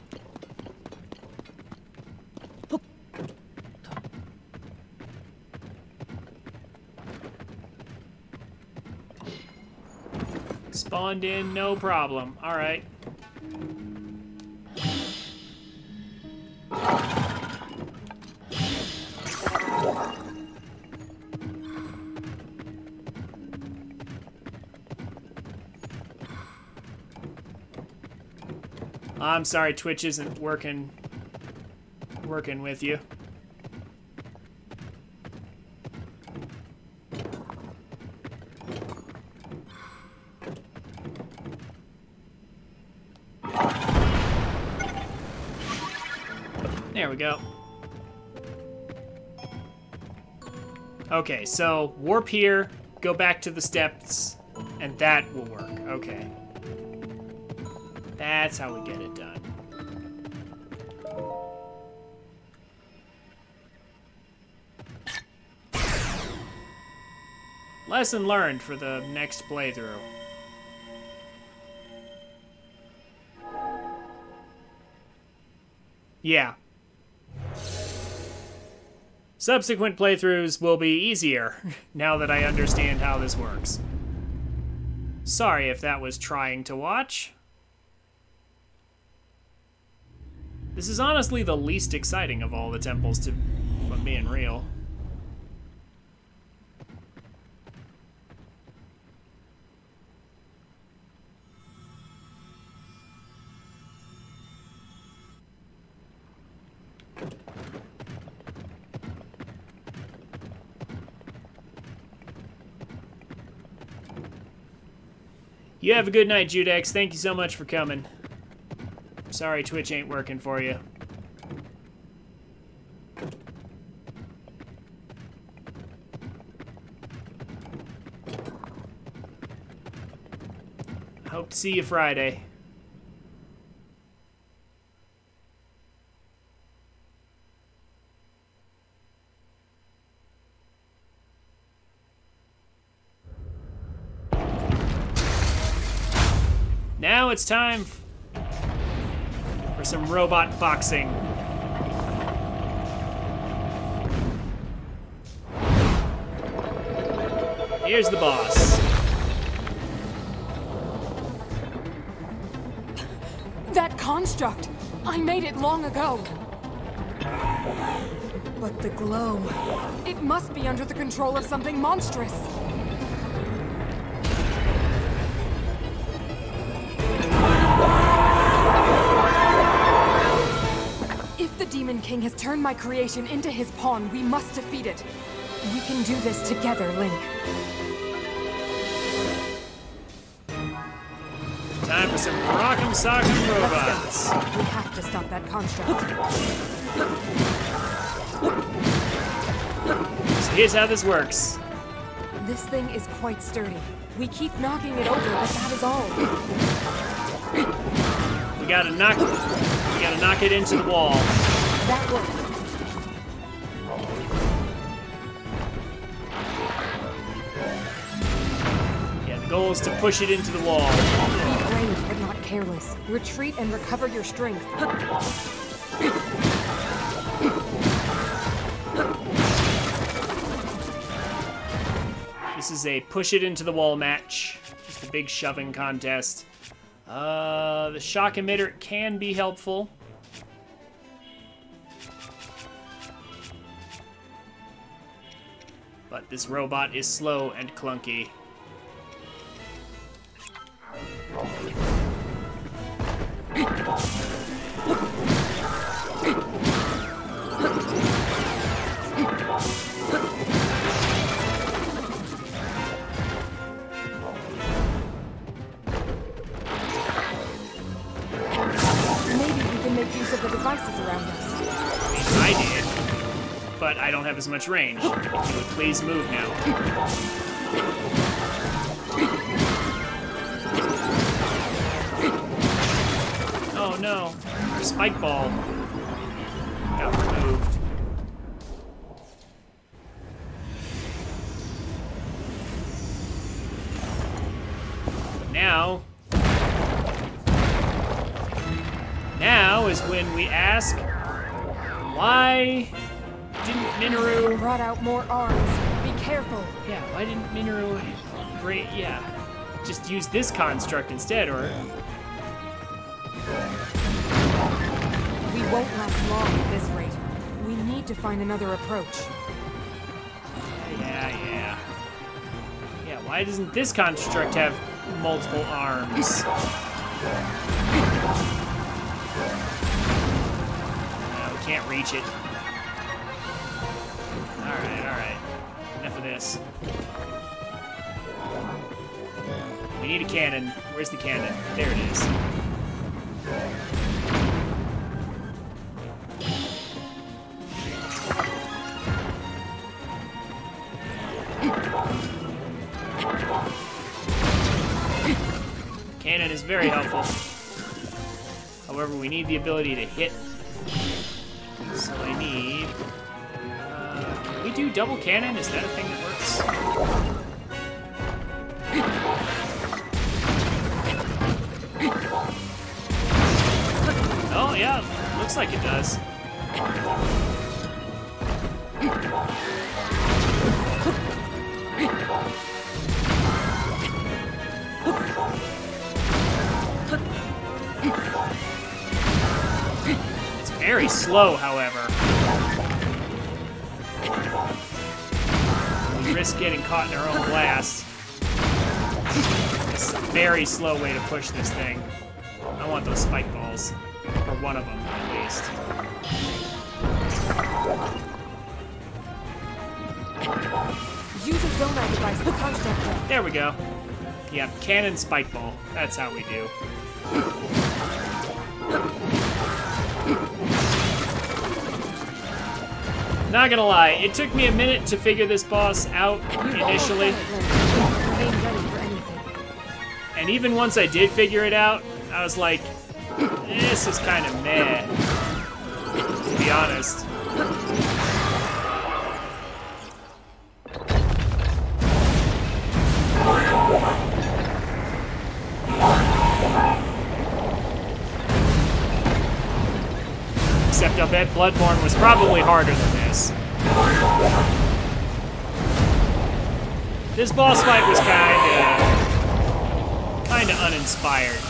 Speaker 1: Spawned in, no problem. All right. I'm sorry, Twitch isn't working with you. There we go. Okay, so warp here, go back to the steps, and that will work. Okay. That's how we get it done. Lesson learned for the next playthrough. Yeah. Subsequent playthroughs will be easier now that I understand how this works. Sorry if that was trying to watch. This is honestly the least exciting of all the temples, if I'm being real. You have a good night, Judex. Thank you so much for coming. Sorry Twitch ain't working for you. Hope to see you Friday. Now it's time for some robot boxing. Here's the boss.
Speaker 8: That construct! I made it long ago. But the glow... It must be under the control of something monstrous. If the Demon King has turned my creation into his pawn, we must defeat it. We can do this together, Link.
Speaker 1: Time for some rock'em sock'em robots.
Speaker 8: We have to stop that construct.
Speaker 1: So here's how this works.
Speaker 8: This thing is quite sturdy. We keep knocking it over, but that is all.
Speaker 1: We gotta knock it into the wall.
Speaker 8: That worked.
Speaker 1: Yeah, the goal is to push it into the wall.
Speaker 8: Be brave, but not careless. Retreat and recover your strength.
Speaker 1: This is a push it into the wall match. Just a big shoving contest. The shock emitter can be helpful. But this robot is slow and clunky.
Speaker 8: Make use of the devices around us.
Speaker 1: I did, but I don't have as much range. If you would please move now. Oh no, our spike ball got removed. But now is when we ask, why didn't Minoru...
Speaker 8: Brought out more arms. Be careful.
Speaker 1: Yeah, why didn't Minoru just use this construct instead, or...
Speaker 8: We won't last long at this rate. We need to find another approach.
Speaker 1: Yeah, why doesn't this construct have multiple arms? Can't reach it. Alright. Enough of this. We need a cannon. Where's the cannon? There it is. Cannon is very helpful. However, we need the ability to hit. So I need... can we do double cannon? Is that a thing that works? Oh, yeah. Looks like it does. Very slow, however. We risk getting caught in our own blast. It's a very slow way to push this thing. I want those spike balls. Or one of them, at least.
Speaker 8: Use a zonite device to construct them.
Speaker 1: There we go. Yeah, cannon spike ball. That's how we do. Not gonna lie, it took me a minute to figure this boss out initially. And even once I did figure it out, I was like, this is kind of meh, to be honest. Except I'll bet Bloodborne was probably harder than this. This boss fight was kinda uninspired,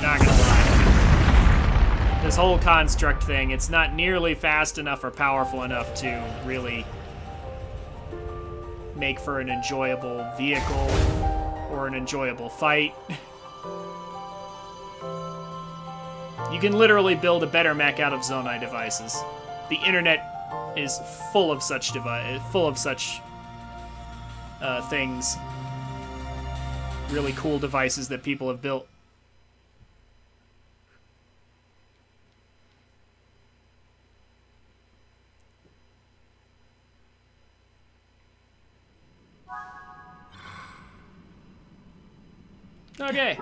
Speaker 1: not gonna lie. This whole construct thing, it's not nearly fast enough or powerful enough to really make for an enjoyable vehicle or an enjoyable fight. You can literally build a better mech out of Zonai devices. The internet is full of such things. Really cool devices that people have built. Okay.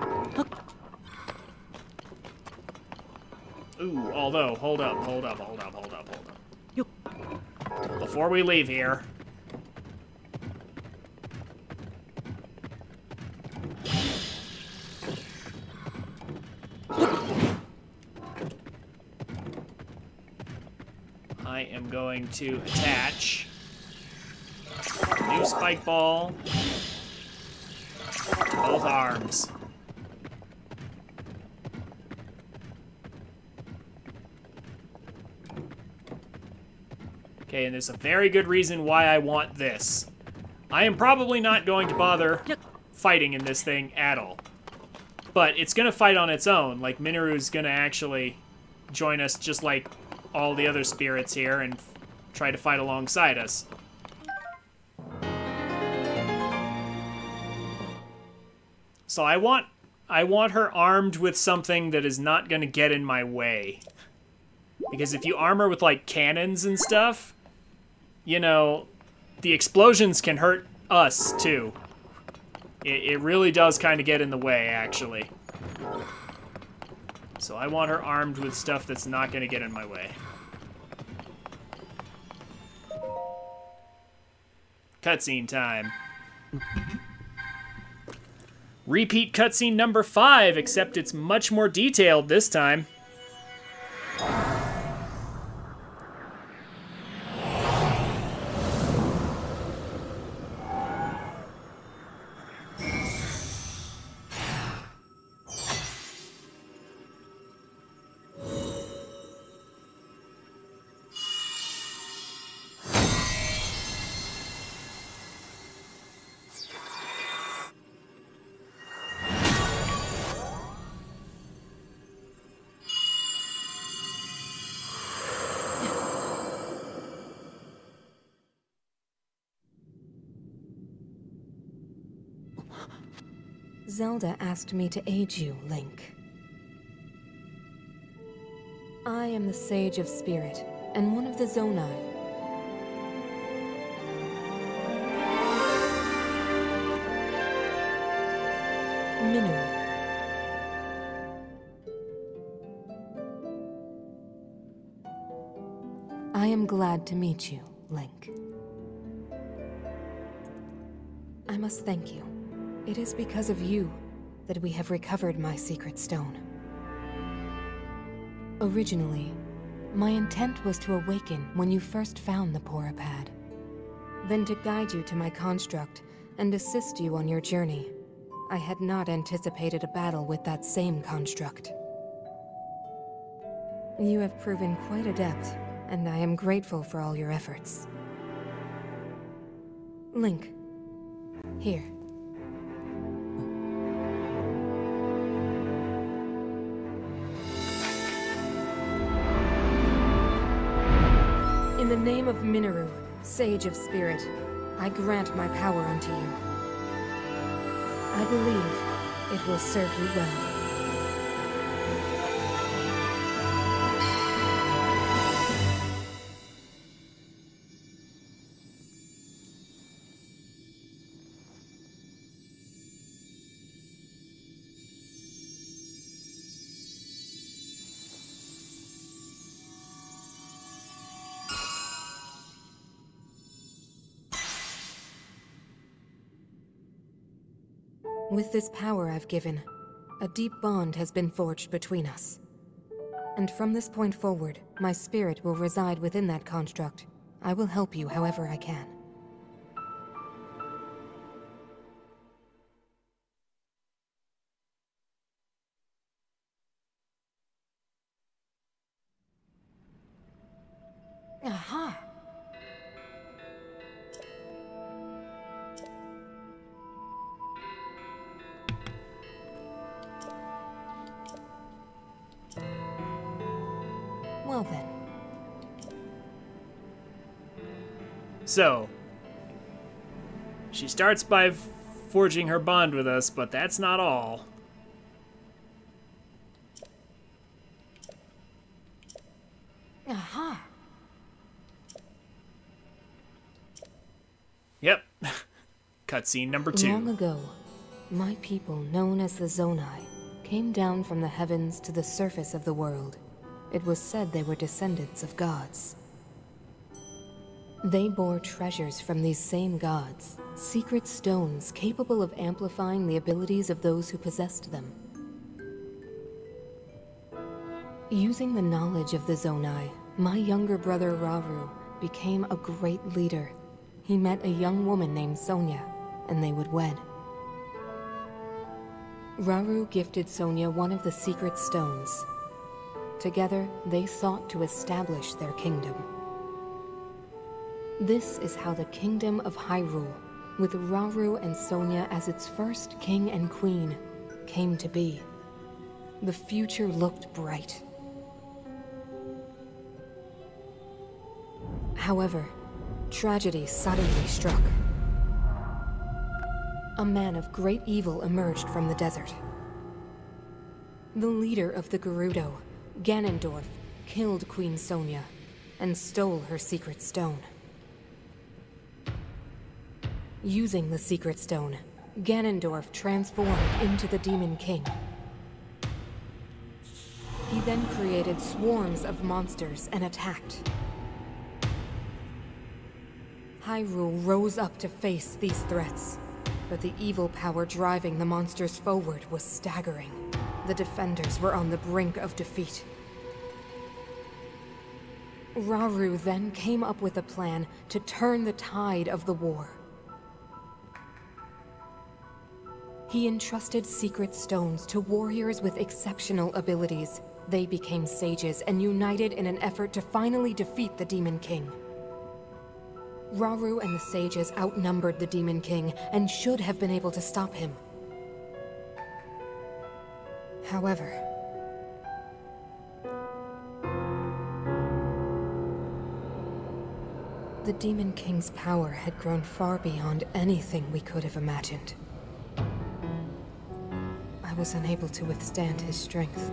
Speaker 1: Ooh, although, hold up. Before we leave here. I am going to attach a new spike ball to both arms. Okay, and there's a very good reason why I want this. I am probably not going to bother fighting in this thing at all. But it's gonna fight on its own. Like, Minoru's gonna actually join us just like all the other spirits here and try to fight alongside us. So I want her armed with something that is not gonna get in my way. Because if you armor with, like, cannons and stuff, you know, the explosions can hurt us, too. It really does kind of get in the way, actually. So I want her armed with stuff that's not going to get in my way. Cutscene time. Repeat cutscene number 5, except it's much more detailed this time.
Speaker 8: Zelda asked me to aid you, Link. I am the Sage of Spirit, and one of the Zonai. Minoru. I am glad to meet you, Link. I must thank you. It is because of you that we have recovered my secret stone. Originally, my intent was to awaken when you first found the Porapad. Then to guide you to my construct and assist you on your journey. I had not anticipated a battle with that same construct. You have proven quite adept, and I am grateful for all your efforts. Link, here. In the name of Minoru, Sage of Spirit, I grant my power unto you. I believe it will serve you well. With this power I've given, a deep bond has been forged between us. And from this point forward, my spirit will reside within that construct. I will help you however I can. Aha! Well then.
Speaker 1: So, she starts by forging her bond with us, but that's not all.
Speaker 8: Aha!
Speaker 1: Yep. Cutscene number 2.
Speaker 8: Long ago, My people, known as the Zonai, came down from the heavens to the surface of the world. It was said they were descendants of gods. They bore treasures from these same gods, secret stones capable of amplifying the abilities of those who possessed them. Using the knowledge of the Zonai, my younger brother Rauru became a great leader. He met a young woman named Sonia, and they would wed. Rauru gifted Sonia one of the secret stones. Together, they sought to establish their kingdom. This is how the Kingdom of Hyrule, with Rauru and Sonia as its first king and queen, came to be. The future looked bright. However, tragedy suddenly struck. A man of great evil emerged from the desert. The leader of the Gerudo, Ganondorf, killed Queen Sonia and stole her secret stone. Using the secret stone, Ganondorf transformed into the Demon King. He then created swarms of monsters and attacked. Hyrule rose up to face these threats, but the evil power driving the monsters forward was staggering. The defenders were on the brink of defeat. Rauru then came up with a plan to turn the tide of the war. He entrusted secret stones to warriors with exceptional abilities. They became sages and united in an effort to finally defeat the Demon King. Rauru and the sages outnumbered the Demon King and should have been able to stop him. However, the Demon King's power had grown far beyond anything we could have imagined. I was unable to withstand his strength.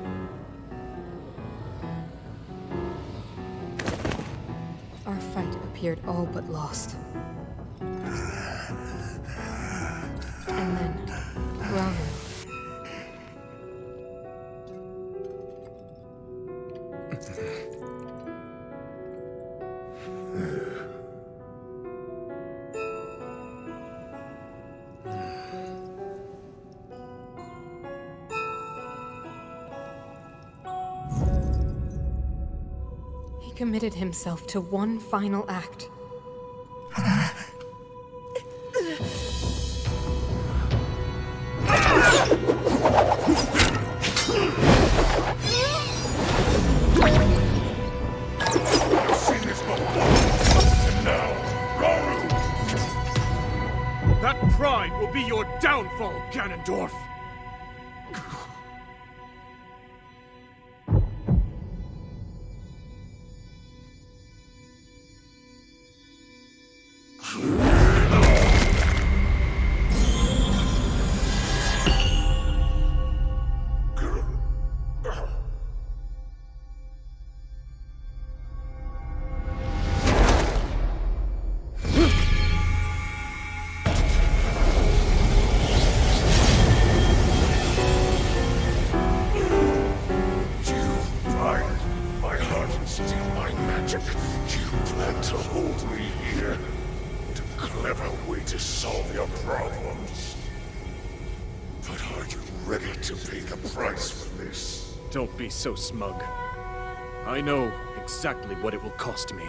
Speaker 8: Our fight appeared all but lost. And then, Rauru. He committed himself to one final act.
Speaker 9: That pride will be your downfall, Ganondorf! Don't be so smug. I know exactly what it will cost me.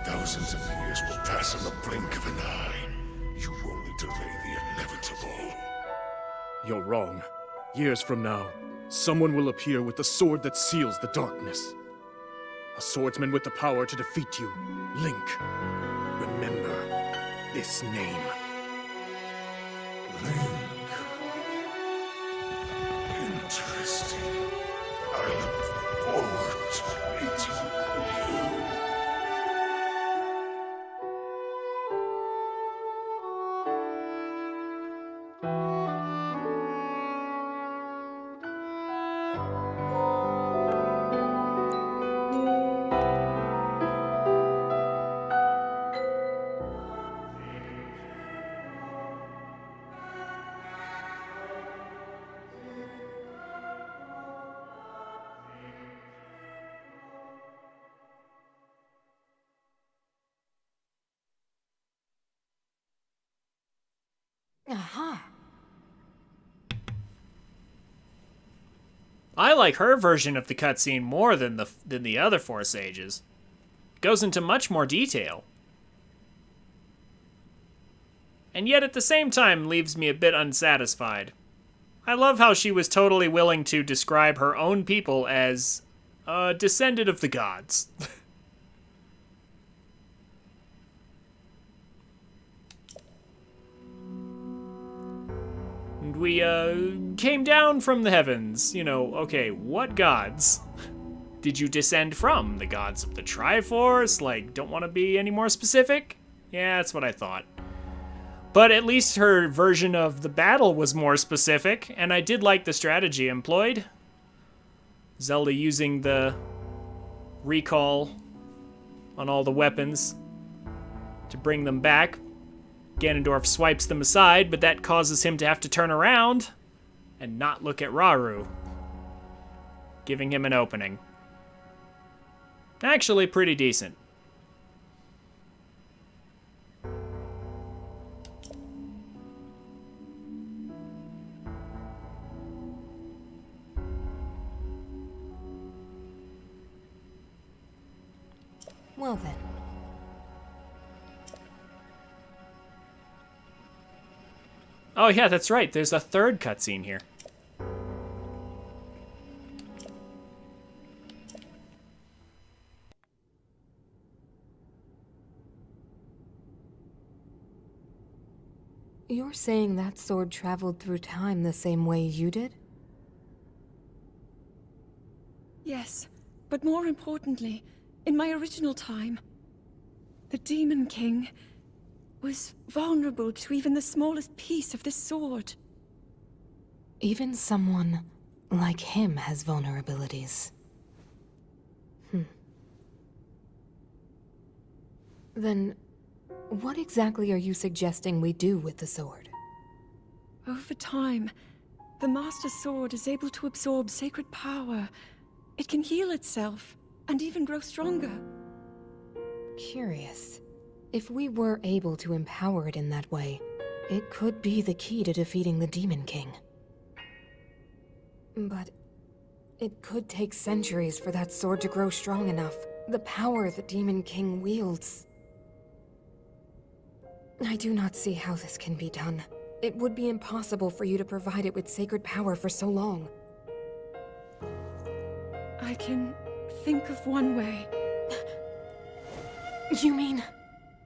Speaker 5: Thousands of years will pass in the blink of an eye. You only delay the inevitable.
Speaker 9: You're wrong. Years from now, someone will appear with the sword that seals the darkness. A swordsman with the power to defeat you. Link. Remember this name.
Speaker 5: Link. Interesting. I look forward to meeting you.
Speaker 8: Aha.
Speaker 1: I like her version of the cutscene more than the other four sages. It goes into much more detail. And yet at the same time leaves me a bit unsatisfied. I love how she was totally willing to describe her own people as a descendant of the gods. And we came down from the heavens. You know, okay, what gods did you descend from? The gods of the Triforce? Like, don't want to be any more specific? Yeah, that's what I thought. But at least her version of the battle was more specific, and I did like the strategy employed. Zelda using the recall on all the weapons to bring them back. Ganondorf swipes them aside, but that causes him to have to turn around and not look at Rauru, giving him an opening. Actually, pretty decent.
Speaker 8: Well then.
Speaker 1: Oh yeah, that's right. There's a third cutscene here.
Speaker 8: You're saying that sword traveled through time the same way you did?
Speaker 4: Yes, but more importantly, in my original time, the Demon King was vulnerable to even the smallest piece of this sword.
Speaker 8: Even someone like him has vulnerabilities. Then, what exactly are you suggesting we do with the sword?
Speaker 4: Over time, the Master Sword is able to absorb sacred power. It can heal itself, and even grow stronger.
Speaker 8: Curious. If we were able to empower it in that way, it could be the key to defeating the Demon King. But it could take centuries for that sword to grow strong enough. The power the Demon King wields. I do not see how this can be done. It would be impossible for you to provide it with sacred power for so long.
Speaker 4: I can think of one way.
Speaker 8: You mean?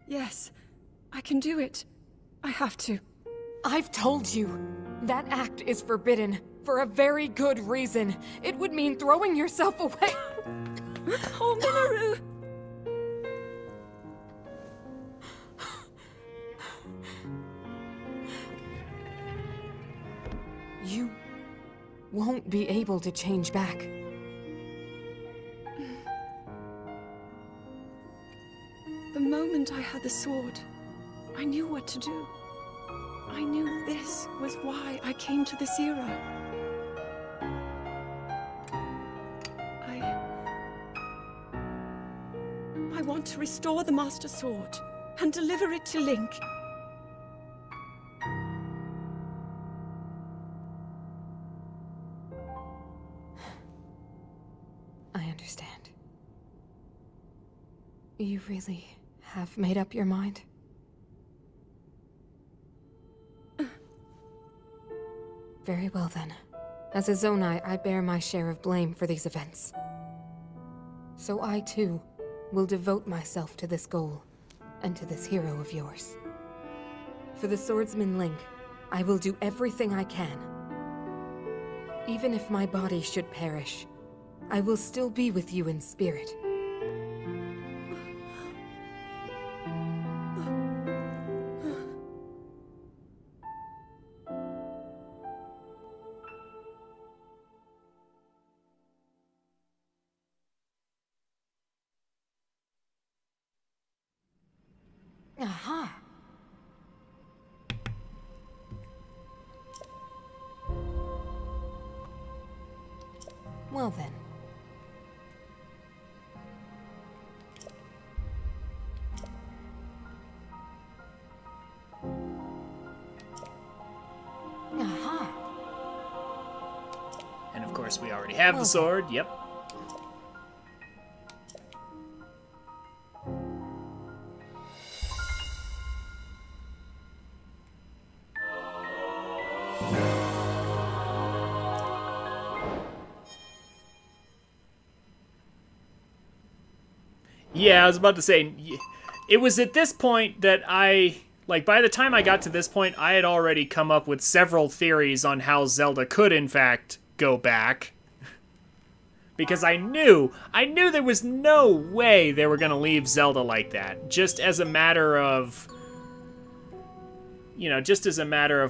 Speaker 4: Yes, I can do it. I have to.
Speaker 8: I've told you. That act is forbidden, for a very good reason. It would mean throwing yourself away.
Speaker 4: Oh, Minoru!
Speaker 8: You won't be able to change back.
Speaker 4: The moment I had the sword, I knew what to do. I knew this was why I came to this era. I want to restore the Master Sword and deliver it to Link.
Speaker 8: I understand. You really have made up your mind? Very well then. As a Zonai, I bear my share of blame for these events. So I too will devote myself to this goal, and to this hero of yours. For the swordsman Link, I will do everything I can. Even if my body should perish, I will still be with you in spirit. Aha! Well then.
Speaker 1: course, we already have the sword. Yep. Yeah, I was about to say, it was at this point that by the time I got to this point, I had already come up with several theories on how Zelda could, in fact, go back. Because I knew there was no way they were going to leave Zelda like that. Just as a matter of,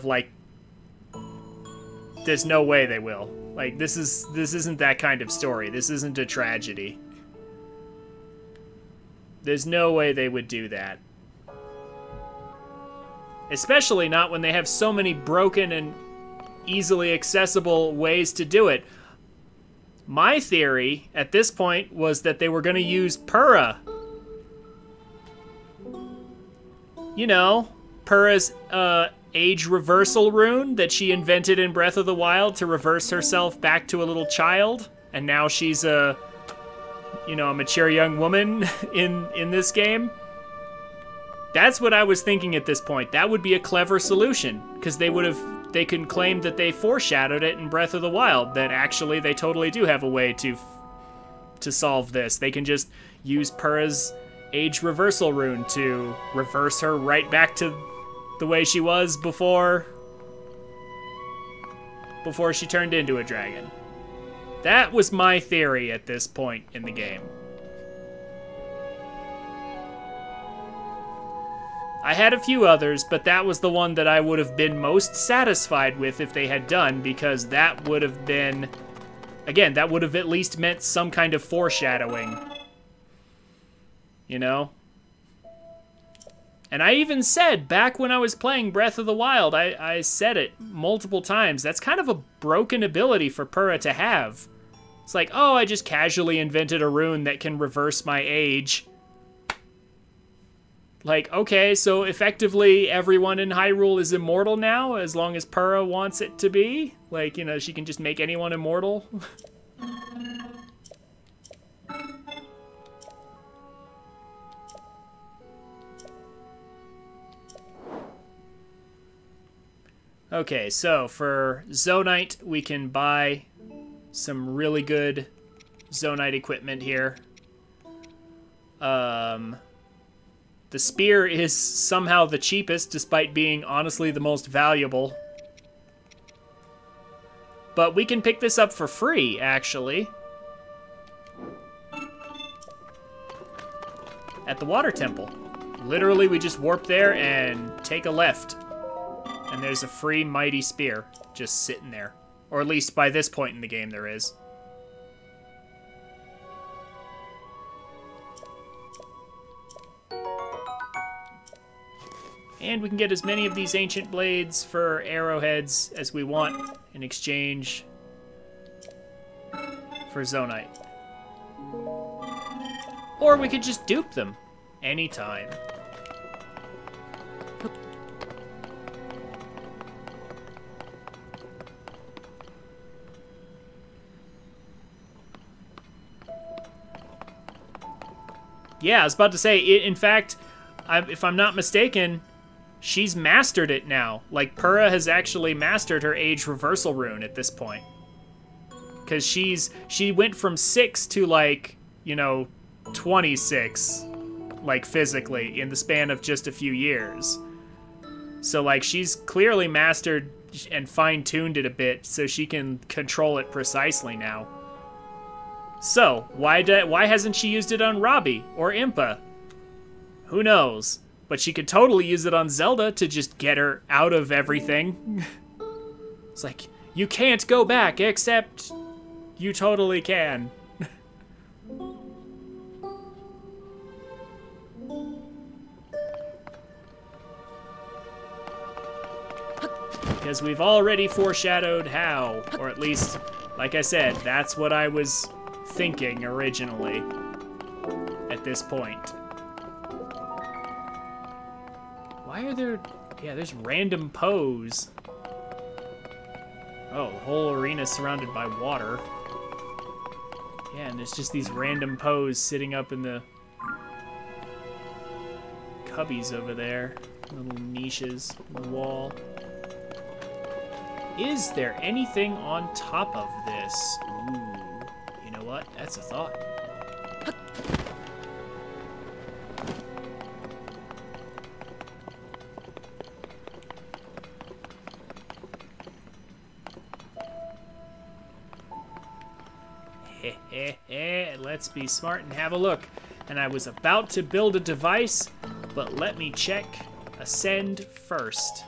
Speaker 1: like, there's no way they will. Like, this isn't that kind of story. This isn't a tragedy. There's no way they would do that. Especially not when they have so many broken and easily accessible ways to do it. My theory at this point was that they were going to use Purah. You know, Purah's age reversal rune that she invented in Breath of the Wild to reverse herself back to a little child. And now she's a mature young woman in this game. That's what I was thinking at this point. That would be a clever solution, because they can claim that they foreshadowed it in Breath of the Wild, that actually they totally do have a way to solve this. They can just use Purah's age reversal rune to reverse her right back to the way she was before she turned into a dragon. That was my theory at this point in the game. I had a few others, but that was the one that I would have been most satisfied with if they had done, because that would have been, again, that would have at least meant some kind of foreshadowing. You know? And I even said, back when I was playing Breath of the Wild, I said it multiple times, that's kind of a broken ability for Purah to have. It's like, oh, I just casually invented a rune that can reverse my age. Like, okay, so effectively everyone in Hyrule is immortal now, as long as Purah wants it to be? Like, she can just make anyone immortal? Okay, so for Zonite, we can buy some really good Zonite equipment here. The spear is somehow the cheapest, despite being honestly the most valuable. But we can pick this up for free, actually. At the water temple. Literally, we just warp there and take a left. And there's a free mighty spear just sitting there. Or at least by this point in the game there is. And we can get as many of these ancient blades for arrowheads as we want in exchange for Zonite. Or we could just dupe them anytime. Yeah, I was about to say, in fact, if I'm not mistaken, she's mastered it now. Like, Purah has actually mastered her age reversal rune at this point. Because she went from 6 to, like, 26, like, physically, in the span of just a few years. So, like, she's clearly mastered and fine-tuned it a bit so she can control it precisely now. So, why hasn't she used it on Robbie or Impa? Who knows? But she could totally use it on Zelda to just get her out of everything. It's like, you can't go back, except you totally can. Because we've already foreshadowed how, or at least, like I said, that's what I was thinking originally at this point. Why are there... Yeah, there's random pose. Oh, the whole arena is surrounded by water. Yeah, and there's just these random Poes sitting up in the cubbies over there. Little niches in the wall. Is there anything on top of this? Ooh, you know what? That's a thought. Let's be smart and have a look. And I was about to build a device, but let me check Ascend first.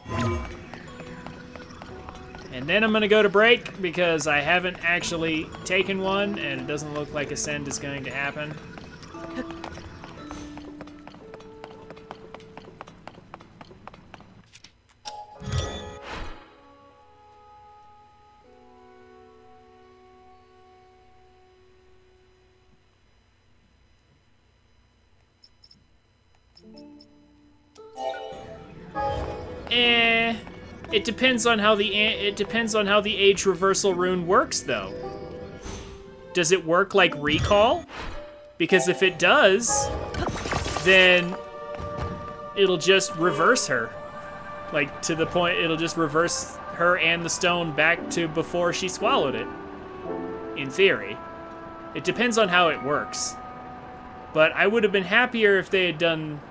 Speaker 1: And then I'm gonna go to break because I haven't actually taken one and it doesn't look like Ascend is going to happen. It depends on how the age reversal rune works, though. Does it work like recall? Because if it does, then it'll just reverse her. Like, to the point, it'll just reverse her and the stone back to before she swallowed it. In theory. It depends on how it works. But I would have been happier if they had done...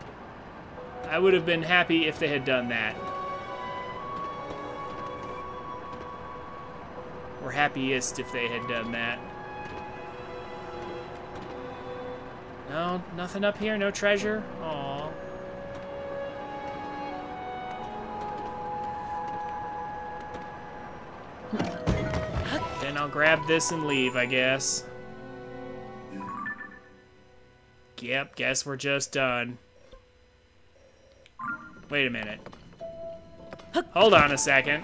Speaker 1: I would have been happy if they had done that. Or happiest if they had done that. No, nothing up here, no treasure. Aww. Then I'll grab this and leave, I guess. Yep, guess we're just done. Wait a minute. Hold on a second.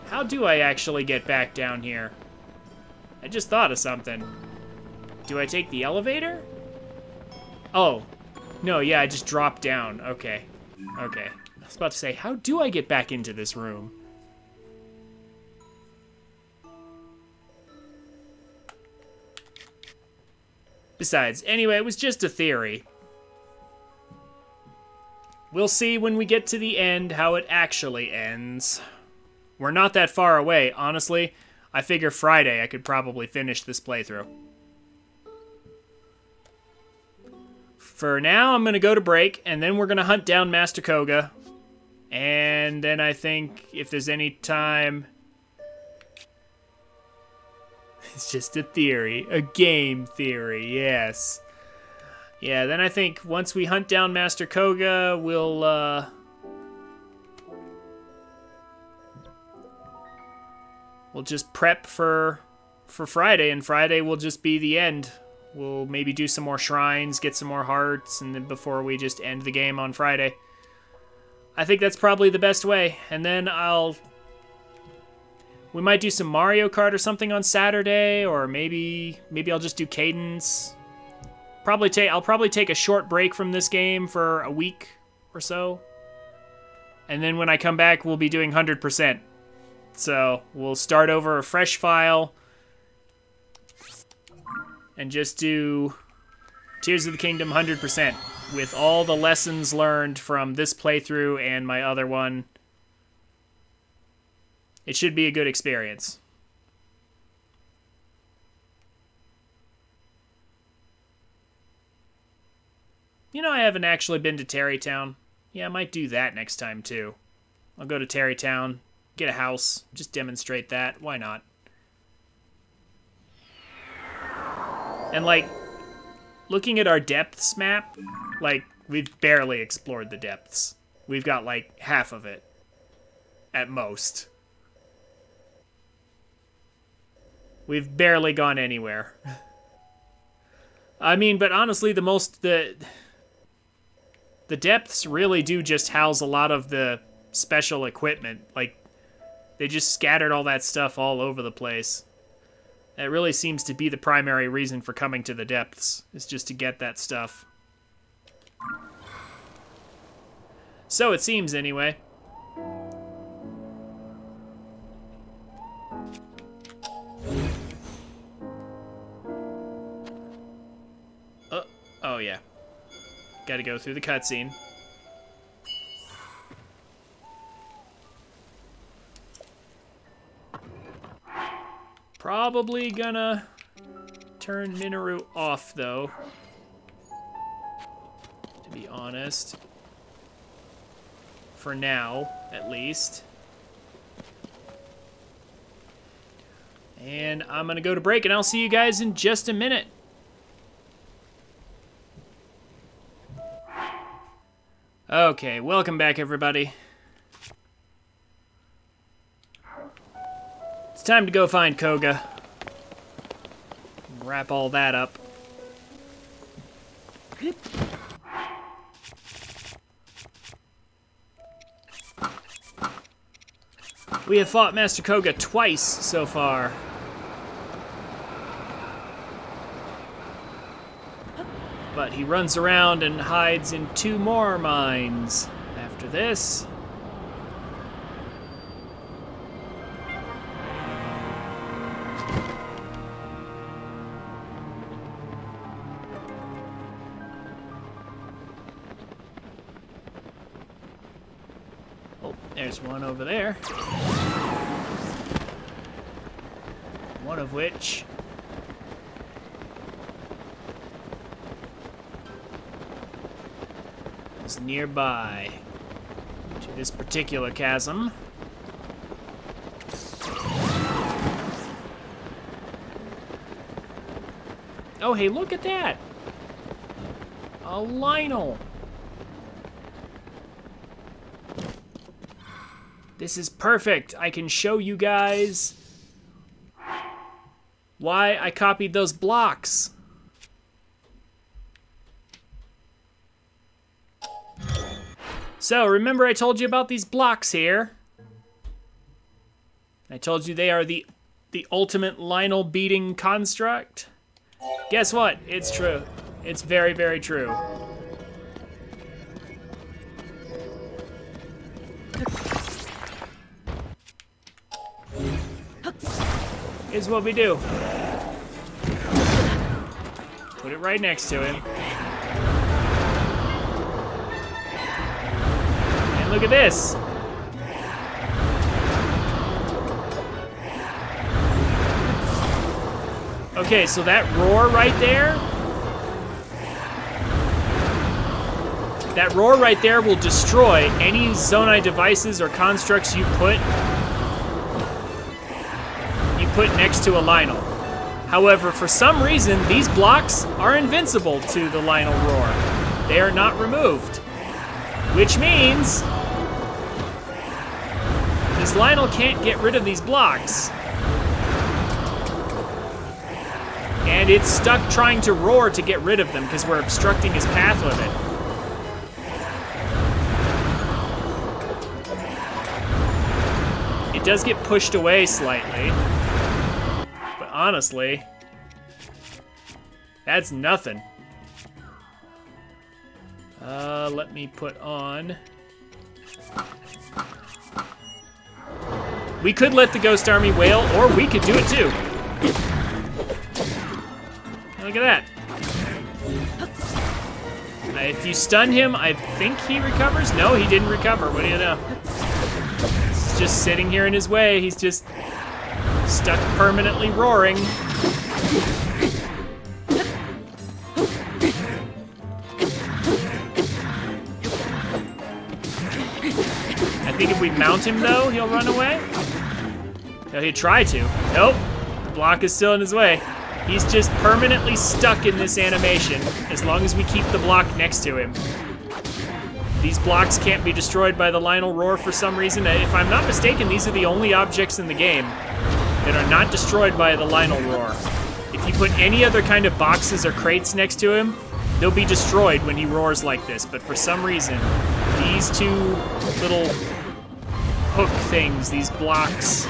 Speaker 1: How do I actually get back down here? I just thought of something. Do I take the elevator? Oh. No, yeah, I just dropped down. Okay. Okay. I was about to say, how do I get back into this room? Besides, anyway, it was just a theory. We'll see when we get to the end how it actually ends. We're not that far away, honestly. I figure Friday I could probably finish this playthrough. For now, I'm going to go to break, and then we're going to hunt down Master Koga. And then I think if there's any time... It's just a theory. A game theory, yes. Yeah, then I think once we hunt down Master Koga, we'll just prep for Friday, and Friday will just be the end. We'll maybe do some more shrines, get some more hearts, and then before we just end the game on Friday. I think that's probably the best way. And then we might do some Mario Kart or something on Saturday, or maybe I'll just do Cadence. I'll probably take a short break from this game for a week or so. And then when I come back, we'll be doing 100%. So we'll start over a fresh file and just do Tears of the Kingdom 100% with all the lessons learned from this playthrough and my other one. It should be a good experience. You know, I haven't actually been to Terrytown. Yeah, I might do that next time, too. I'll go to Terrytown, get a house, just demonstrate that. Why not? And, like, looking at our depths map, like, we've barely explored the depths. We've got, like, half of it. At most. We've barely gone anywhere. I mean, but honestly, the depths really do just house a lot of the special equipment. Like, they just scattered all that stuff all over the place. That really seems to be the primary reason for coming to the depths, is just to get that stuff. So it seems, anyway. go through the cutscene. Probably gonna turn Minoru off, though. To be honest. For now, at least. And I'm gonna go to break, and I'll see you guys in just a minute. Okay, welcome back, everybody. It's time to go find Koga. Wrap all that up. We have fought Master Koga twice so far. But he runs around and hides in 2 more mines after this. Oh, there's one over there. One of which is nearby to this particular chasm. Oh, hey, look at that! A Lionel! This is perfect. I can show you guys why I copied those blocks. So, remember I told you about these blocks here? I told you they are the ultimate Lionel beating construct? Guess what? It's true. It's very, very true. Here's what we do. Put it right next to him. And look at this. Okay, so that roar right there will destroy any Zonai devices or constructs you put next to a Lionel. However, for some reason, these blocks are invincible to the Lionel roar. They are not removed. Which means this Lionel can't get rid of these blocks. And it's stuck trying to roar to get rid of them because we're obstructing his path with it. It does get pushed away slightly. But honestly, that's nothing. Let me put on. We could let the Ghost Army wail, or we could do it too. Look at that. If you stun him, I think he recovers. No, he didn't recover. What do you know? He's just sitting here in his way. He's just stuck permanently roaring. I think if we mount him, though, he'll run away. No, he'd try to. Nope. The block is still in his way. He's just permanently stuck in this animation as long as we keep the block next to him. These blocks can't be destroyed by the Lionel roar for some reason. If I'm not mistaken, these are the only objects in the game that are not destroyed by the Lionel roar. If you put any other kind of boxes or crates next to him, they'll be destroyed when he roars like this. But for some reason, these 2 little hook things, these blocks,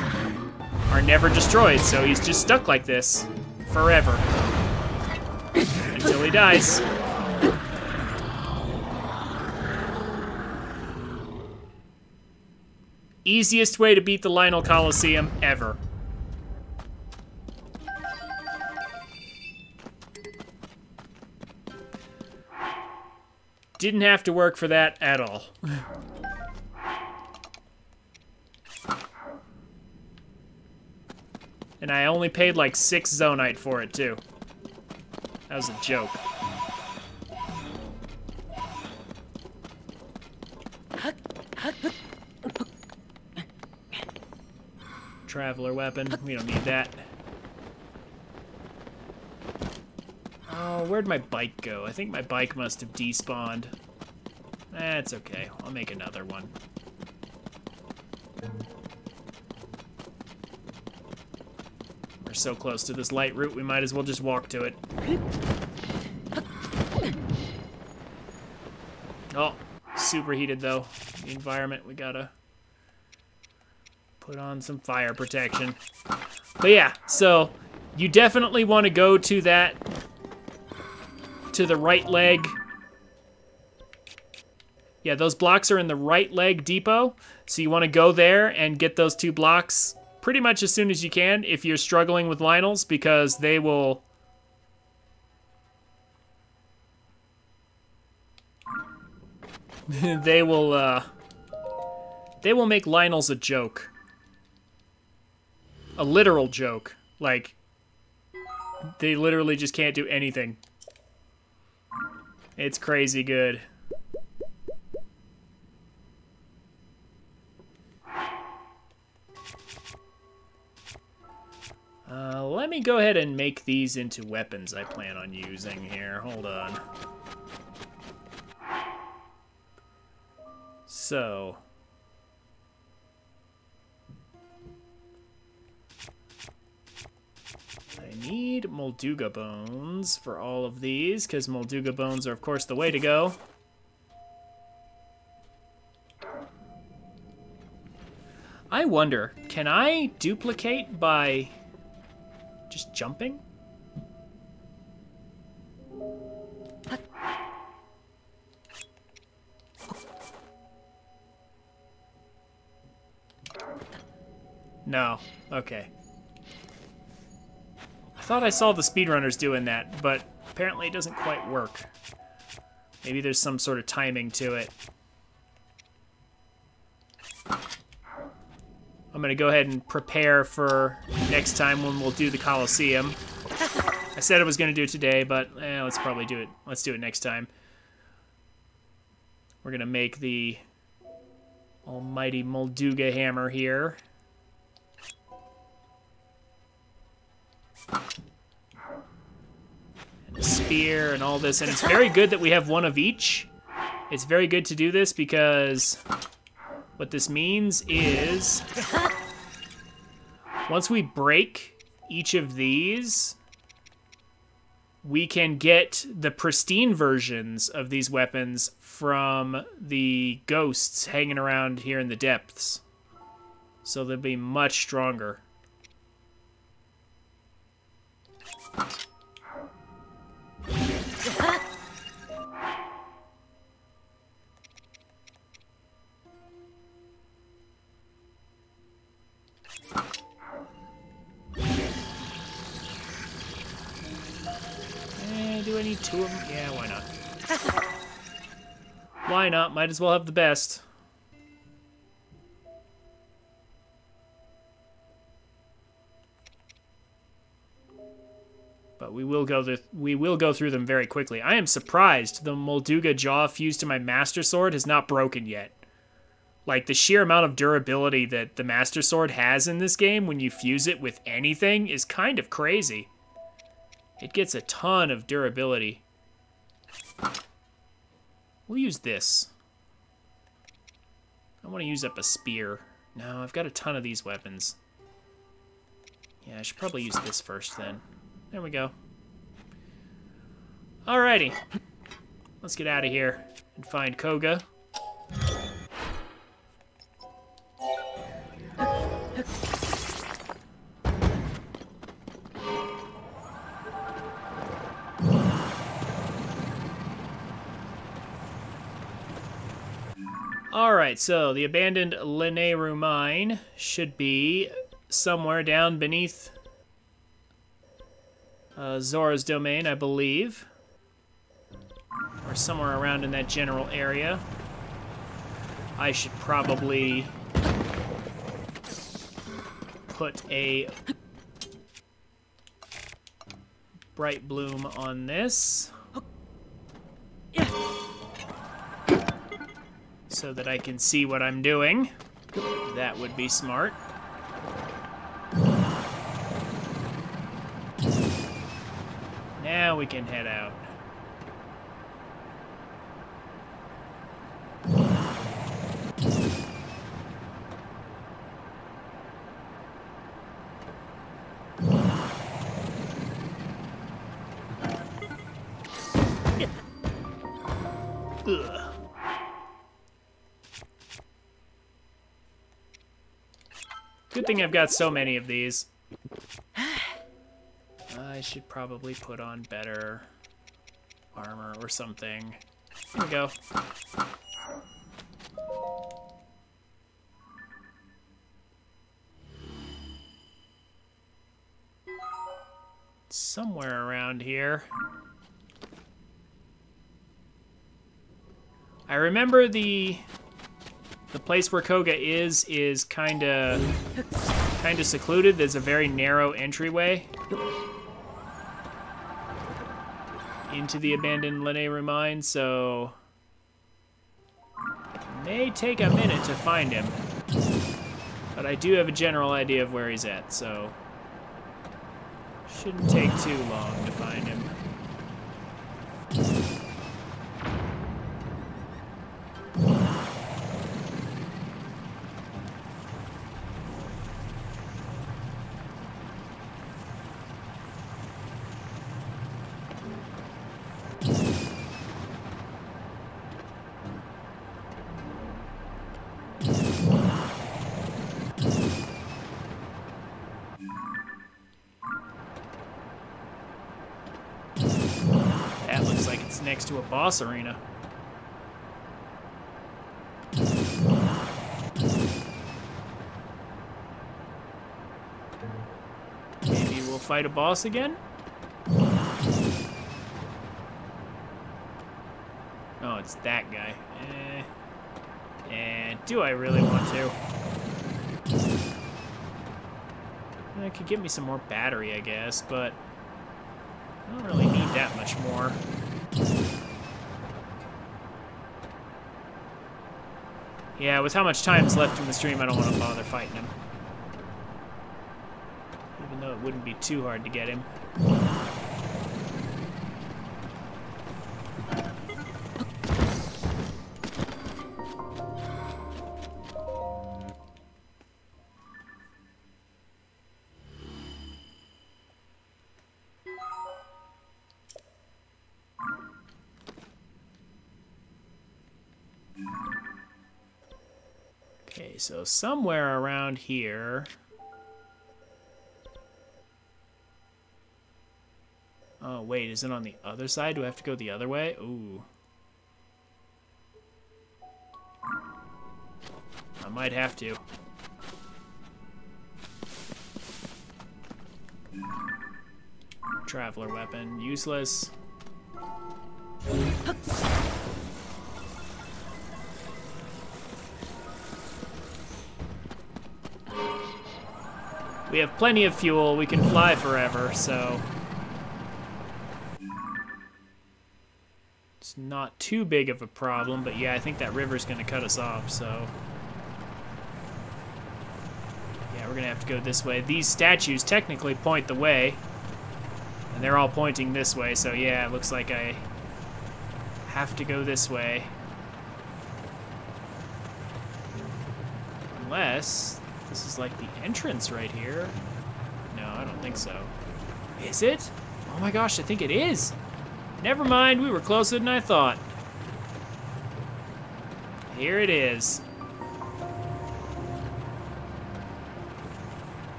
Speaker 1: are never destroyed. So he's just stuck like this forever until he dies. Easiest way to beat the Lionel Coliseum ever. Didn't have to work for that at all. And I only paid like 6 Zonite for it, too. That was a joke. Traveler weapon. We don't need that. Oh, where'd my bike go? I think my bike must have despawned. That's okay. I'll make another one. We're so close to this light route, we might as well just walk to it. Oh, superheated though. The environment, we gotta put on some fire protection. But yeah, so you definitely want to go to that, to the right leg. Yeah, those blocks are in the right leg depot, so you want to go there and get those 2 blocks pretty much as soon as you can if you're struggling with Lynels, because they will... they will make Lynels a joke. A literal joke. Like, they literally just can't do anything. It's crazy good. Let me go ahead and make these into weapons I plan on using here. Hold on. So... I need Molduga bones for all of these, because Molduga bones are, of course, the way to go. I wonder, can I duplicate by just jumping? No. Okay. I thought I saw the speedrunners doing that, but apparently it doesn't quite work. Maybe there's some sort of timing to it. I'm gonna go ahead and prepare for next time when we'll do the Colosseum. I said I was gonna do it today, but let's probably do it. Let's do it next time. We're gonna make the almighty Molduga hammer here. And a spear and all this, and it's very good that we have one of each. It's very good to do this because what this means is once we break each of these, we can get the pristine versions of these weapons from the ghosts hanging around here in the depths. So they'll be much stronger. Do I need 2 of them? Yeah, why not? Why not? Might as well have the best. But we will go through them very quickly. I am surprised the Molduga jaw fused to my Master Sword has not broken yet. Like, the sheer amount of durability that the Master Sword has in this game when you fuse it with anything is kind of crazy. It gets a ton of durability. We'll use this. I want to use up a spear. No, I've got a ton of these weapons. Yeah, I should probably use this first then. There we go. Alrighty. Let's get out of here and find Koga. Alright, so the abandoned Lineru mine should be somewhere down beneath Zora's domain, I believe. Or somewhere around in that general area. I should probably put a bright bloom on this so that I can see what I'm doing. That would be smart. Now we can head out. Ugh. Good thing I've got so many of these. I should probably put on better armor or something. There we go. Somewhere around here. I remember the place where Koga is kind of secluded. There's a very narrow entryway into the abandoned Leneru mine, so it may take a minute to find him. But I do have a general idea of where he's at, so shouldn't take too long to find him. That looks like it's next to a boss arena. Maybe we'll fight a boss again? Oh, it's that guy. Do I really want to? That could give me some more battery, I guess, but I don't really need that much more. Yeah, with how much time's left in the stream, I don't want to bother fighting him. Even though it wouldn't be too hard to get him. Okay, so somewhere around here. Oh, wait, is it on the other side? Do I have to go the other way? Ooh. I might have to. Traveler weapon, useless. We have plenty of fuel, we can fly forever, so it's not too big of a problem, but yeah, I think that river's gonna cut us off, so yeah, we're gonna have to go this way. These statues technically point the way, and they're all pointing this way, so yeah, it looks like I have to go this way. Unless this is like the entrance right here. No, I don't think so. Is it? Oh my gosh, I think it is. Never mind, we were closer than I thought. Here it is.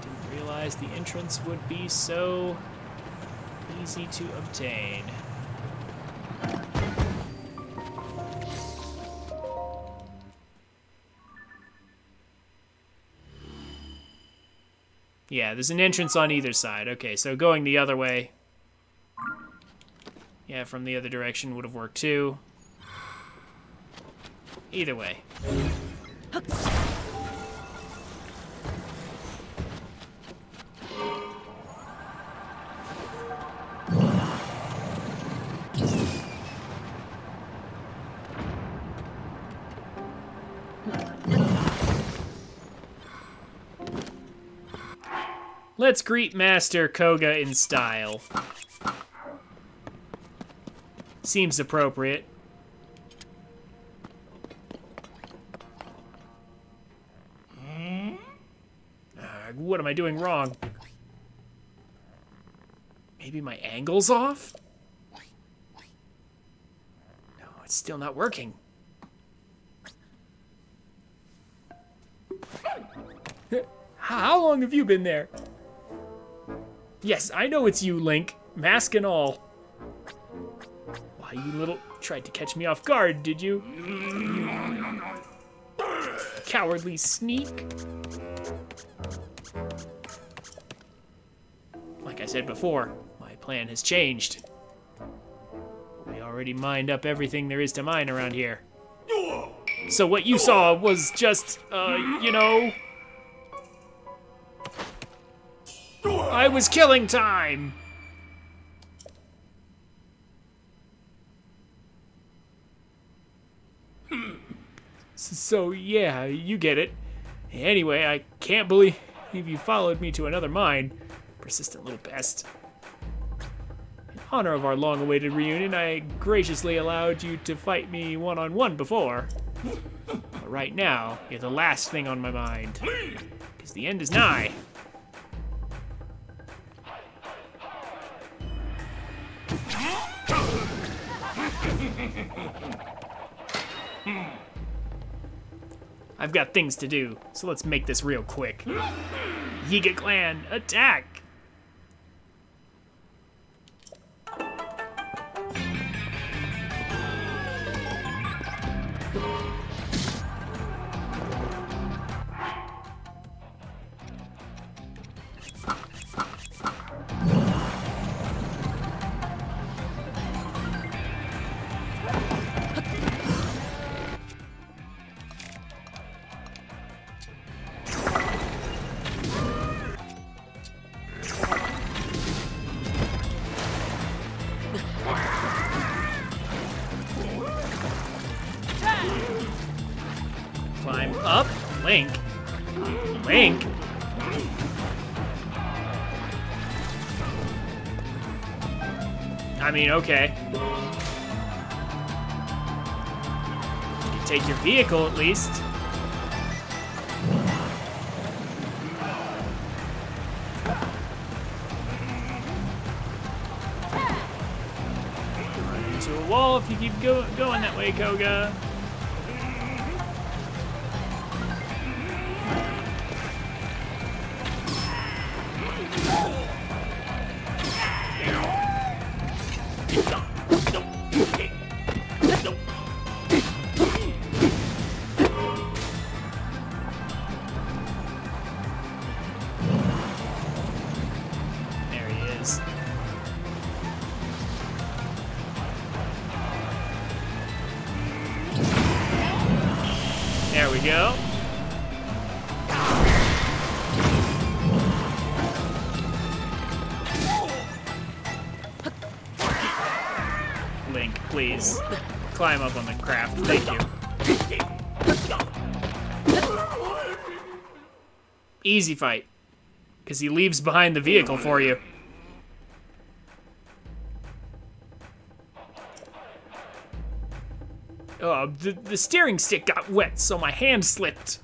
Speaker 1: Didn't realize the entrance would be so easy to obtain. Yeah, there's an entrance on either side. Okay, so going the other way. Yeah, Yeah, from the other direction would have worked too. Either way. Let's greet Master Koga in style. Seems appropriate. What am I doing wrong? Maybe my angle's off? No, it's still not working. How long have you been there? Yes, I know it's you, Link. Mask and all. Why, you little... Tried to catch me off guard, did you? Cowardly sneak. Like I said before, my plan has changed. We already mined up everything there is to mine around here. So what you saw was just, you know... I was killing time! So yeah, you get it. Anyway, I can't believe you followed me to another mine. Persistent little pest. In honor of our long-awaited reunion, I graciously allowed you to fight me one-on-one before. But right now, you're the last thing on my mind. Because the end is nigh. I've got things to do, so let's make this real quick. Yiga Clan, attack! Climb up, Link. Link? I mean, okay. You can take your vehicle at least. Run into a wall if you keep going that way, Koga. There he is. There we go. Link, please. Climb up on the craft. Thank you. Easy fight. Because he leaves behind the vehicle for you. Oh, the steering stick got wet, so my hand slipped.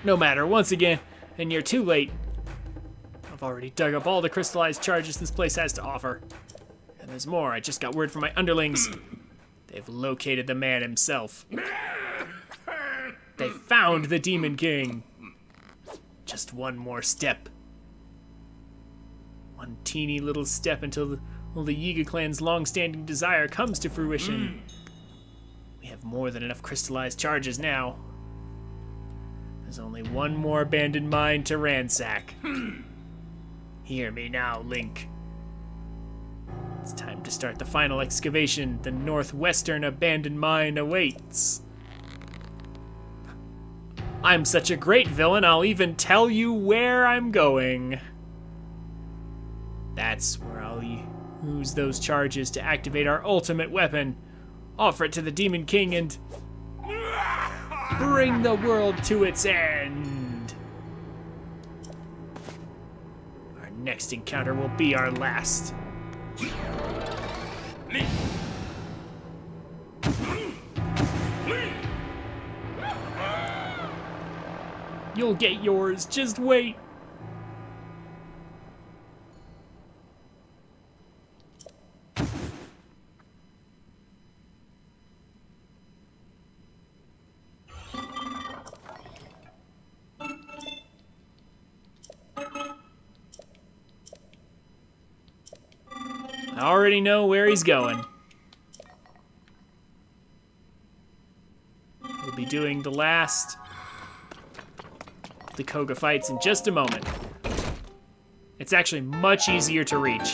Speaker 1: No matter, once again, and you're too late. I've already dug up all the crystallized charges this place has to offer. And there's more, I just got word from my underlings. They've located the man himself. They found the Demon King. Just one more step. One teeny little step until the Yiga Clan's long-standing desire comes to fruition. We have more than enough crystallized charges now. There's only one more abandoned mine to ransack. Hear me now, Link. to start the final excavation. The northwestern abandoned mine awaits. I'm such a great villain, I'll even tell you where I'm going. That's where I'll use those charges to activate our ultimate weapon. Offer it to the Demon King and bring the world to its end. Our next encounter will be our last. You'll get yours, just wait. I already know where he's going. We'll be doing the last the Koga fights in just a moment. It's actually much easier to reach,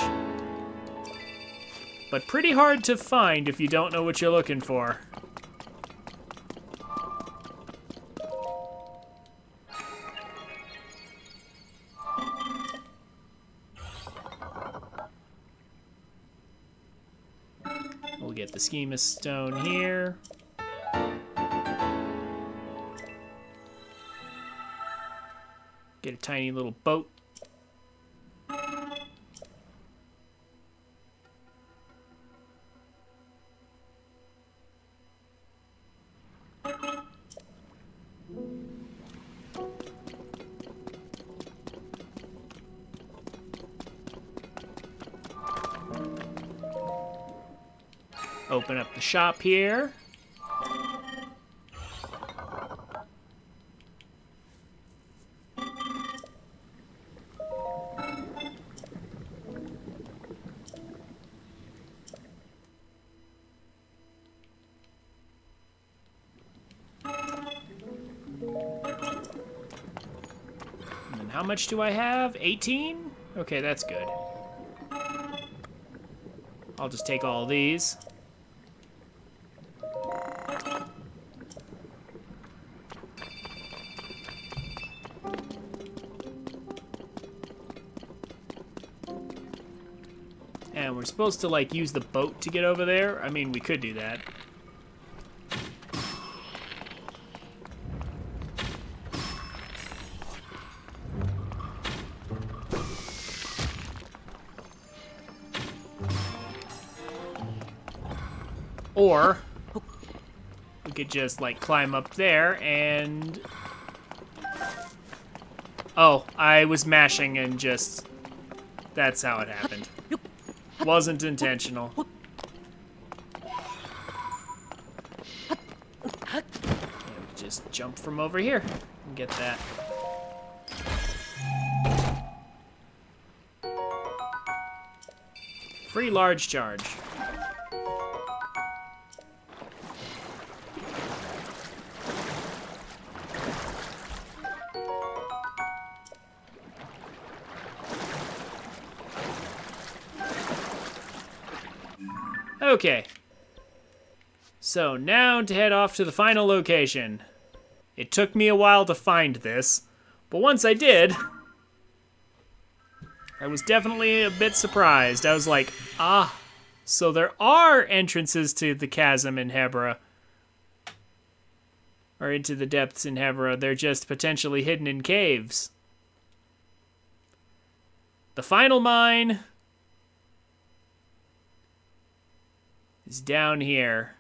Speaker 1: but pretty hard to find if you don't know what you're looking for. We'll get the schema stone here. Get a tiny little boat. Open up the shop here. And then how much do I have? 18? Okay, that's good. I'll just take all these. And we're supposed to, like, use the boat to get over there. I mean, we could do that. Or we could just, like, climb up there and... Oh, I was mashing and just... That's how it happened. Wasn't intentional. Yeah, just jump from over here and get that. Free large charge. Okay, so now to head off to the final location. It took me a while to find this, but once I did, I was definitely a bit surprised. I was like, ah, so there are entrances to the chasm in Hebra, or into the depths in Hebra. They're just potentially hidden in caves. The final mine is down here.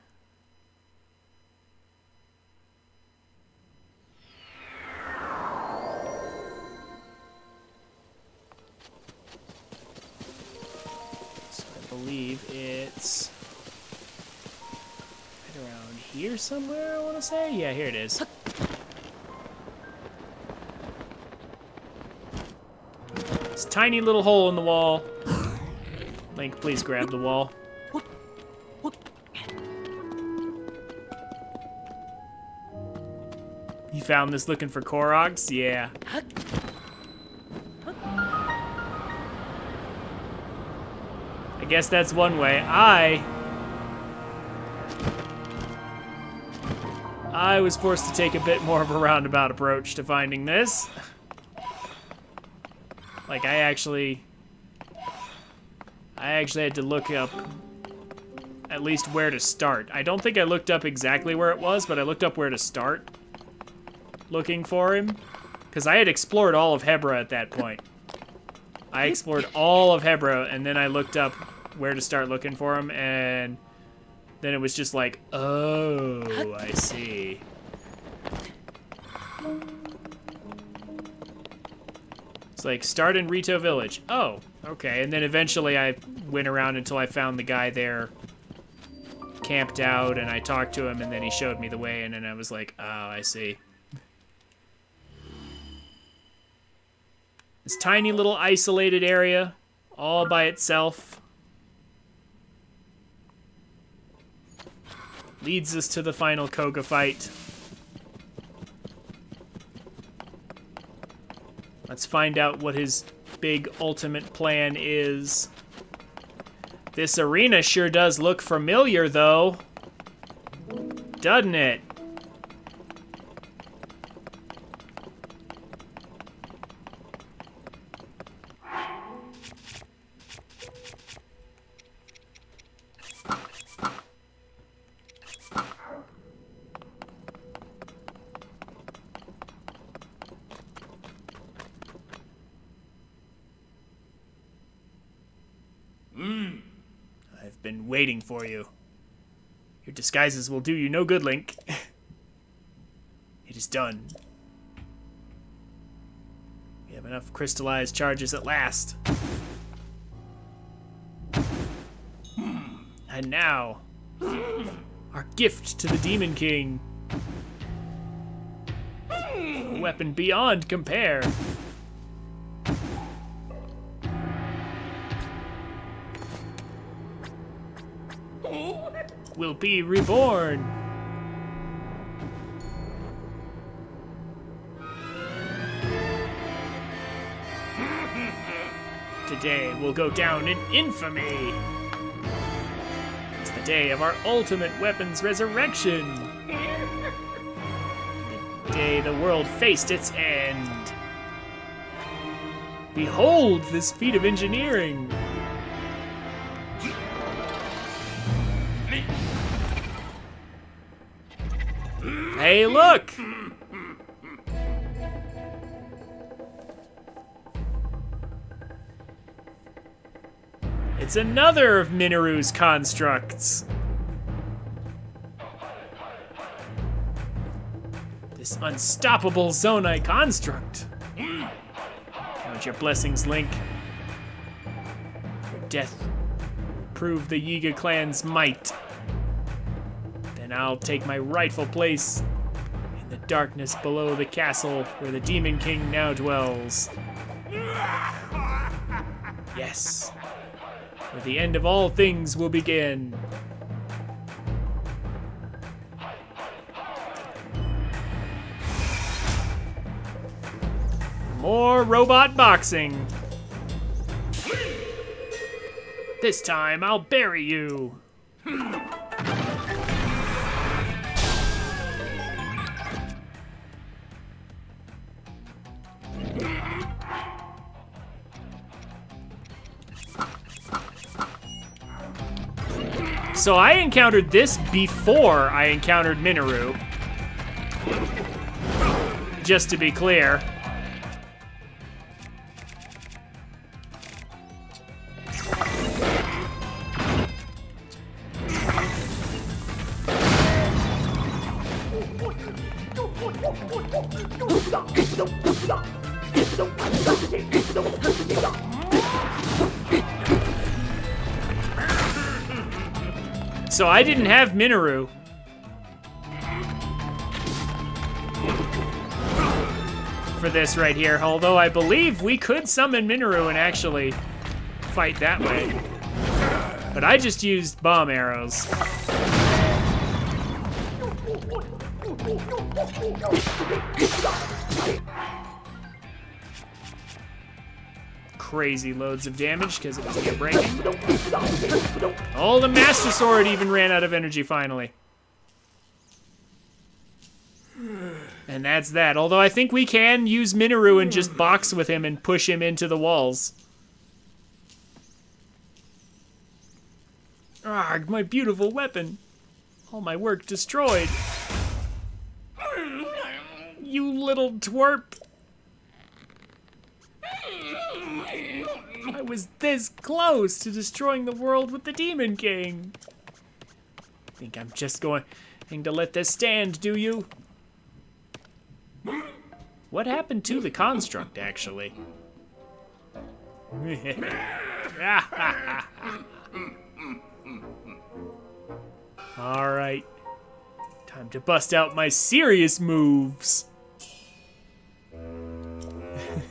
Speaker 1: So I believe it's right around here somewhere, I want to say. Yeah, here it is. This tiny little hole in the wall. Link, please grab the wall. You found this looking for Koroks? Yeah. I I guess that's one way. I was forced to take a bit more of a roundabout approach to finding this. Like, I actually had to look up at least where to start. I don't think I looked up exactly where it was, but I looked up where to start looking for him. Because I had explored all of Hebra at that point. I explored all of Hebra, and then I looked up where to start looking for him, and then it was just like, oh, I see. It's like, start in Rito Village. Oh, okay. And then eventually I went around until I found the guy there camped out, and I talked to him, and then he showed me the way, and then I was like, oh, I see. This tiny little isolated area, all by itself, leads us to the final Koga fight. Let's find out what his big ultimate plan is. This arena sure does look familiar, though. Doesn't it? I've been waiting for you. Your disguises will do you no good, Link. It is done. We have enough crystallized charges at last. And now, our gift to the Demon King. A weapon beyond compare. Will be reborn. Today will go down in infamy. It's the day of our ultimate weapon's resurrection. The day the world faced its end. Behold this feat of engineering. Hey, look! It's another of Minoru's constructs. This unstoppable Zonai construct. Count your blessings, Link. Your death proved the Yiga clan's might. Then I'll take my rightful place in the darkness below the castle where the Demon King now dwells. Yes, where the end of all things will begin. More robot boxing. This time I'll bury you. So I encountered this before I encountered Minoru. Just to be clear. So I didn't have Minoru. For this right here, although I believe we could summon Minoru and actually fight that way. But I just used bomb arrows. crazy loads of damage because it was near breaking. Oh, the Master Sword even ran out of energy finally. And that's that. Although I think we can use Minoru and just box with him and push him into the walls. Ah, my beautiful weapon. All my work destroyed. You little twerp. I was this close to destroying the world with the Demon King. Think I'm just going to let this stand, do you? What happened to the construct, actually? All right. Time to bust out my serious moves.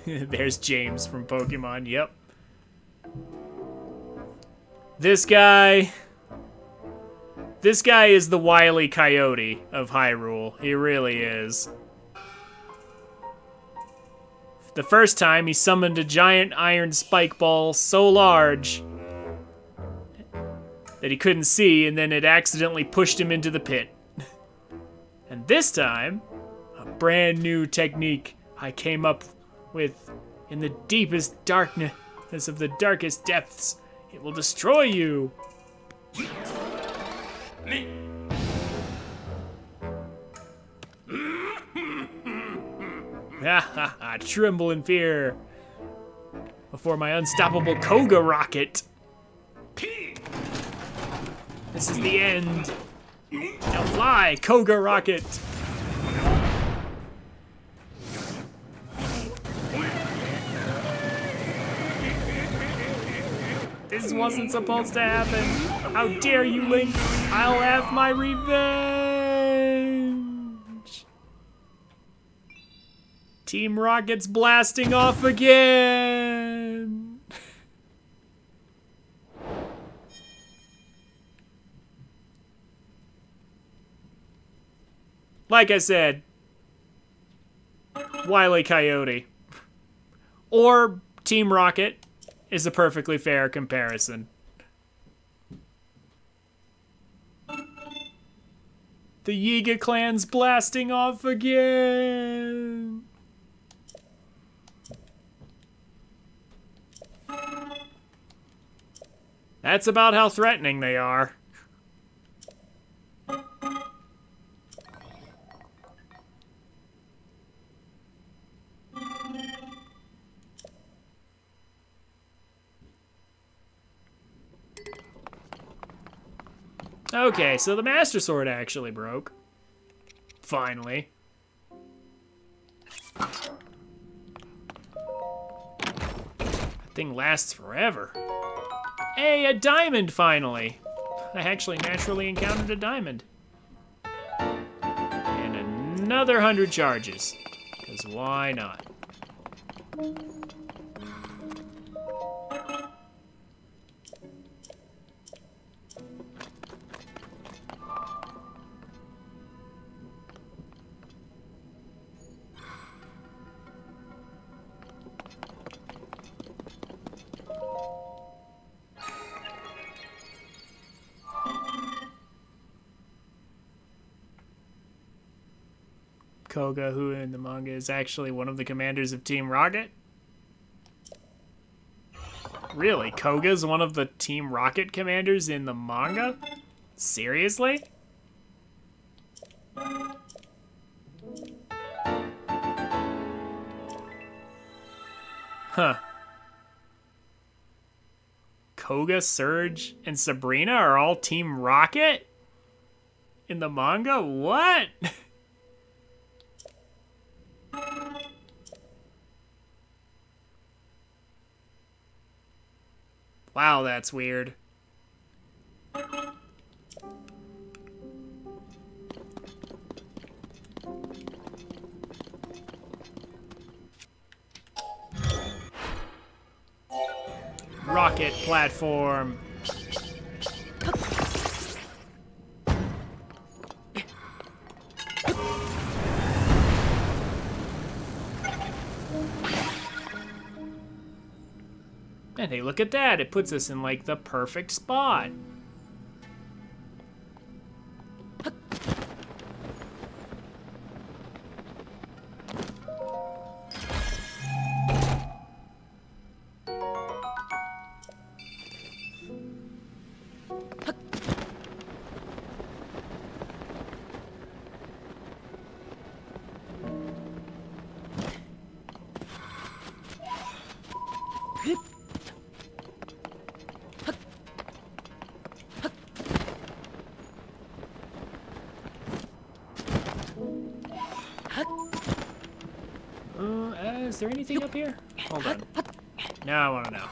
Speaker 1: There's James from Pokemon, yep. This guy is the Wile E. Coyote of Hyrule. He really is. The first time, he summoned a giant iron spike ball so large that he couldn't see, and then it accidentally pushed him into the pit. And this time, a brand new technique I came up with in the deepest darkness of the darkest depths. It will destroy you. I tremble in fear before my unstoppable Koga rocket. This is the end. Now fly, Koga rocket. This wasn't supposed to happen. How dare you, Link? I'll have my revenge. Team Rocket's blasting off again. Like I said, Wile E. Coyote or Team Rocket is a perfectly fair comparison. The Yiga clan's blasting off again. That's about how threatening they are. Okay, so the Master Sword actually broke. Finally. That thing lasts forever. Hey, a diamond finally! I actually naturally encountered a diamond. And another 100 charges. Because why not? Koga, who in the manga is actually one of the commanders of Team Rocket? Really? Koga's one of the Team Rocket commanders in the manga? Seriously? Huh. Koga, Surge, and Sabrina are all Team Rocket? In the manga? What? Wow, that's weird. Rocket platform. And hey, look at that. It puts us in, like, the perfect spot. Is there anything up here? Hold on. Now I want to know.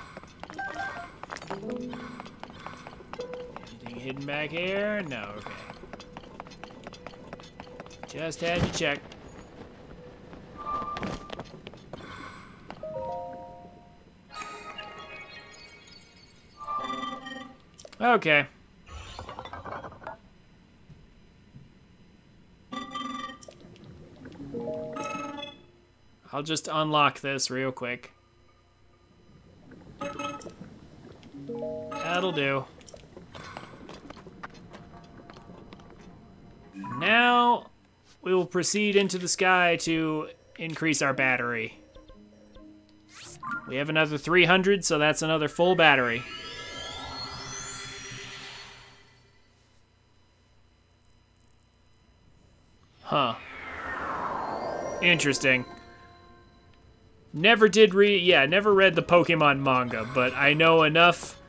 Speaker 1: Anything hidden back here? No, okay. Just had to check. Okay. I'll just unlock this real quick. That'll do. Now, we will proceed into the sky to increase our battery. We have another 300, so that's another full battery. Huh. Interesting. Never read the Pokemon manga, but I know enough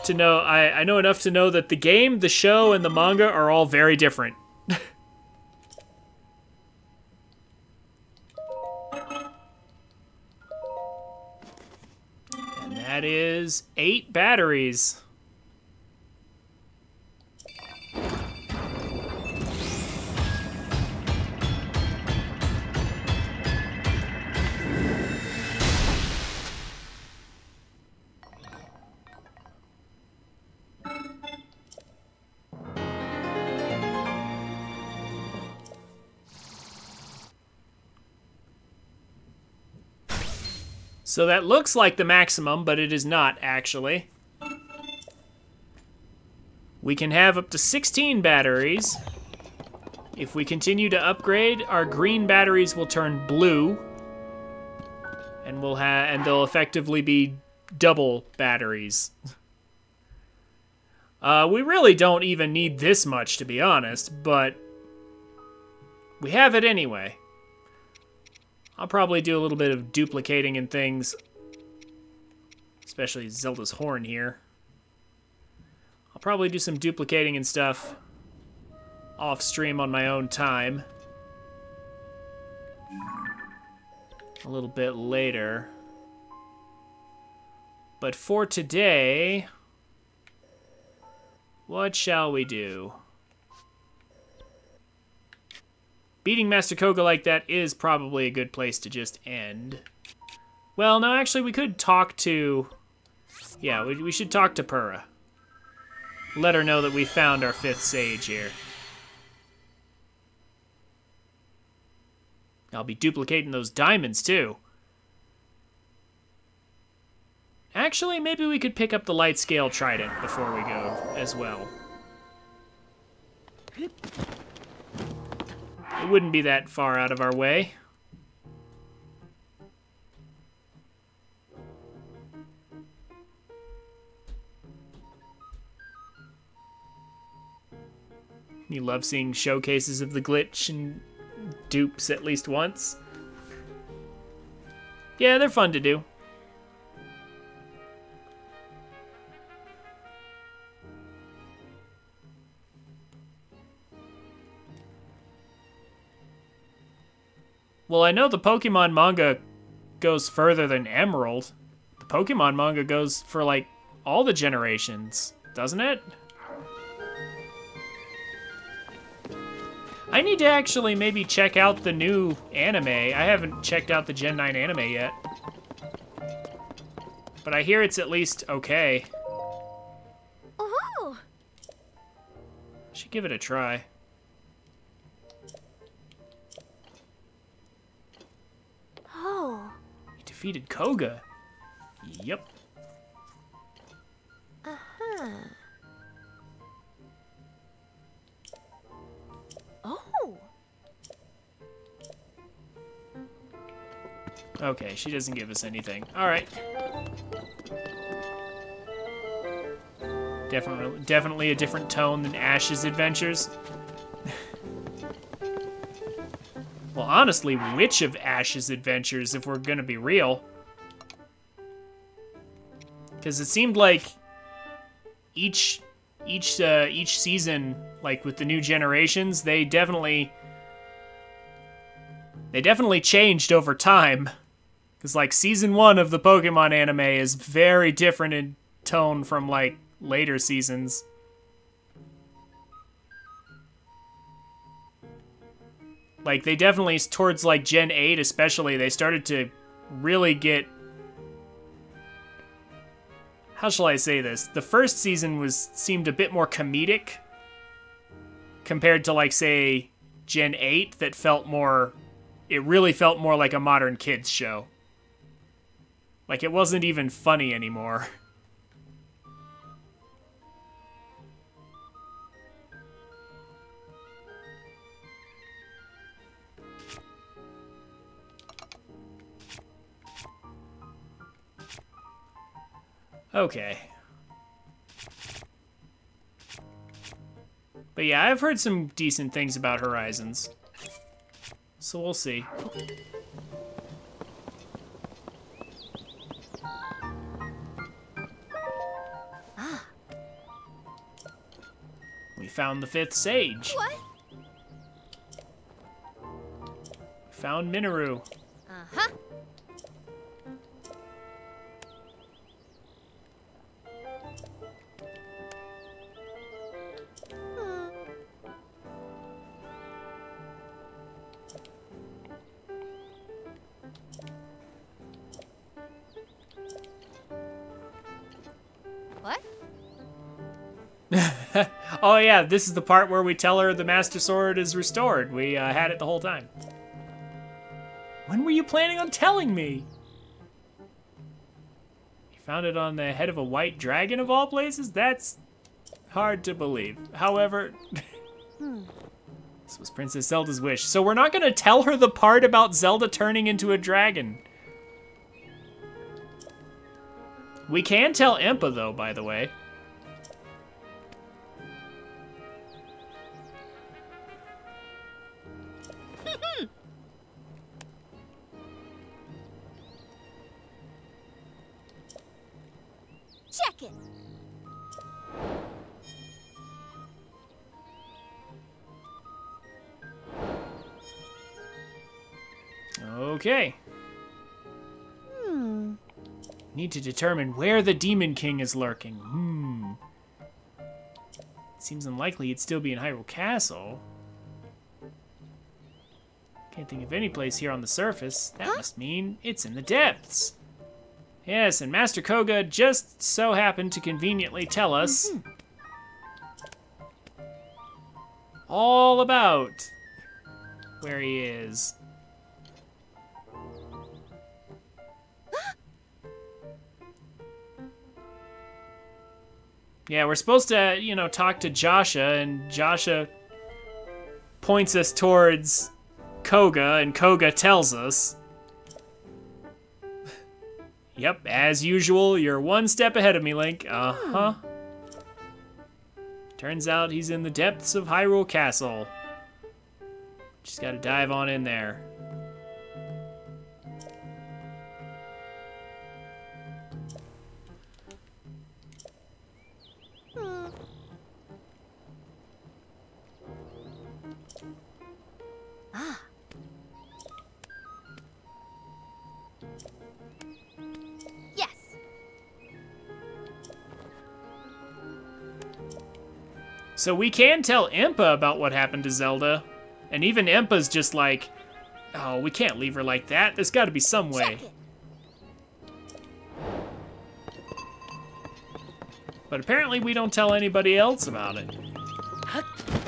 Speaker 1: to know I know enough to know that the game, the show, and the manga are all very different. And that is 8 batteries. So that looks like the maximum, but it is not, actually. We can have up to 16 batteries. If we continue to upgrade, our green batteries will turn blue. And they'll effectively be double batteries. We really don't even need this much, to be honest, but we have it anyway. I'll probably do a little bit of duplicating and things, especially Zelda's horn here. I'll probably do some duplicating and stuff off stream on my own time. A little bit later. But for today, what shall we do? Beating Master Koga like that is probably a good place to just end. Well, no, actually, we could talk to... Yeah, we should talk to Purah. Let her know that we found our 5th sage here. I'll be duplicating those diamonds, too. Actually, maybe we could pick up the light scale trident before we go as well. It wouldn't be that far out of our way. You love seeing showcases of the glitch and dupes at least once. Yeah, they're fun to do. Well, I know the Pokemon manga goes further than Emerald. The Pokemon manga goes for, like, all the generations, doesn't it? I need to actually maybe check out the new anime. I haven't checked out the Gen 9 anime yet. But I hear it's at least okay.
Speaker 2: Oh!
Speaker 1: Should give it a try.
Speaker 2: Oh.
Speaker 1: He defeated Koga. Yep. Okay, she doesn't give us anything. All right. Definitely a different tone than Ash's adventures. Well, honestly, which of Ash's adventures, if we're gonna be real? Because it seemed like each season, like with the new generations, they definitely changed over time. Because like season 1 of the Pokemon anime is very different in tone from like later seasons. Like they definitely, towards like Gen 8 especially, they started to really get, how shall I say this? The first season seemed a bit more comedic compared to like say Gen 8 that felt more, it really felt more like a modern kids show. Like it wasn't even funny anymore. Okay. But yeah, I've heard some decent things about Horizons. So we'll see. We found the 5th sage.
Speaker 2: What?
Speaker 1: Found Minoru.
Speaker 2: Uh-huh. What?
Speaker 1: Oh yeah, this is the part where we tell her the Master Sword is restored. We had it the whole time. When were you planning on telling me? You found it on the head of a white dragon of all places? That's hard to believe. However, this was Princess Zelda's wish. So we're not gonna tell her the part about Zelda turning into a dragon. We can tell Impa though, by the way.
Speaker 2: Check it.
Speaker 1: Okay. Need to determine where the Demon King is lurking. Seems unlikely he'd still be in Hyrule Castle. Can't think of any place here on the surface. That must mean it's in the depths. Yes, and Master Koga just so happened to conveniently tell us all about where he is. Yeah, we're supposed to, you know, talk to Joshua, and Joshua points us towards Koga, and Koga tells us. Yep, as usual, you're one step ahead of me, Link. Uh-huh. Turns out he's in the depths of Hyrule Castle. Just gotta dive on in there.
Speaker 2: Yes.
Speaker 1: So we can tell Impa about what happened to Zelda. And even Impa's just like, oh, we can't leave her like that. There's gotta be some way.
Speaker 2: Check it.
Speaker 1: But apparently we don't tell anybody else about it.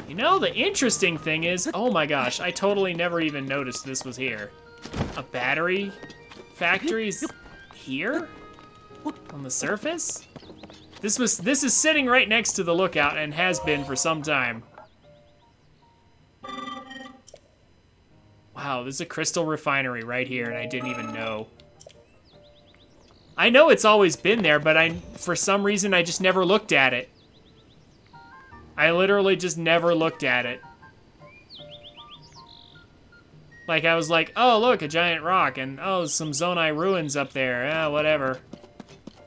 Speaker 1: You know, the interesting thing is, oh my gosh, I totally never even noticed this was here. A battery factory's here? On the surface? This is sitting right next to the lookout and has been for some time. Wow, there's a crystal refinery right here, and I didn't even know. I know it's always been there, but for some reason, I just never looked at it. I literally just never looked at it. Like, I was like, oh, look, a giant rock, and oh, some Zonai ruins up there. Yeah, whatever.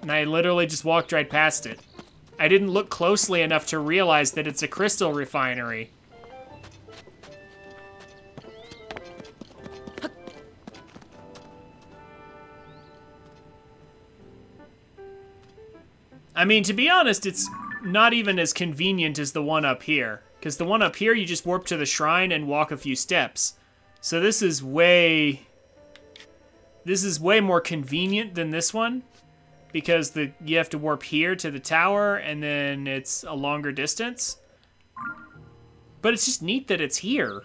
Speaker 1: And I literally just walked right past it. I didn't look closely enough to realize that it's a crystal refinery. I mean, to be honest, it's not even as convenient as the one up here. Because the one up here, you just warp to the shrine and walk a few steps. So this is way more convenient than this one. Because you have to warp here to the tower, and then it's a longer distance. But it's just neat that it's here.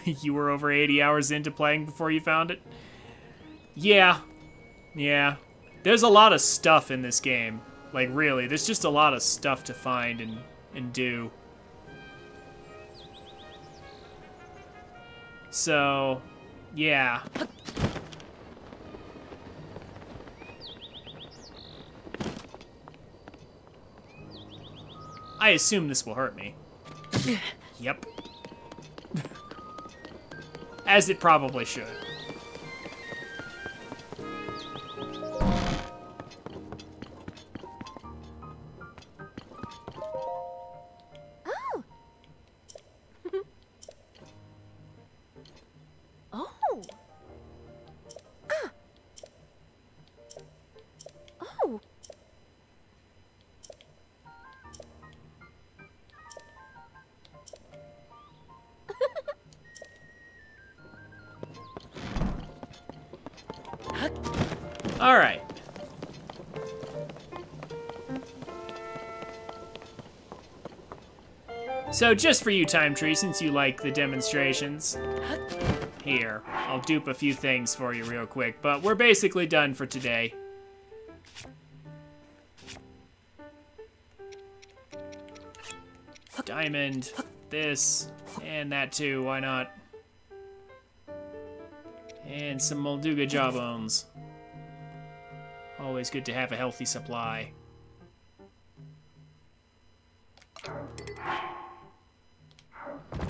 Speaker 1: You were over 80 hours into playing before you found it? Yeah. Yeah. There's a lot of stuff in this game. Like, really, there's just a lot of stuff to find and do. So, yeah. I assume this will hurt me. Yep. As it probably should. All right. So just for you, Time Tree, since you like the demonstrations, here, I'll dupe a few things for you real quick, but we're basically done for today. Diamond, this, and that too, why not? And some Molduga jawbones. Always good to have a healthy supply.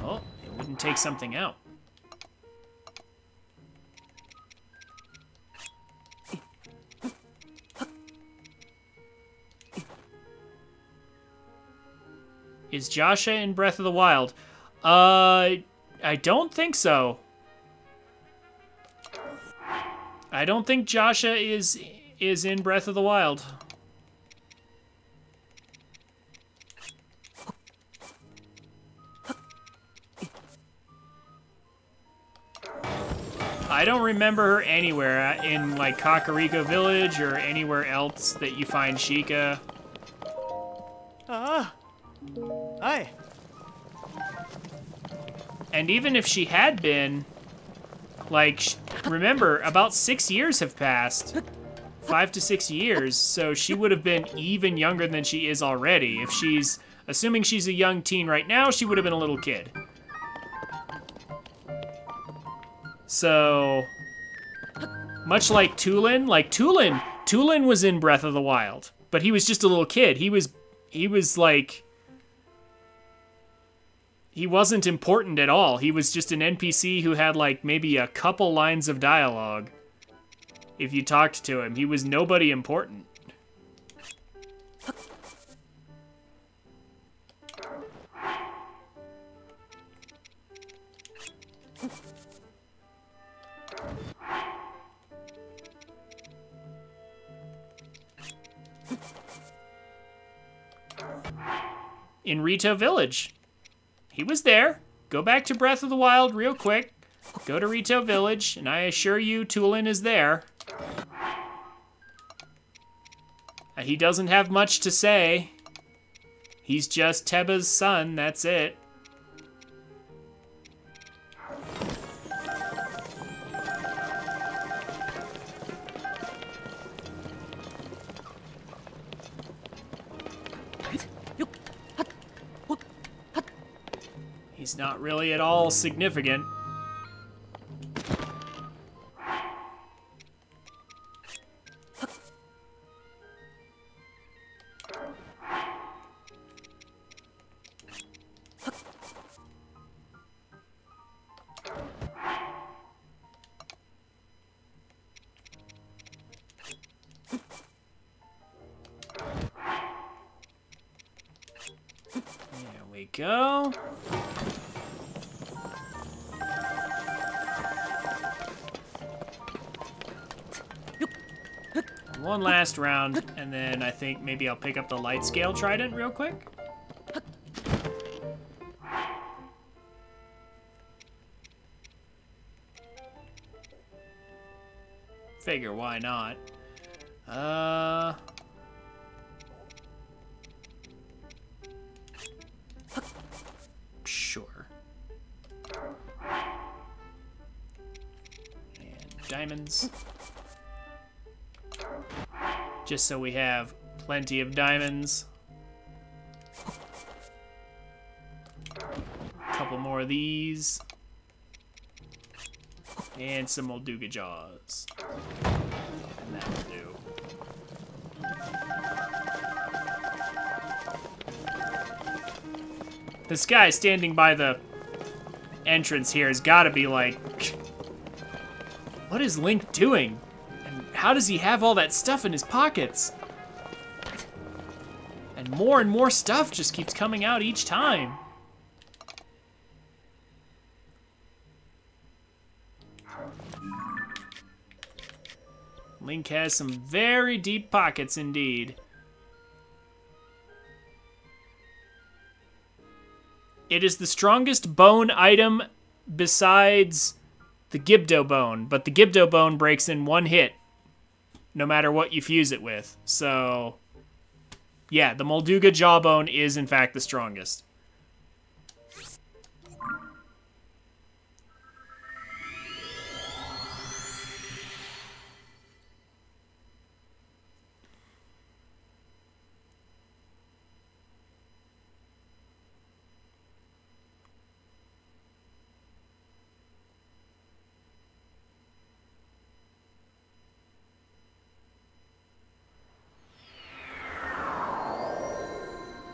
Speaker 1: Oh, it wouldn't take something out. Is Joshua in Breath of the Wild? I don't think so. I don't think Joshua is in Breath of the Wild. I don't remember her anywhere in like Kakariko Village or anywhere else that you find Sheikah.
Speaker 10: Hi.
Speaker 1: And even if she had been, like, remember, about 6 years have passed. 5 to 6 years, so she would have been even younger than she is already. If she's, assuming she's a young teen right now, she would have been a little kid. So, much like Tulin, Tulin was in Breath of the Wild, but he was just a little kid. He was like, he wasn't important at all. He was just an NPC who had like maybe a couple lines of dialogue. If you talked to him, he was nobody important. In Rito Village. He was there. Go back to Breath of the Wild real quick. Go to Rito Village, and I assure you Tulin is there. He doesn't have much to say. He's just Teba's son, that's it. He's not really at all significant. Go. One last round, and then I think maybe I'll pick up the light scale trident real quick. Figure, why not? Sure. And diamonds. Just so we have plenty of diamonds. A couple more of these. And some Molduga jaws. And that will do. This guy standing by the entrance here has got to be like, what is Link doing? And how does he have all that stuff in his pockets? And more stuff just keeps coming out each time. Link has some very deep pockets indeed. It is the strongest bone item besides the Gibdo bone, but the Gibdo bone breaks in one hit, no matter what you fuse it with. So, yeah, the Molduga jawbone is in fact the strongest.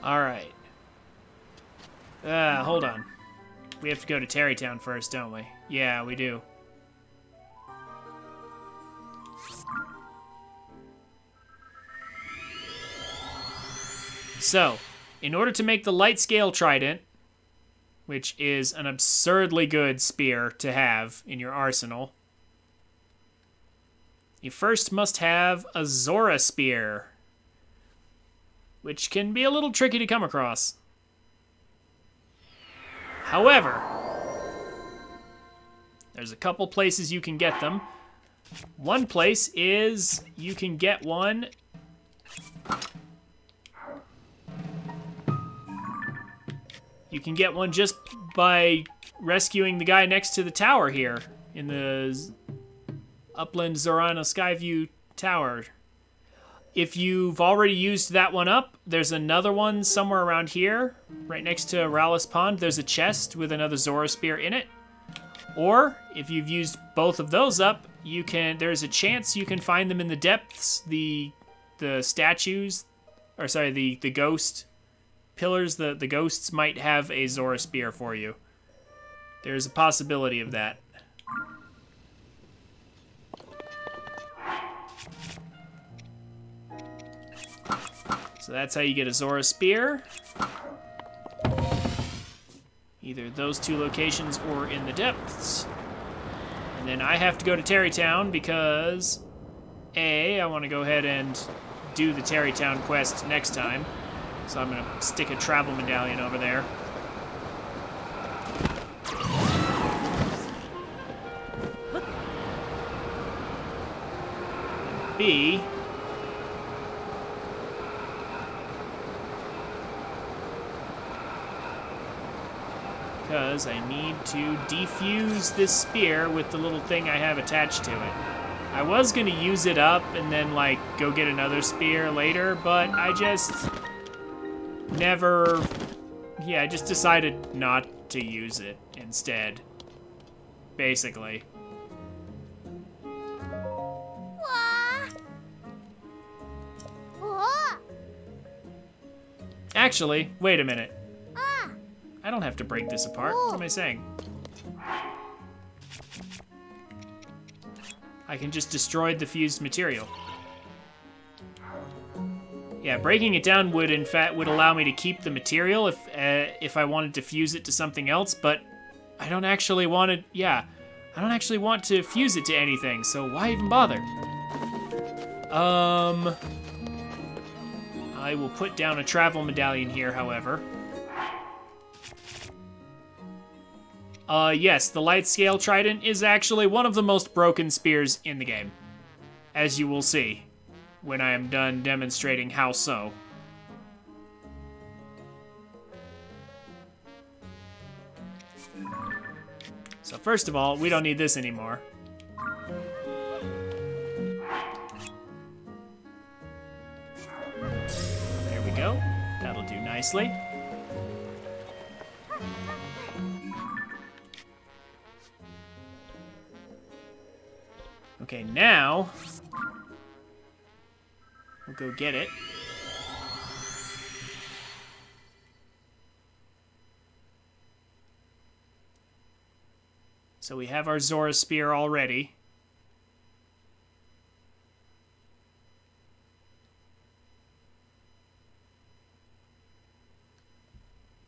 Speaker 1: Alright. Hold on. We have to go to Terrytown first, don't we? Yeah, we do. So, in order to make the light scale trident, which is an absurdly good spear to have in your arsenal, you first must have a Zora spear, which can be a little tricky to come across. However, there's a couple places you can get them. One place is you can get one just by rescuing the guy next to the tower here in the Upland Zorana Skyview Tower. If you've already used that one up, there's another one somewhere around here, right next to Rallis Pond. There's a chest with another Zora Spear in it. Or, if you've used both of those up, there's a chance you can find them in the depths. The statues, or sorry, the ghost pillars, the ghosts might have a Zora Spear for you. There's a possibility of that. So that's how you get a Zora Spear. Either those two locations or in the depths. And then I have to go to Terrytown because, A, I want to go ahead and do the Terrytown quest next time. So I'm going to stick a travel medallion over there. And B, because I need to defuse this spear with the little thing I have attached to it. I was going to use it up and then, like, go get another spear later, but I just never Yeah, I just decided not to use it instead. Basically. Actually, wait a minute. I don't have to break this apart. What am I saying? I can just destroy the fused material. Yeah, breaking it down would, in fact, would allow me to keep the material if I wanted to fuse it to something else, but I don't actually want to, yeah. I don't actually want to fuse it to anything, so why even bother? I will put down a travel medallion here, however. Yes, the light scale trident is actually one of the most broken spears in the game, as you will see when I am done demonstrating how so. So first of all, we don't need this anymore. There we go. That'll do nicely. Okay, now we'll go get it. So we have our Zora Spear already.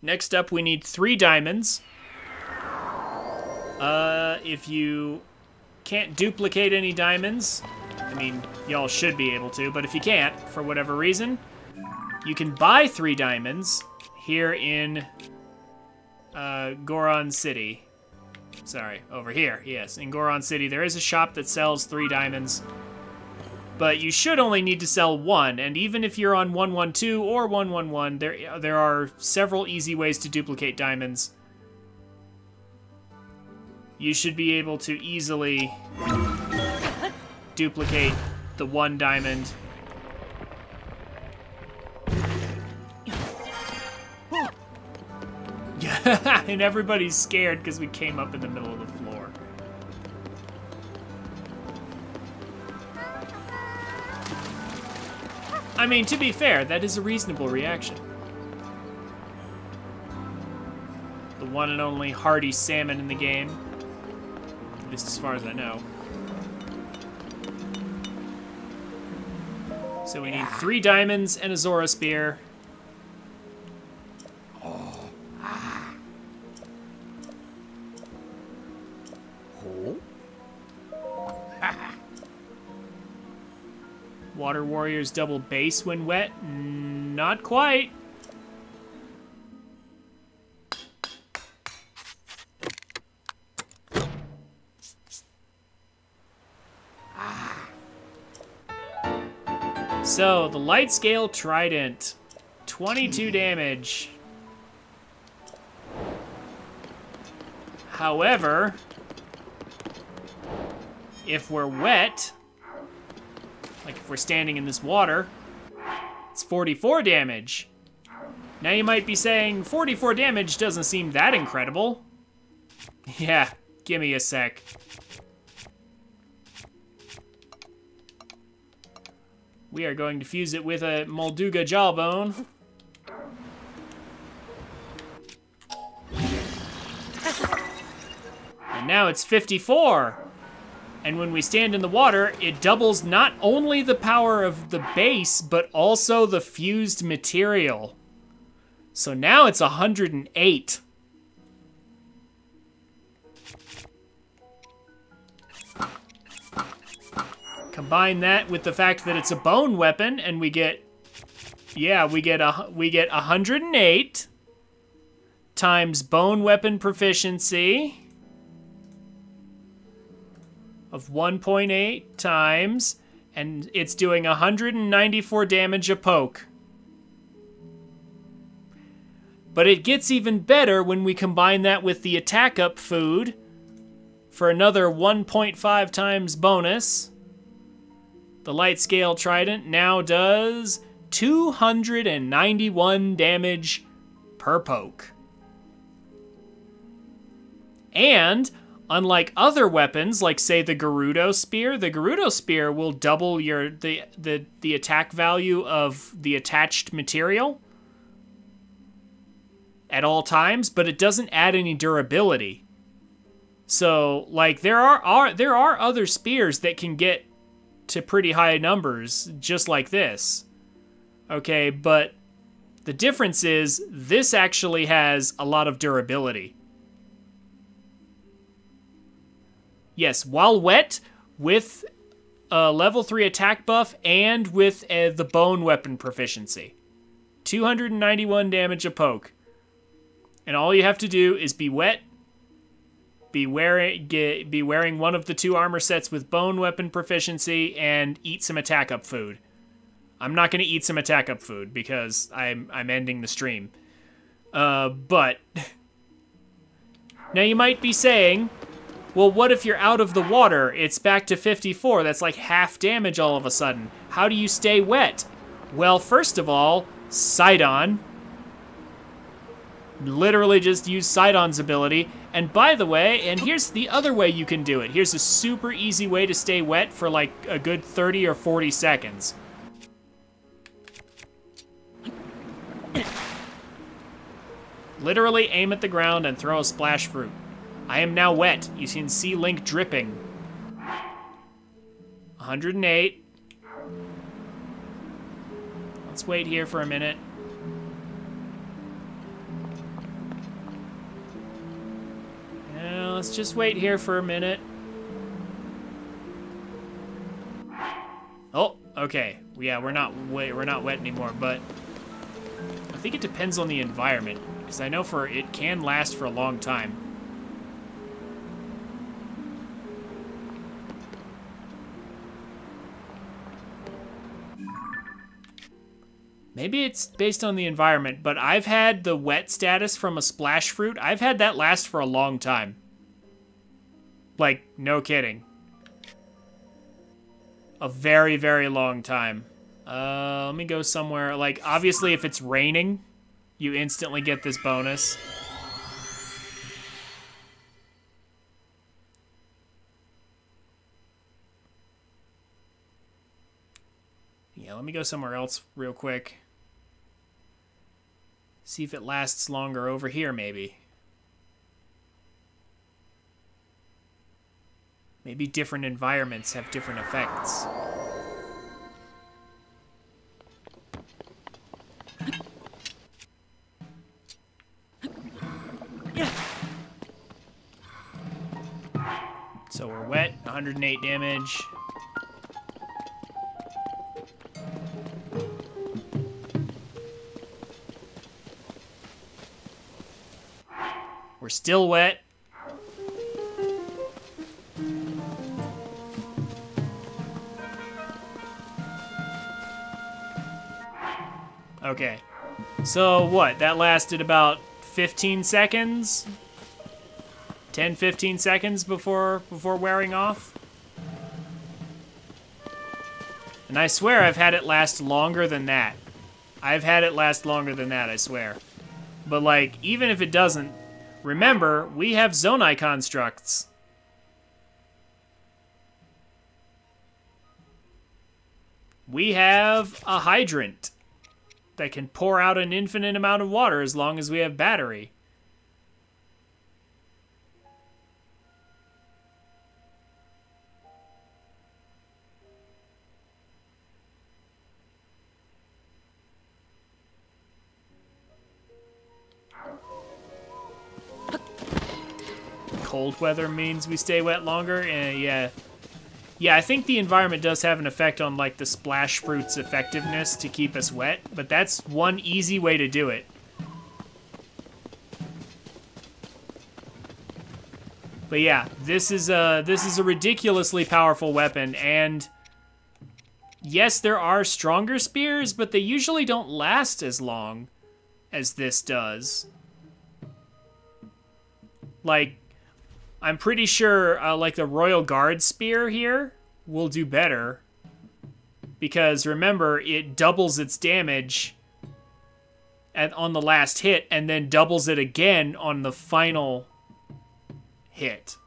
Speaker 1: Next up, we need 3 diamonds. If you can't duplicate any diamonds, I mean, y'all should be able to, but if you can't, for whatever reason, you can buy 3 diamonds here in Goron City. Sorry, over here, yes. In Goron City, there is a shop that sells 3 diamonds, but you should only need to sell 1, and even if you're on 112 or 111, there are several easy ways to duplicate diamonds. You should be able to easily duplicate the 1 diamond. And everybody's scared because we came up in the middle of the floor. I mean, to be fair, that is a reasonable reaction. The one and only hardy salmon in the game. At least as far as I know. So we need 3 diamonds and a Zora Spear. Water Warriors double base when wet? Not quite. So, the light scale trident. 22 damage. However, if we're wet, like if we're standing in this water, it's 44 damage. Now you might be saying, 44 damage doesn't seem that incredible. Yeah, give me a sec. We are going to fuse it with a Molduga Jawbone. And now it's 54. And when we stand in the water, it doubles not only the power of the base, but also the fused material. So now it's 108. Combine that with the fact that it's a bone weapon, and we get, yeah, we get 108 times bone weapon proficiency of 1.8 times, and it's doing 194 damage a poke. But it gets even better when we combine that with the attack up food for another 1.5 times bonus. The light scale trident now does 291 damage per poke. And unlike other weapons, like say the Gerudo Spear will double the attack value of the attached material at all times, but it doesn't add any durability. So, like, there are other spears that can get to pretty high numbers, just like this. Okay, but the difference is this actually has a lot of durability. Yes, while wet, with a level 3 attack buff, and with the bone weapon proficiency. 291 damage a poke. And all you have to do is be wet, be wearing one of the 2 armor sets with bone weapon proficiency, and eat some attack up food. I'm not going to eat some attack up food because I'm ending the stream. But now you might be saying, well, what if you're out of the water? It's back to 54. That's like half damage all of a sudden. How do you stay wet? Well, first of all, Sidon. Literally just use Sidon's ability. And by the way, and here's the other way you can do it. Here's a super easy way to stay wet for like a good 30 or 40 seconds. Literally aim at the ground and throw a splash fruit. I am now wet. You can see Link dripping. 108. Let's wait here for a minute. Yeah, let's just wait here for a minute. Oh, okay. Yeah, we're not wet anymore, but I think it depends on the environment, because I know it can last for a long time. Maybe it's based on the environment, but I've had the wet status from a splash fruit. I've had that last for a long time. Like, no kidding. A very, very long time. Let me go somewhere. Like, obviously, if it's raining, you instantly get this bonus. Yeah, let me go somewhere else real quick. See if it lasts longer over here, maybe. Maybe different environments have different effects. So we're wet, 108 damage. We're still wet. Okay. So what? That lasted about 15 seconds? 10, 15 seconds before wearing off? And I swear I've had it last longer than that. I've had it last longer than that, I swear. But like, even if it doesn't, remember, we have Zonai constructs. We have a hydrant that can pour out an infinite amount of water as long as we have battery. Cold weather means we stay wet longer? Yeah. Yeah, I think the environment does have an effect on, like, the splash fruit's effectiveness to keep us wet, but that's one easy way to do it. But yeah, this is a ridiculously powerful weapon, and yes, there are stronger spears, but they usually don't last as long as this does. Like, I'm pretty sure, like, the Royal Guard spear here will do better. Because, remember, it doubles its damage on the last hit and then doubles it again on the final hit.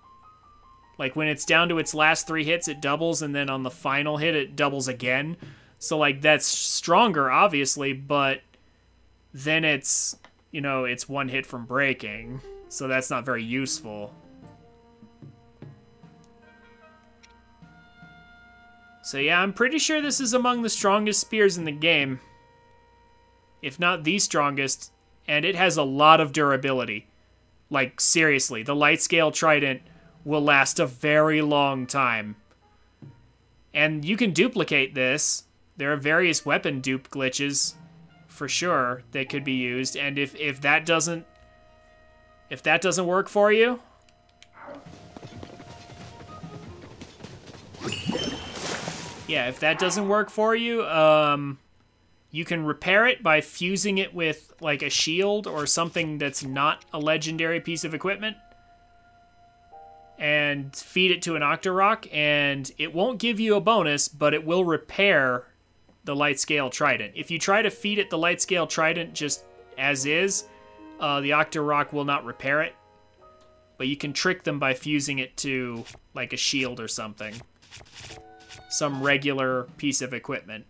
Speaker 1: Like when it's down to its last 3 hits, it doubles, and then on the final hit, it doubles again. So like that's stronger, obviously, but then it's, you know, it's 1 hit from breaking. So that's not very useful. So yeah, I'm pretty sure this is among the strongest spears in the game. If not the strongest. And it has a lot of durability. Like, seriously, the light scale trident will last a very long time. And you can duplicate this. There are various weapon dupe glitches, for sure, that could be used. And if that doesn't work for you, yeah, if that doesn't work for you, you can repair it by fusing it with like a shield or something that's not a legendary piece of equipment, and feed it to an Octorok, and it won't give you a bonus, but it will repair the light scale trident. If you try to feed it the light scale trident just as is, the Octorok will not repair it, but you can trick them by fusing it to like a shield or something. Some regular piece of equipment.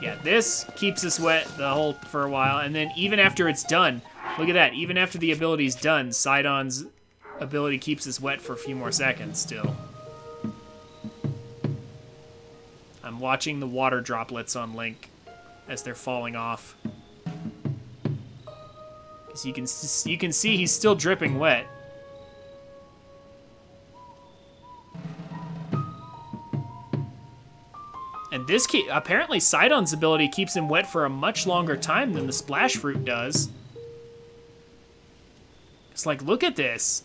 Speaker 1: Yeah, this keeps us wet for a while, and then even after it's done, look at that, even after the ability's done, Sidon's ability keeps us wet for a few more seconds still. I'm watching the water droplets on Link as they're falling off. So you can see he's still dripping wet. And this apparently Sidon's ability keeps him wet for a much longer time than the Splash Fruit does. It's like, look at this.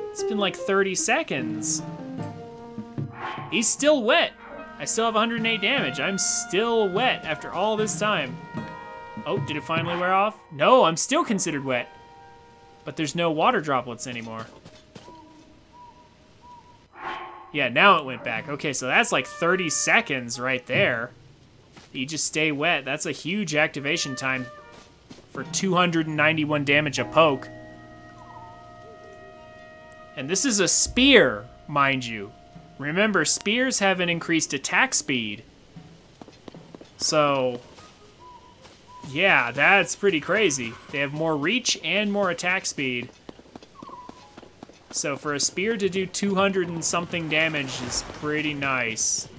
Speaker 1: It's been like 30 seconds. He's still wet. I still have 108 damage. I'm still wet after all this time. Oh, did it finally wear off? No, I'm still considered wet. But there's no water droplets anymore. Yeah, now it went back. Okay, so that's like 30 seconds right there. You just stay wet. That's a huge activation time for 291 damage a poke. And this is a spear, mind you. Remember, spears have an increased attack speed. So, yeah, that's pretty crazy. They have more reach and more attack speed. So for a spear to do 200 and something damage is pretty nice.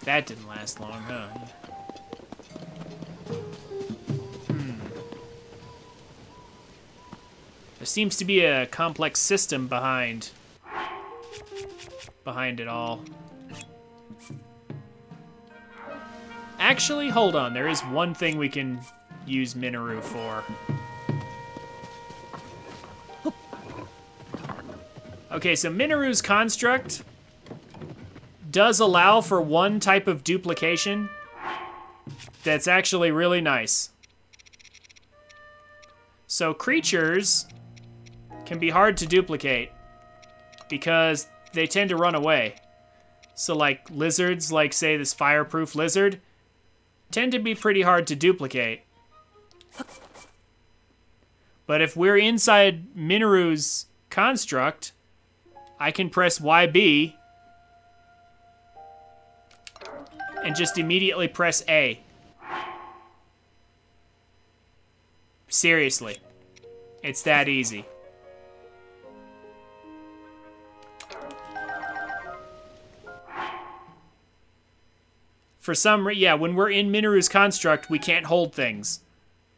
Speaker 1: That didn't last long, huh? There seems to be a complex system behind it all. Actually, hold on. There is one thing we can use Minoru for. Okay, so Minoru's construct does allow for one type of duplication that's actually really nice. So creatures can be hard to duplicate because they tend to run away. So like lizards, like say this fireproof lizard, tend to be pretty hard to duplicate. But if we're inside Minoru's construct, I can press YB and just immediately press A. Seriously. It's that easy. For some reason, yeah, when we're in Minoru's construct, we can't hold things.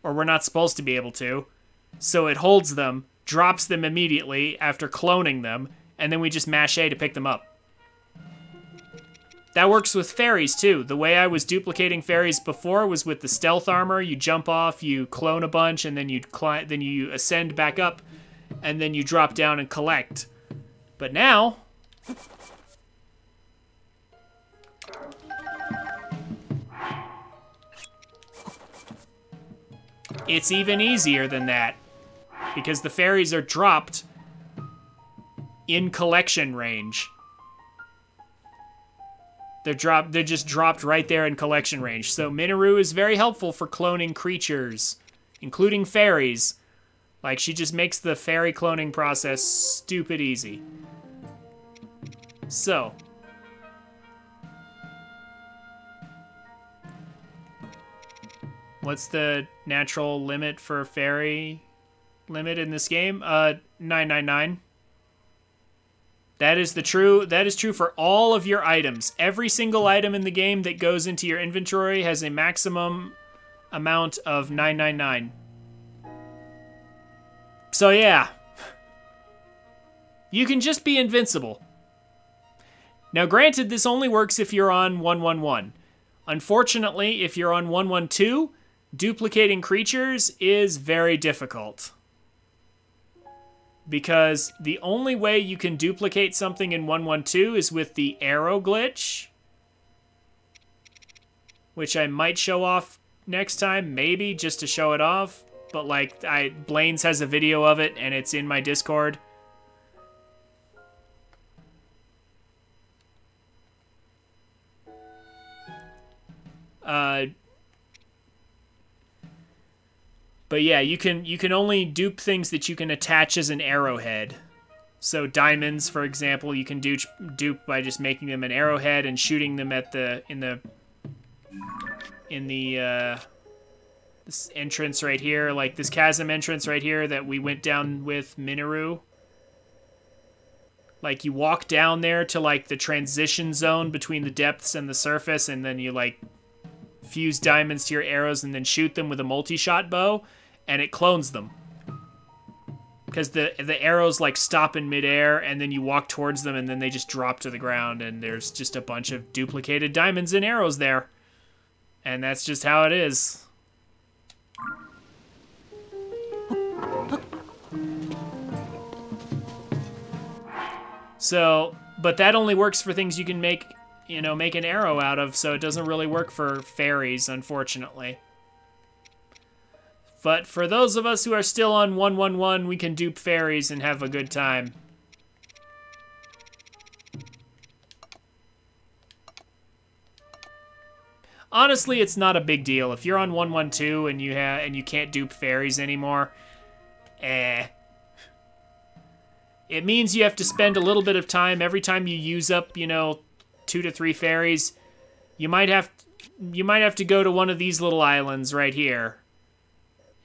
Speaker 1: Or we're not supposed to be able to. So it holds them, drops them immediately after cloning them, and then we just mash A to pick them up. That works with fairies, too. The way I was duplicating fairies before was with the stealth armor. You jump off, you clone a bunch, and then you ascend back up, and then you drop down and collect. But now, it's even easier than that. Because the fairies are dropped in collection range. They're just dropped right there in collection range. So Minoru is very helpful for cloning creatures, including fairies. Like, she just makes the fairy cloning process stupid easy. So. What's the natural limit for fairy limit in this game? 999. That is true for all of your items. Every single item in the game that goes into your inventory has a maximum amount of 999. So yeah. You can just be invincible. Now granted, this only works if you're on 111. Unfortunately, if you're on 112, duplicating creatures is very difficult. Because the only way you can duplicate something in 112 is with the arrow glitch. Which I might show off next time, maybe, just to show it off. But, like, Blaine's has a video of it, and it's in my Discord. But yeah, you can only dupe things that you can attach as an arrowhead. So diamonds, for example, you can dupe by just making them an arrowhead and shooting them at this entrance right here, like this chasm entrance right here that we went down with Minoru. Like, you walk down there to, like, the transition zone between the depths and the surface, and then you, like, fuse diamonds to your arrows and then shoot them with a multi-shot bow, and it clones them. Because the arrows, like, stop in midair, and then you walk towards them, and then they just drop to the ground, and there's just a bunch of duplicated diamonds and arrows there. And that's just how it is. So, but that only works for things you can make an arrow out of, so it doesn't really work for fairies, unfortunately. But for those of us who are still on 111, we can dupe fairies and have a good time. Honestly, it's not a big deal. If you're on 112 and you can't dupe fairies anymore, it means you have to spend a little bit of time every time you use up, 2 to 3 fairies. You might have to go to one of these little islands right here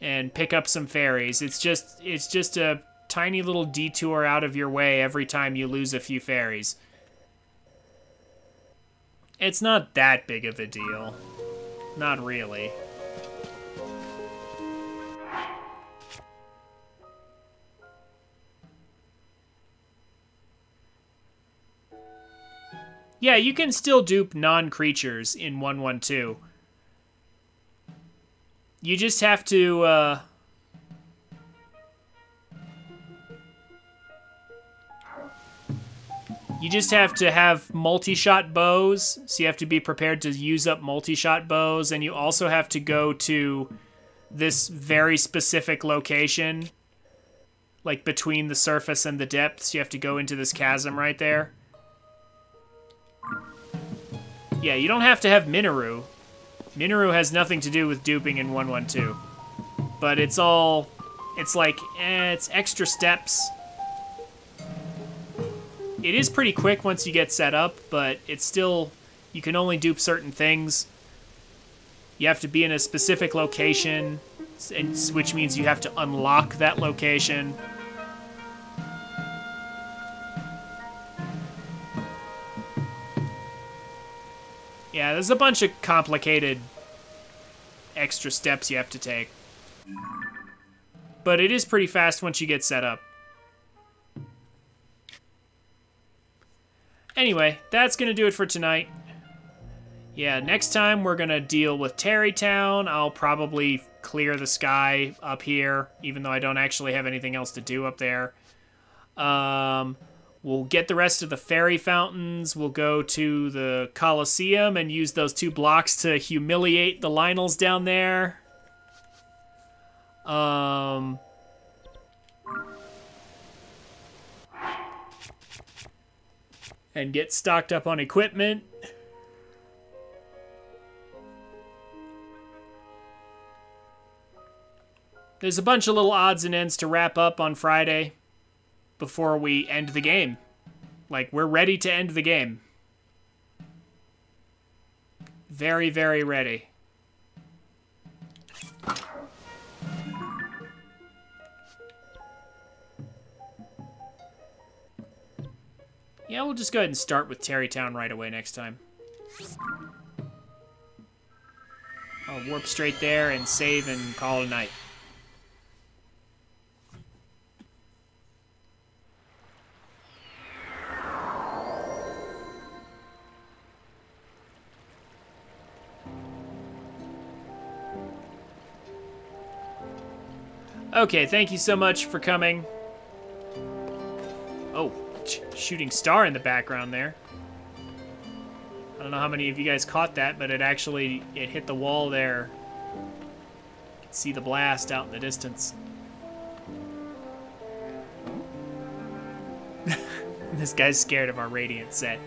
Speaker 1: and pick up some fairies. It's just a tiny little detour out of your way every time you lose a few fairies. It's not that big of a deal. Not really. Yeah, you can still dupe non-creatures in 112. You just have to, have multi-shot bows, so you have to be prepared to use up multi-shot bows, and you also have to go to this very specific location, like between the surface and the depths. You have to go into this chasm right there. Yeah, you don't have to have Minoru. Minoru has nothing to do with duping in 112. But it's extra steps. It is pretty quick once you get set up, but it's still, you can only dupe certain things. You have to be in a specific location, which means you have to unlock that location. Yeah, there's a bunch of complicated extra steps you have to take. But it is pretty fast once you get set up. Anyway, that's going to do it for tonight. Yeah, next time we're going to deal with Tarrytown. I'll probably clear the sky up here, even though I don't actually have anything else to do up there. We'll get the rest of the fairy fountains. We'll go to the Colosseum and use those 2 blocks to humiliate the Lionels down there. And get stocked up on equipment. There's a bunch of little odds and ends to wrap up on Friday before we end the game. Like, we're ready to end the game. Very, very ready. Yeah, we'll just go ahead and start with Terrytown right away next time. I'll warp straight there and save and call it a night. Okay, thank you so much for coming. Oh, shooting star in the background there. I don't know how many of you guys caught that, but it hit the wall there. You can see the blast out in the distance. This guy's scared of our Radiant set.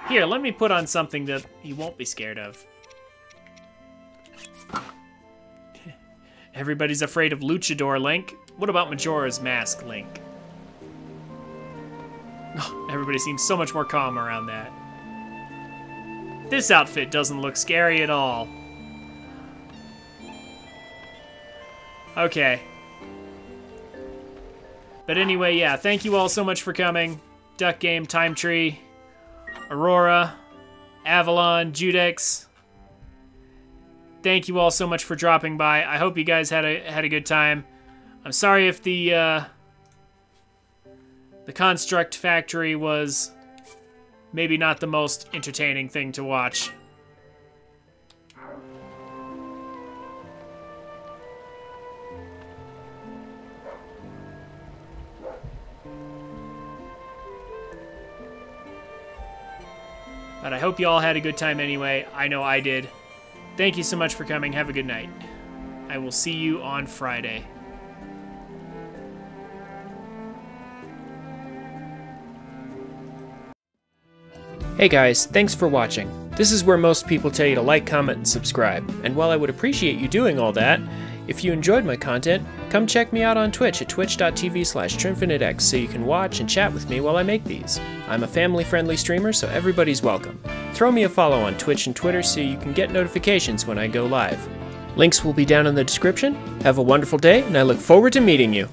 Speaker 1: Here, let me put on something that he won't be scared of. Everybody's afraid of Luchador Link. What about Majora's Mask Link? Oh, everybody seems so much more calm around that. This outfit doesn't look scary at all. Okay. But anyway, yeah, thank you all so much for coming. Duck Game, Time Tree, Aurora, Avalon, Judex. Thank you all so much for dropping by. I hope you guys had a good time. I'm sorry if the Construct Factory was maybe not the most entertaining thing to watch. But I hope you all had a good time anyway. I know I did. Thank you so much for coming. Have a good night. I will see you on Friday. Hey guys, thanks for watching. This is where most people tell you to like, comment, and subscribe. And while I would appreciate you doing all that, if you enjoyed my content, come check me out on Twitch at twitch.tv/TrinfiniteX so you can watch and chat with me while I make these. I'm a family-friendly streamer, so everybody's welcome. Throw me a follow on Twitch and Twitter so you can get notifications when I go live. Links will be down in the description. Have a wonderful day, and I look forward to meeting you.